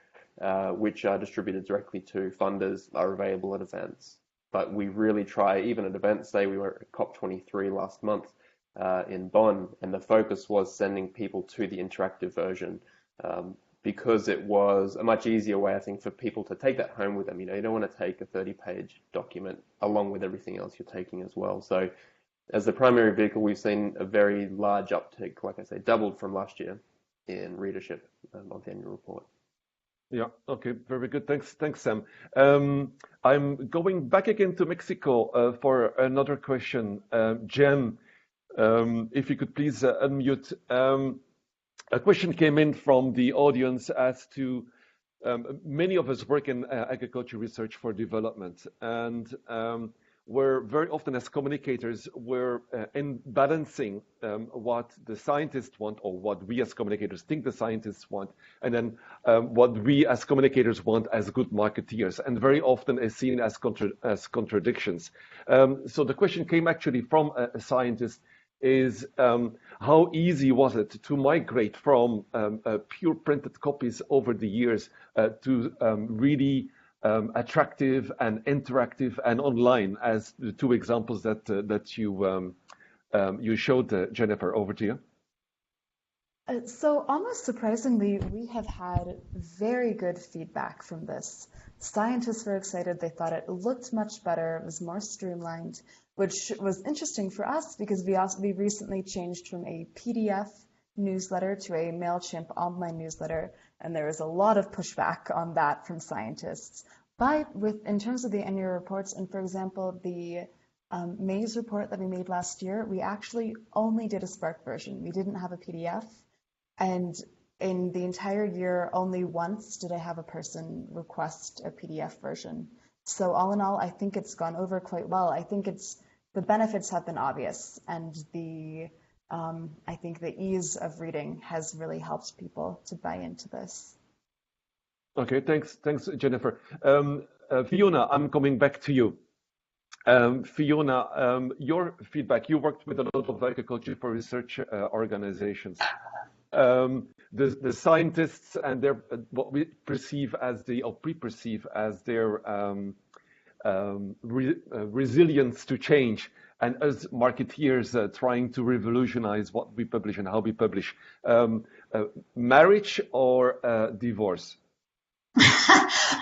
S3: which are distributed directly to funders, are available at events. But we really try, even at events, say we were at COP23 last month in Bonn, and the focus was sending people to the interactive version because it was a much easier way, I think, for people to take that home with them. You don't want to take a 30-page document along with everything else you're taking as well. So as the primary vehicle, we've seen a very large uptick, like I say, doubled from last year in readership of the annual report.
S1: Yeah, okay, very good. Thanks, Sam. I'm going back again to Mexico for another question. Jem, if you could please unmute. A question came in from the audience as to many of us work in agriculture research for development, and we're very often as communicators, we're in balancing what the scientists want or what we as communicators think the scientists want, and then what we as communicators want as good marketeers, and very often is seen as contradictions. So the question came actually from a scientist, is how easy was it to migrate from pure printed copies over the years to really attractive and interactive and online, as the two examples that you showed, Jennifer. Over to you.
S7: So almost surprisingly, we have had very good feedback from this. Scientists were excited. They thought it looked much better. It was more streamlined, which was interesting for us because we recently changed from a PDF newsletter to a MailChimp online newsletter, and there was a lot of pushback on that from scientists. But in terms of the annual reports, and for example, the maize report that we made last year, we actually only did a Spark version. We didn't have a PDF. And in the entire year, only once did I have a person request a PDF version. So all in all, I think it's gone over quite well. I think the benefits have been obvious, and I think the ease of reading has really helped people to buy into this.
S1: Okay, thanks, Jennifer. Fiona, I'm coming back to you. Fiona, your feedback, you worked with a lot of agriculture for research organizations. The scientists and their what we perceive as pre-perceive as their resilience to change, and as marketeers trying to revolutionize what we publish and how we publish. Marriage or divorce?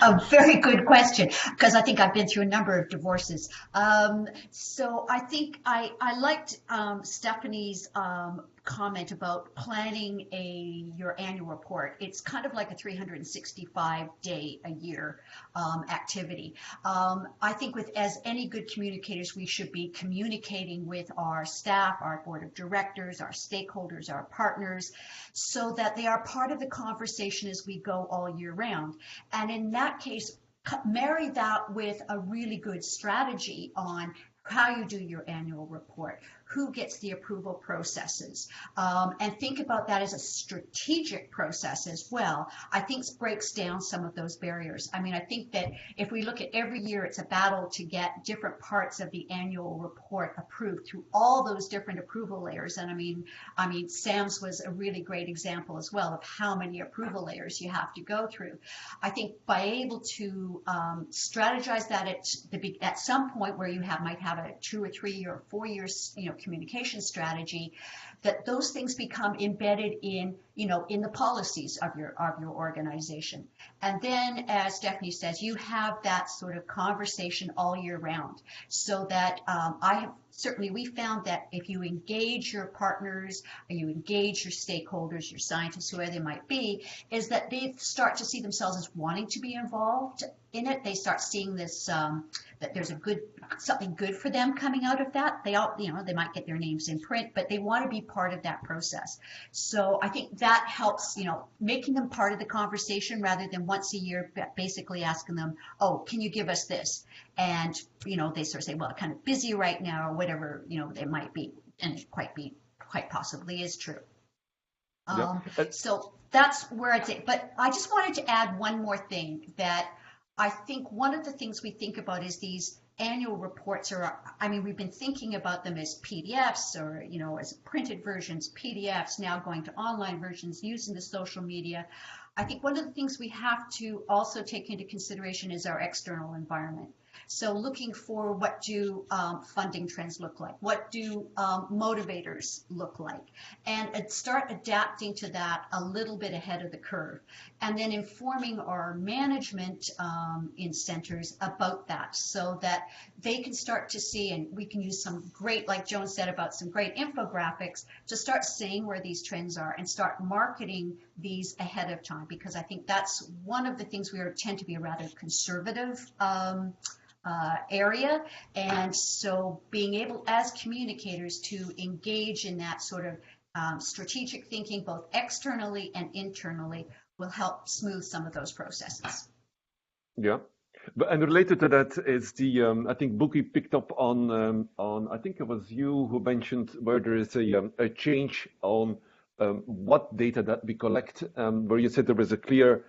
S2: A very good question, because I think I've been through a number of divorces. So I think I liked Stephanie's comment about planning your annual report. It's kind of like a 365-day a year activity. I think as any good communicators, we should be communicating with our staff, our board of directors, our stakeholders, our partners, so that they are part of the conversation as we go all year round. And in that case, marry that with a really good strategy on how you do your annual report, who gets the approval processes, and think about that as a strategic process as well. I think breaks down some of those barriers. I mean, I think that if we look at every year, it's a battle to get different parts of the annual report approved through all those different approval layers. And I mean, Sam's was a really great example as well of how many approval layers you have to go through. I think by able to strategize that at some point where you might have a 2 or 3 or 4 years, communication strategy, that those things become embedded in the policies of your organization. And then, as Stephanie says, you have that sort of conversation all year round, so that we found that if you engage your partners, or you engage your stakeholders, your scientists, whoever they might be, is that they start to see themselves as wanting to be involved in it. They start seeing this, that there's something good for them coming out of that. They might get their names in print, but they want to be part of that process. So I think that helps, making them part of the conversation rather than once a year basically asking them, oh, can you give us this? And, they sort of say, well, I'm kind of busy right now, or whatever, they might be, and it quite possibly is true. So that's where I'd say, but I just wanted to add one more thing, that I think one of the things we think about is these annual reports we've been thinking about them as PDFs or, as printed versions, PDFs, now going to online versions, using the social media. I think one of the things we have to also take into consideration is our external environment. So looking for what do funding trends look like? What do motivators look like? And start adapting to that a little bit ahead of the curve. And then informing our management in centers about that, so that they can start to see, and we can use some great, like Joan said, about some great infographics to start seeing where these trends are and start marketing these ahead of time, because I think that's one of the things we tend to be a rather conservative area. And so being able as communicators to engage in that sort of strategic thinking, both externally and internally, will help smooth some of those processes.
S1: Yeah. And related to that is I think Bookie picked up on I think it was you who mentioned where there is a change on what data that we collect, where you said there was a clear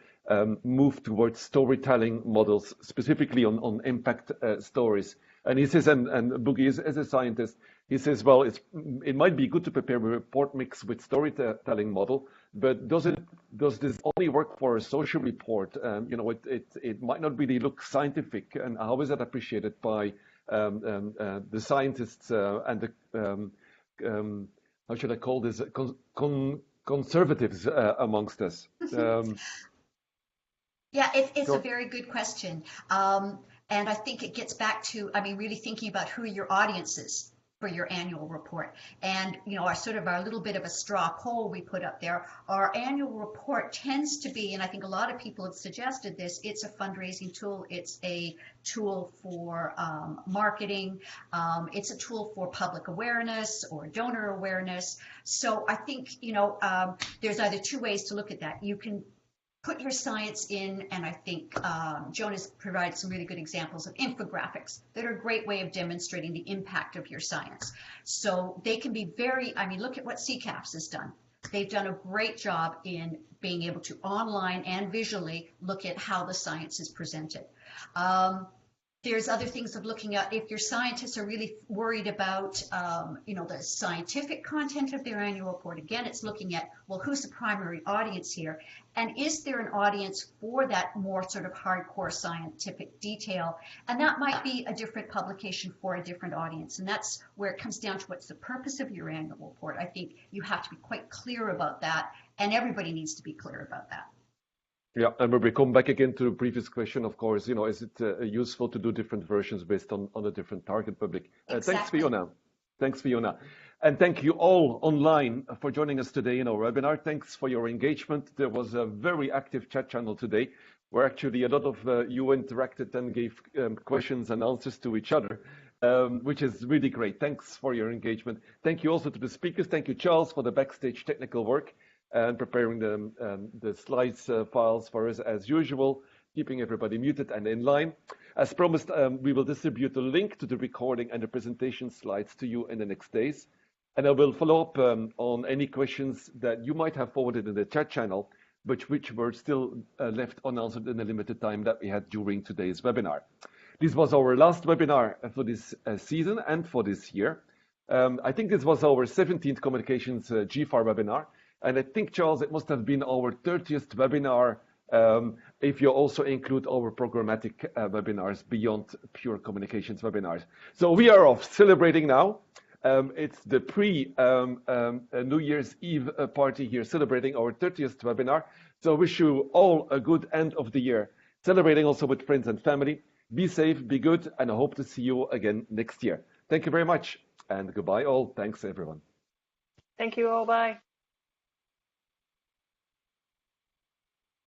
S1: move towards storytelling models, specifically on impact stories. And he says, and Boogie is as a scientist, he says, well, it might be good to prepare a report mix with storytelling model, but does this only work for a social report? It might not really look scientific. And how is that appreciated by the scientists and the how should I call this, conservatives amongst us?
S2: Yeah, it's a very good question. And I think it gets back to, really thinking about who your audience is. for your annual report. And, you know, our little bit of a straw poll we put up there, our annual report tends to be, and I think a lot of people have suggested this, it's a fundraising tool, it's a tool for marketing, it's a tool for public awareness or donor awareness. So I think, you know, there's either two ways to look at that. You can put your science in, and I think Jonas provided some really good examples of infographics that are a great way of demonstrating the impact of your science. So they can be very, I mean, look at what CCAPS has done. They've done a great job in being able to online and visually look at how the science is presented. There's other things of looking at if your scientists are really worried about, you know, the scientific content of their annual report. Again, it's looking at, well, who's the primary audience here? And is there an audience for that more sort of hardcore scientific detail? And that might be a different publication for a different audience. And that's where it comes down to what's the purpose of your annual report. I think you have to be quite clear about that, and everybody needs to be clear about that.
S1: Yeah, and when we come back again to the previous question, of course, you know, is it useful to do different versions based on a different target public?
S2: Exactly.
S1: Thanks, Fiona. Thanks, Fiona. And thank you all online for joining us today in our webinar. Thanks for your engagement. There was a very active chat channel today where actually a lot of you interacted and gave questions and answers to each other, which is really great. Thanks for your engagement. Thank you also to the speakers. Thank you, Charles, for the backstage technical work and preparing the slides files for us as usual, keeping everybody muted and in line. As promised, we will distribute the link to the recording and the presentation slides to you in the next days. And I will follow up on any questions that you might have forwarded in the chat channel, but which were still left unanswered in the limited time that we had during today's webinar. This was our last webinar for this season and for this year. I think this was our 17th Communications GFAR webinar. And I think, Charles, it must have been our 30th webinar if you also include our programmatic webinars beyond pure communications webinars. So we are off celebrating now. It's the pre-New Year's Eve party here, celebrating our 30th webinar. So I wish you all a good end of the year, celebrating also with friends and family. Be safe, be good, and I hope to see you again next year. Thank you very much, and goodbye all. Thanks, everyone.
S4: Thank you all. Bye.